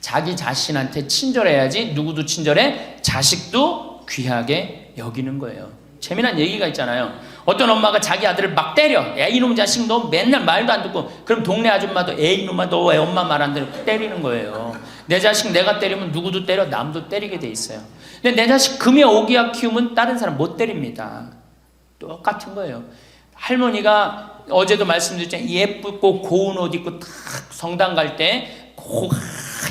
자기 자신한테 친절해야지. 누구도 친절해? 자식도 귀하게 여기는 거예요. 재미난 얘기가 있잖아요. 어떤 엄마가 자기 아들을 막 때려. 야 이놈 자식 너 맨날 말도 안 듣고. 그럼 동네 아줌마도 에이 이놈아 너 왜 엄마 말 안 들어? 때리는 거예요. 내 자식 내가 때리면 누구도 때려. 남도 때리게 돼 있어요. 근데 내 자식 금여 오기야 키우면 다른 사람 못 때립니다. 똑같은 거예요. 할머니가 어제도 말씀드렸잖아요. 예쁘고 고운 옷 입고 탁 성당 갈 때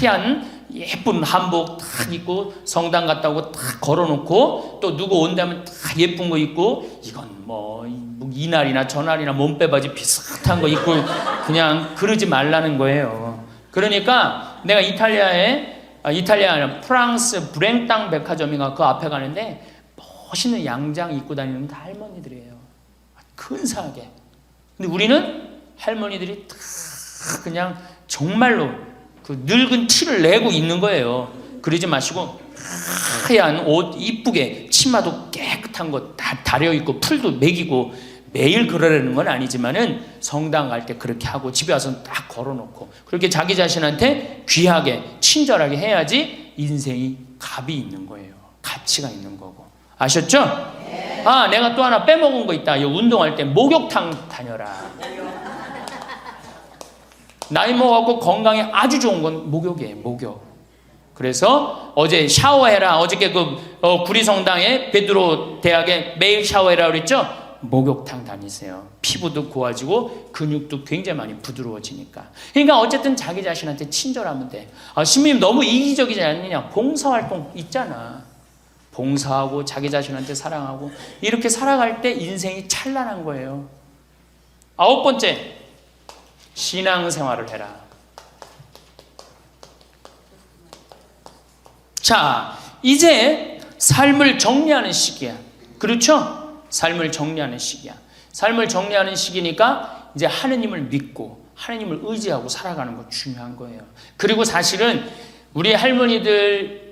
하얀 예쁜 한복 탁 입고 성당 갔다 오고 탁 걸어놓고 또 누구 온다면 탁 예쁜 거 입고 이건 뭐 이날이나 저날이나 몸빼바지 비슷한 거 입고 그냥 그러지 말라는 거예요. 그러니까 내가 이탈리아 프랑스 브랭땅 백화점인가 그 앞에 가는데 멋있는 양장 입고 다니는 다 할머니들이에요. 근사하게. 근데 우리는 할머니들이 다 그냥 정말로 그 늙은 티를 내고 있는 거예요. 그러지 마시고 하얀 옷 이쁘게 치마도 깨끗한 거 다 다려입고 풀도 먹이고 매일 그러려는 건 아니지만은 성당 갈 때 그렇게 하고 집에 와서 딱 걸어놓고 그렇게 자기 자신한테 귀하게 친절하게 해야지 인생이 값이 있는 거예요. 가치가 있는 거고. 아셨죠? 네. 아 내가 또 하나 빼먹은 거 있다. 이 운동할 때 목욕탕 다녀라. 나이 먹었고 건강에 아주 좋은 건 목욕이에요. 목욕. 그래서 어제 샤워해라. 어저께 구리성당에 베드로 대학에 매일 샤워해라 그랬죠? 목욕탕 다니세요. 피부도 고와지고 근육도 굉장히 많이 부드러워지니까. 그러니까 어쨌든 자기 자신한테 친절하면 돼. 아, 신부님 너무 이기적이지 않느냐? 봉사활동 있잖아. 봉사하고 자기 자신한테 사랑하고 이렇게 살아갈 때 인생이 찬란한 거예요. 9번째, 신앙생활을 해라. 자, 이제 삶을 정리하는 시기야. 그렇죠? 삶을 정리하는 시기야. 삶을 정리하는 시기니까 이제 하느님을 믿고 하느님을 의지하고 살아가는 거 중요한 거예요. 그리고 사실은 우리 할머니들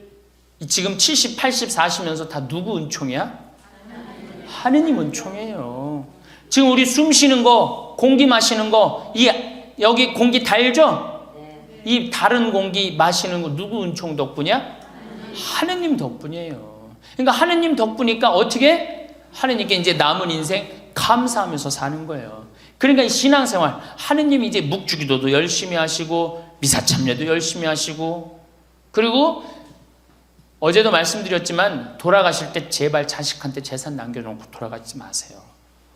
지금 70, 80 사시면서 다 누구 은총이야? 하느님 은총이에요. 지금 우리 숨 쉬는 거, 공기 마시는 거, 여기 공기 달죠? 이 다른 공기 마시는 거 누구 은총 덕분이야? 하느님 덕분이에요. 그러니까 하느님 덕분이니까 어떻게? 하느님께 이제 남은 인생 감사하면서 사는 거예요. 그러니까 이 신앙생활, 하느님이 이제 묵주기도도 열심히 하시고 미사참여도 열심히 하시고, 그리고 어제도 말씀드렸지만 돌아가실 때 제발 자식한테 재산 남겨놓고 돌아가지 마세요.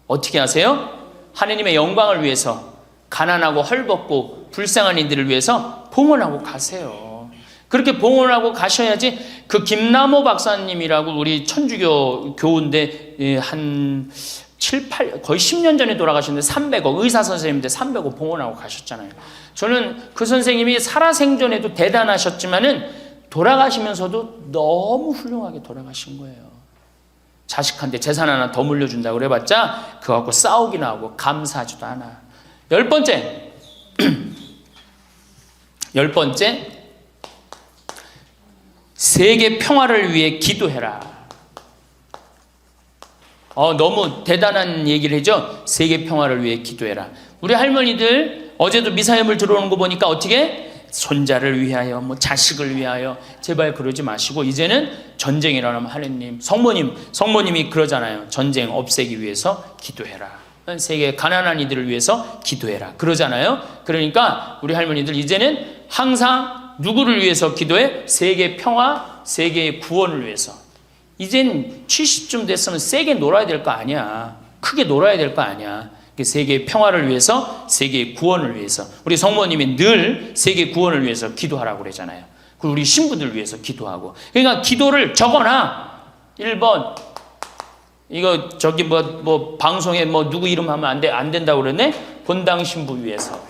어떻게 하세요? 하느님의 영광을 위해서 가난하고 헐벗고 불쌍한 이들을 위해서 봉헌하고 가세요. 그렇게 봉헌하고 가셔야지. 그 김남호 박사님이라고 우리 천주교 교우인데 한 7, 8, 거의 10년 전에 돌아가셨는데 300억, 의사 선생님인데 300억 봉헌하고 가셨잖아요. 저는 그 선생님이 살아생전에도 대단하셨지만은 돌아가시면서도 너무 훌륭하게 돌아가신 거예요. 자식한테 재산 하나 더 물려준다고 그래봤자 그거 갖고 싸우기나 하고 감사하지도 않아. 10번째, 10번째, 세계 평화를 위해 기도해라. 너무 대단한 얘기를 해죠. 세계 평화를 위해 기도해라. 우리 할머니들 어제도 미사여물 들어오는 거 보니까 어떻게 손자를 위하여 뭐 자식을 위하여 제발 그러지 마시고 이제는 전쟁이라면 하느님 성모님이 그러잖아요. 전쟁 없애기 위해서 기도해라. 세계 가난한 이들을 위해서 기도해라. 그러잖아요. 그러니까 우리 할머니들 이제는 항상 누구를 위해서 기도해? 세계 평화, 세계의 구원을 위해서. 이젠 70쯤 됐으면 세게 놀아야 될 거 아니야. 크게 놀아야 될 거 아니야. 세계의 평화를 위해서, 세계의 구원을 위해서. 우리 성모님이 늘 세계 구원을 위해서 기도하라고 그러잖아요. 그리고 우리 신부들 위해서 기도하고. 그러니까 기도를 적어놔. 1번 이거 저기 뭐 방송에 뭐 누구 이름 하면 안 된다고 그러네. 본당 신부 위해서.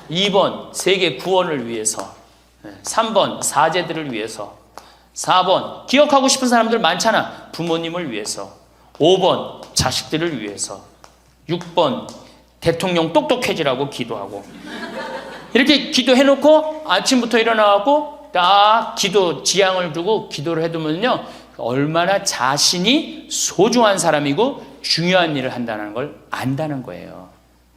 2번 세계 구원을 위해서. 3번 사제들을 위해서. 4번 기억하고 싶은 사람들 많잖아. 부모님을 위해서. 5번 자식들을 위해서. 6번 대통령 똑똑해지라고 기도하고. 이렇게 기도해놓고 아침부터 일어나고 딱 기도 지향을 두고 기도를 해두면요 얼마나 자신이 소중한 사람이고 중요한 일을 한다는 걸 안다는 거예요.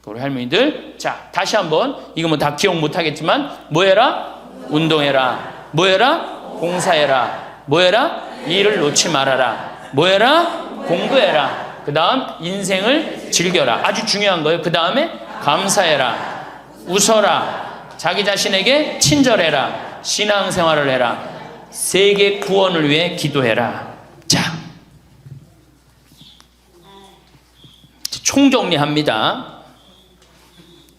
우리 할머니들 자 다시 한번 이거 뭐 다 기억 못하겠지만 뭐 해라? 운동해라. 뭐 해라? 봉사해라. 뭐 해라? 일을 놓지 말아라. 뭐 해라? 공부해라. 그 다음 인생을 즐겨라. 아주 중요한 거예요. 그 다음에 감사해라. 웃어라. 자기 자신에게 친절해라. 신앙생활을 해라. 세계 구원을 위해 기도해라. 자, 총정리합니다.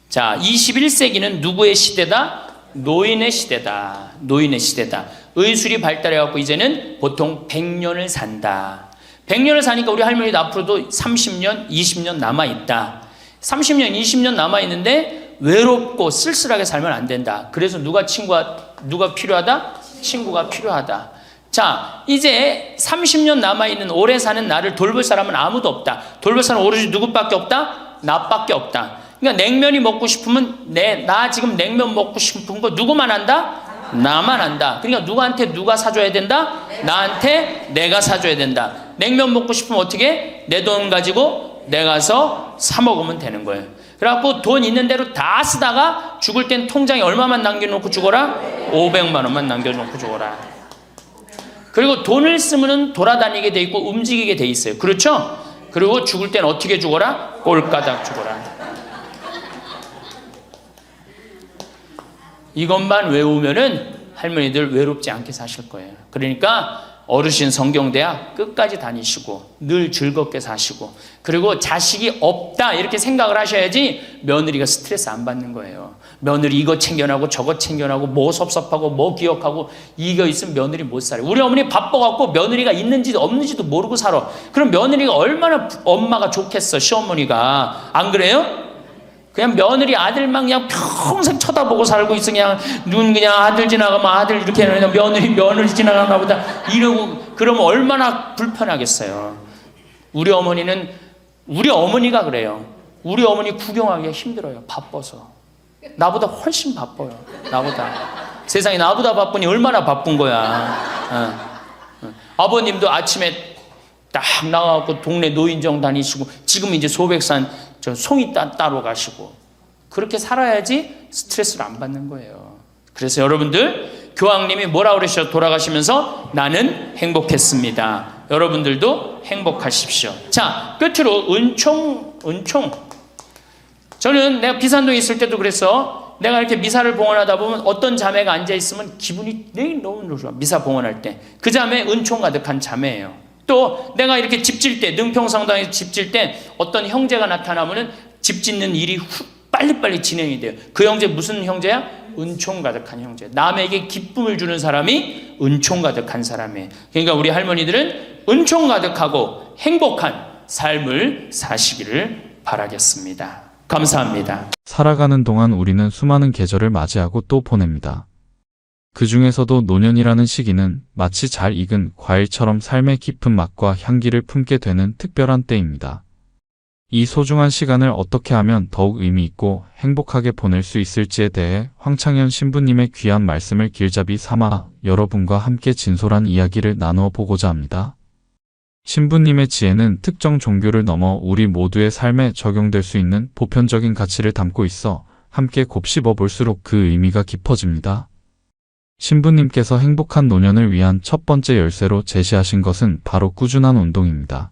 자, 21세기는 누구의 시대다? 노인의 시대다. 노인의 시대다. 의술이 발달해갖고 이제는 보통 100년을 산다. 100년을 사니까 우리 할머니도 앞으로도 30년, 20년 남아있다. 30년, 20년 남아있는데 외롭고 쓸쓸하게 살면 안 된다. 그래서 누가 필요하다? 친구가 필요하다. 자, 이제 30년 남아있는 오래 사는 나를 돌볼 사람은 아무도 없다. 돌볼 사람은 오로지 누구밖에 없다? 나밖에 없다. 그러니까 냉면이 먹고 싶으면 나 지금 냉면 먹고 싶은 거 누구만 한다? 나만 한다. 그러니까 누구한테 누가 사줘야 된다? 나한테 내가 사줘야 된다. 냉면 먹고 싶으면 어떻게? 내 돈 가지고 내가 가서 사 먹으면 되는 거예요. 그래갖고 돈 있는 대로 다 쓰다가 죽을 땐 통장에 얼마만 남겨놓고 죽어라? 500만 원만 남겨놓고 죽어라. 그리고 돈을 쓰면 돌아다니게 돼 있고 움직이게 돼 있어요. 그렇죠? 그리고 죽을 땐 어떻게 죽어라? 꼴까닥 죽어라. 이것만 외우면은 할머니들 외롭지 않게 사실 거예요. 그러니까 어르신 성경대학 끝까지 다니시고 늘 즐겁게 사시고 그리고 자식이 없다 이렇게 생각을 하셔야지 며느리가 스트레스 안 받는 거예요. 며느리 이거 챙겨나고 저거 챙겨나고 뭐 섭섭하고 뭐 기억하고 이거 있으면 며느리 못 살아요. 우리 어머니 바빠갖고 며느리가 있는지도 없는지도 모르고 살아. 그럼 며느리가 얼마나 엄마가 좋겠어. 시어머니가. 안 그래요? 그냥 며느리 아들만 그냥 평생 쳐다보고 살고 있어. 그냥 눈 그냥 아들 지나가면 아들 이렇게 하는 며느리 지나가나 보다 이러고 그러면 얼마나 불편하겠어요. 우리 어머니가 그래요. 우리 어머니 구경하기가 힘들어요. 바빠서. 나보다 훨씬 바빠요. 나보다. 세상에 나보다 바쁘니 얼마나 바쁜 거야. 아버님도 아침에 딱 나가고 동네 노인정 다니시고 지금 이제 소백산 송이 따로 가시고 그렇게 살아야지 스트레스를 안 받는 거예요. 그래서 여러분들 교황님이 뭐라 그러셔 돌아가시면서 나는 행복했습니다. 여러분들도 행복하십시오. 자 끝으로 은총. 저는 내가 비산동에 있을 때도 그래서 내가 이렇게 미사를 봉헌하다 보면 어떤 자매가 앉아있으면 기분이 너무 좋아. 미사 봉헌할 때 그 자매 은총 가득한 자매예요. 또 내가 이렇게 집 질 때 능평성당에서 집 질 때 어떤 형제가 나타나면은 집 짓는 일이 빨리빨리 진행이 돼요. 그 형제 무슨 형제야? 은총 가득한 형제. 남에게 기쁨을 주는 사람이 은총 가득한 사람이에요. 그러니까 우리 할머니들은 은총 가득하고 행복한 삶을 사시기를 바라겠습니다. 감사합니다. 살아가는 동안 우리는 수많은 계절을 맞이하고 또 보냅니다. 그 중에서도 노년이라는 시기는 마치 잘 익은 과일처럼 삶의 깊은 맛과 향기를 품게 되는 특별한 때입니다. 이 소중한 시간을 어떻게 하면 더욱 의미 있고 행복하게 보낼 수 있을지에 대해 황창현 신부님의 귀한 말씀을 길잡이 삼아 여러분과 함께 진솔한 이야기를 나누어 보고자 합니다. 신부님의 지혜는 특정 종교를 넘어 우리 모두의 삶에 적용될 수 있는 보편적인 가치를 담고 있어 함께 곱씹어 볼수록 그 의미가 깊어집니다. 신부님께서 행복한 노년을 위한 첫 번째 열쇠로 제시하신 것은 바로 꾸준한 운동입니다.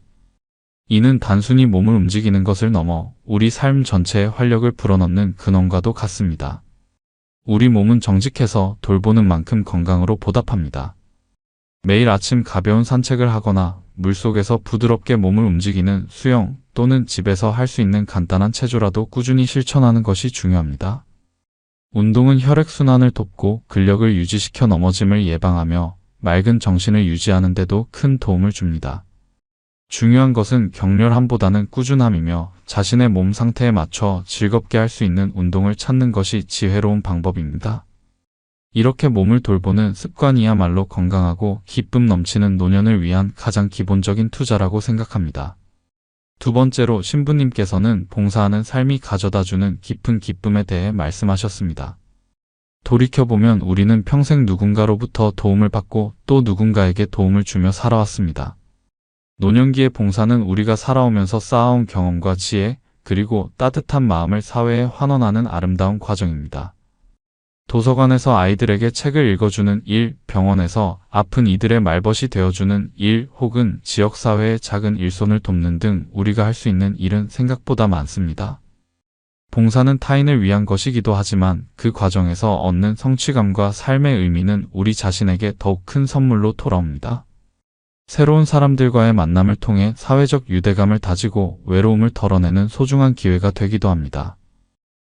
이는 단순히 몸을 움직이는 것을 넘어 우리 삶 전체에 활력을 불어넣는 근원과도 같습니다. 우리 몸은 정직해서 돌보는 만큼 건강으로 보답합니다. 매일 아침 가벼운 산책을 하거나 물속에서 부드럽게 몸을 움직이는 수영 또는 집에서 할 수 있는 간단한 체조라도 꾸준히 실천하는 것이 중요합니다. 운동은 혈액순환을 돕고 근력을 유지시켜 넘어짐을 예방하며 맑은 정신을 유지하는 데도 큰 도움을 줍니다. 중요한 것은 격렬함보다는 꾸준함이며 자신의 몸 상태에 맞춰 즐겁게 할 수 있는 운동을 찾는 것이 지혜로운 방법입니다. 이렇게 몸을 돌보는 습관이야말로 건강하고 기쁨 넘치는 노년을 위한 가장 기본적인 투자라고 생각합니다. 두 번째로 신부님께서는 봉사하는 삶이 가져다주는 깊은 기쁨에 대해 말씀하셨습니다. 돌이켜보면 우리는 평생 누군가로부터 도움을 받고 또 누군가에게 도움을 주며 살아왔습니다. 노년기의 봉사는 우리가 살아오면서 쌓아온 경험과 지혜, 그리고 따뜻한 마음을 사회에 환원하는 아름다운 과정입니다. 도서관에서 아이들에게 책을 읽어주는 일, 병원에서 아픈 이들의 말벗이 되어주는 일, 혹은 지역사회의 작은 일손을 돕는 등 우리가 할 수 있는 일은 생각보다 많습니다. 봉사는 타인을 위한 것이기도 하지만 그 과정에서 얻는 성취감과 삶의 의미는 우리 자신에게 더욱 큰 선물로 돌아옵니다. 새로운 사람들과의 만남을 통해 사회적 유대감을 다지고 외로움을 덜어내는 소중한 기회가 되기도 합니다.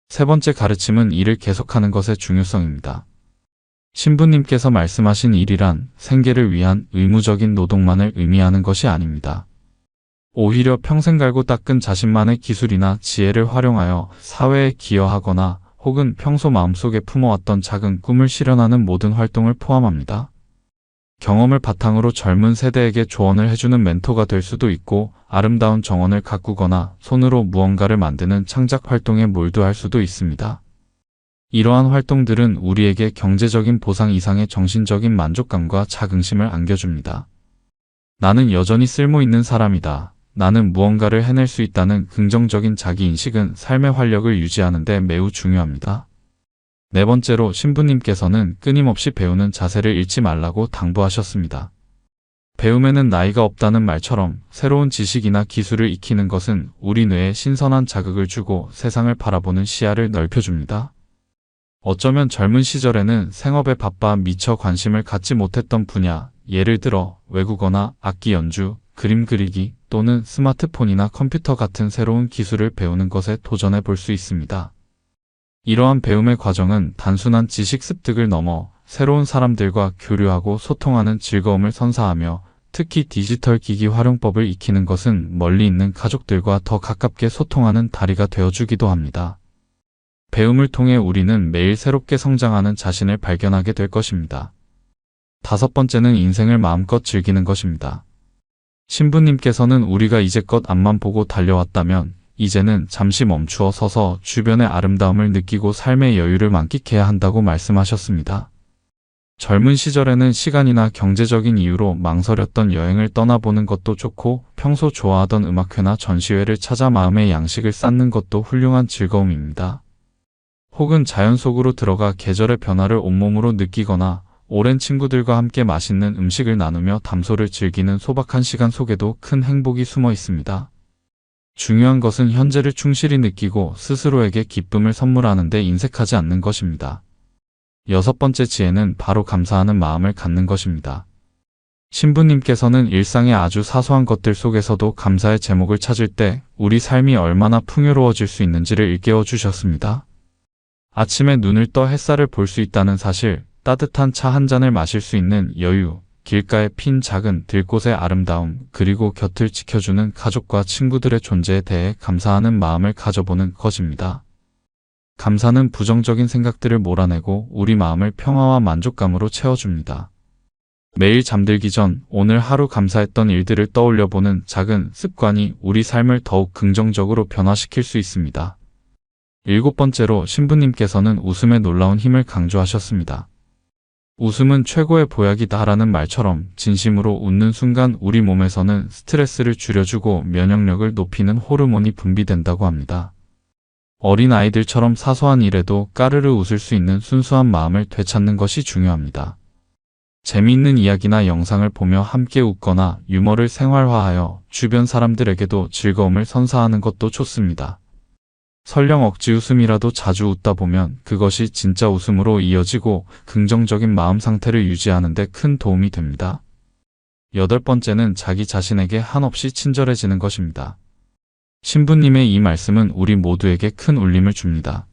세 번째 가르침은 일을 계속하는 것의 중요성입니다. 신부님께서 말씀하신 일이란 생계를 위한 의무적인 노동만을 의미하는 것이 아닙니다. 오히려 평생 갈고 닦은 자신만의 기술이나 지혜를 활용하여 사회에 기여하거나 혹은 평소 마음속에 품어왔던 작은 꿈을 실현하는 모든 활동을 포함합니다. 경험을 바탕으로 젊은 세대에게 조언을 해주는 멘토가 될 수도 있고 아름다운 정원을 가꾸거나 손으로 무언가를 만드는 창작 활동에 몰두할 수도 있습니다. 이러한 활동들은 우리에게 경제적인 보상 이상의 정신적인 만족감과 자긍심을 안겨줍니다. 나는 여전히 쓸모 있는 사람이다. 나는 무언가를 해낼 수 있다는 긍정적인 자기인식은 삶의 활력을 유지하는 데 매우 중요합니다. 네 번째로 신부님께서는 끊임없이 배우는 자세를 잃지 말라고 당부하셨습니다. 배움에는 나이가 없다는 말처럼 새로운 지식이나 기술을 익히는 것은 우리 뇌에 신선한 자극을 주고 세상을 바라보는 시야를 넓혀줍니다. 어쩌면 젊은 시절에는 생업에 바빠 미처 관심을 갖지 못했던 분야, 예를 들어 외국어나 악기 연주, 그림 그리기 또는 스마트폰이나 컴퓨터 같은 새로운 기술을 배우는 것에 도전해 볼 수 있습니다. 이러한 배움의 과정은 단순한 지식 습득을 넘어 새로운 사람들과 교류하고 소통하는 즐거움을 선사하며 특히 디지털 기기 활용법을 익히는 것은 멀리 있는 가족들과 더 가깝게 소통하는 다리가 되어주기도 합니다. 배움을 통해 우리는 매일 새롭게 성장하는 자신을 발견하게 될 것입니다. 다섯 번째는 인생을 마음껏 즐기는 것입니다. 신부님께서는 우리가 이제껏 앞만 보고 달려왔다면 이제는 잠시 멈추어 서서 주변의 아름다움을 느끼고 삶의 여유를 만끽해야 한다고 말씀하셨습니다. 젊은 시절에는 시간이나 경제적인 이유로 망설였던 여행을 떠나보는 것도 좋고 평소 좋아하던 음악회나 전시회를 찾아 마음의 양식을 쌓는 것도 훌륭한 즐거움입니다. 혹은 자연 속으로 들어가 계절의 변화를 온몸으로 느끼거나 오랜 친구들과 함께 맛있는 음식을 나누며 담소를 즐기는 소박한 시간 속에도 큰 행복이 숨어 있습니다. 중요한 것은 현재를 충실히 느끼고 스스로에게 기쁨을 선물하는 데 인색하지 않는 것입니다. 여섯 번째 지혜는 바로 감사하는 마음을 갖는 것입니다. 신부님께서는 일상의 아주 사소한 것들 속에서도 감사의 제목을 찾을 때 우리 삶이 얼마나 풍요로워질 수 있는지를 일깨워 주셨습니다. 아침에 눈을 떠 햇살을 볼 수 있다는 사실, 따뜻한 차 한 잔을 마실 수 있는 여유, 길가에 핀 작은 들꽃의 아름다움, 그리고 곁을 지켜주는 가족과 친구들의 존재에 대해 감사하는 마음을 가져보는 것입니다. 감사는 부정적인 생각들을 몰아내고 우리 마음을 평화와 만족감으로 채워줍니다. 매일 잠들기 전 오늘 하루 감사했던 일들을 떠올려보는 작은 습관이 우리 삶을 더욱 긍정적으로 변화시킬 수 있습니다. 일곱 번째로 신부님께서는 웃음의 놀라운 힘을 강조하셨습니다. 웃음은 최고의 보약이다라는 말처럼 진심으로 웃는 순간 우리 몸에서는 스트레스를 줄여주고 면역력을 높이는 호르몬이 분비된다고 합니다. 어린 아이들처럼 사소한 일에도 까르르 웃을 수 있는 순수한 마음을 되찾는 것이 중요합니다. 재미있는 이야기나 영상을 보며 함께 웃거나 유머를 생활화하여 주변 사람들에게도 즐거움을 선사하는 것도 좋습니다. 설령 억지 웃음이라도 자주 웃다 보면 그것이 진짜 웃음으로 이어지고 긍정적인 마음 상태를 유지하는 데 큰 도움이 됩니다. 8번째는 자기 자신에게 한없이 친절해지는 것입니다. 신부님의 이 말씀은 우리 모두에게 큰 울림을 줍니다.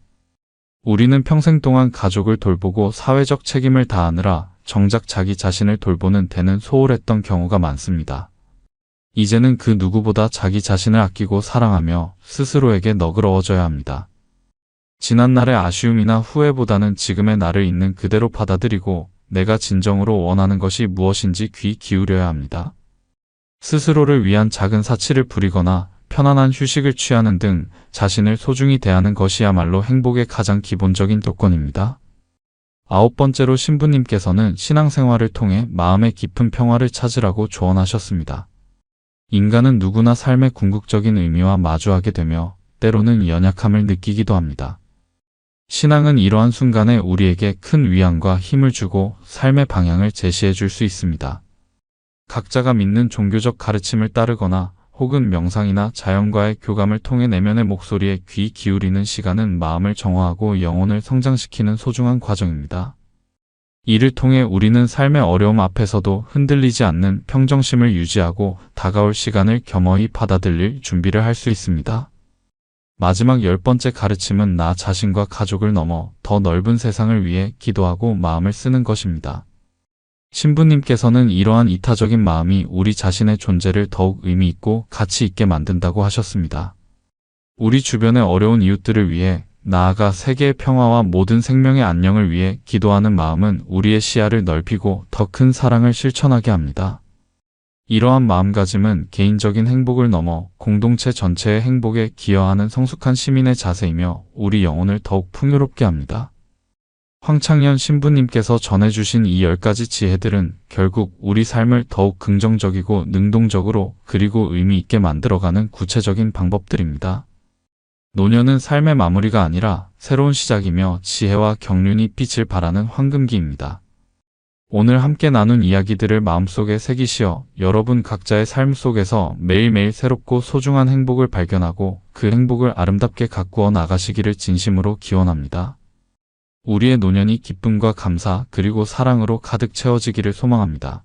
우리는 평생 동안 가족을 돌보고 사회적 책임을 다하느라 정작 자기 자신을 돌보는 데는 소홀했던 경우가 많습니다. 이제는 그 누구보다 자기 자신을 아끼고 사랑하며 스스로에게 너그러워져야 합니다. 지난날의 아쉬움이나 후회보다는 지금의 나를 있는 그대로 받아들이고 내가 진정으로 원하는 것이 무엇인지 귀 기울여야 합니다. 스스로를 위한 작은 사치를 부리거나 편안한 휴식을 취하는 등 자신을 소중히 대하는 것이야말로 행복의 가장 기본적인 조건입니다. 9번째로 신부님께서는 신앙생활을 통해 마음의 깊은 평화를 찾으라고 조언하셨습니다. 인간은 누구나 삶의 궁극적인 의미와 마주하게 되며 때로는 연약함을 느끼기도 합니다. 신앙은 이러한 순간에 우리에게 큰 위안과 힘을 주고 삶의 방향을 제시해 줄 수 있습니다. 각자가 믿는 종교적 가르침을 따르거나 혹은 명상이나 자연과의 교감을 통해 내면의 목소리에 귀 기울이는 시간은 마음을 정화하고 영혼을 성장시키는 소중한 과정입니다. 이를 통해 우리는 삶의 어려움 앞에서도 흔들리지 않는 평정심을 유지하고 다가올 시간을 겸허히 받아들일 준비를 할 수 있습니다. 마지막 10번째 가르침은 나 자신과 가족을 넘어 더 넓은 세상을 위해 기도하고 마음을 쓰는 것입니다. 신부님께서는 이러한 이타적인 마음이 우리 자신의 존재를 더욱 의미 있고 가치 있게 만든다고 하셨습니다. 우리 주변의 어려운 이웃들을 위해 나아가 세계의 평화와 모든 생명의 안녕을 위해 기도하는 마음은 우리의 시야를 넓히고 더 큰 사랑을 실천하게 합니다. 이러한 마음가짐은 개인적인 행복을 넘어 공동체 전체의 행복에 기여하는 성숙한 시민의 자세이며 우리 영혼을 더욱 풍요롭게 합니다. 황창현 신부님께서 전해주신 이 10가지 지혜들은 결국 우리 삶을 더욱 긍정적이고 능동적으로 그리고 의미 있게 만들어가는 구체적인 방법들입니다. 노년은 삶의 마무리가 아니라 새로운 시작이며 지혜와 경륜이 빛을 발하는 황금기입니다. 오늘 함께 나눈 이야기들을 마음속에 새기시어 여러분 각자의 삶 속에서 매일매일 새롭고 소중한 행복을 발견하고 그 행복을 아름답게 가꾸어 나가시기를 진심으로 기원합니다. 우리의 노년이 기쁨과 감사 그리고 사랑으로 가득 채워지기를 소망합니다.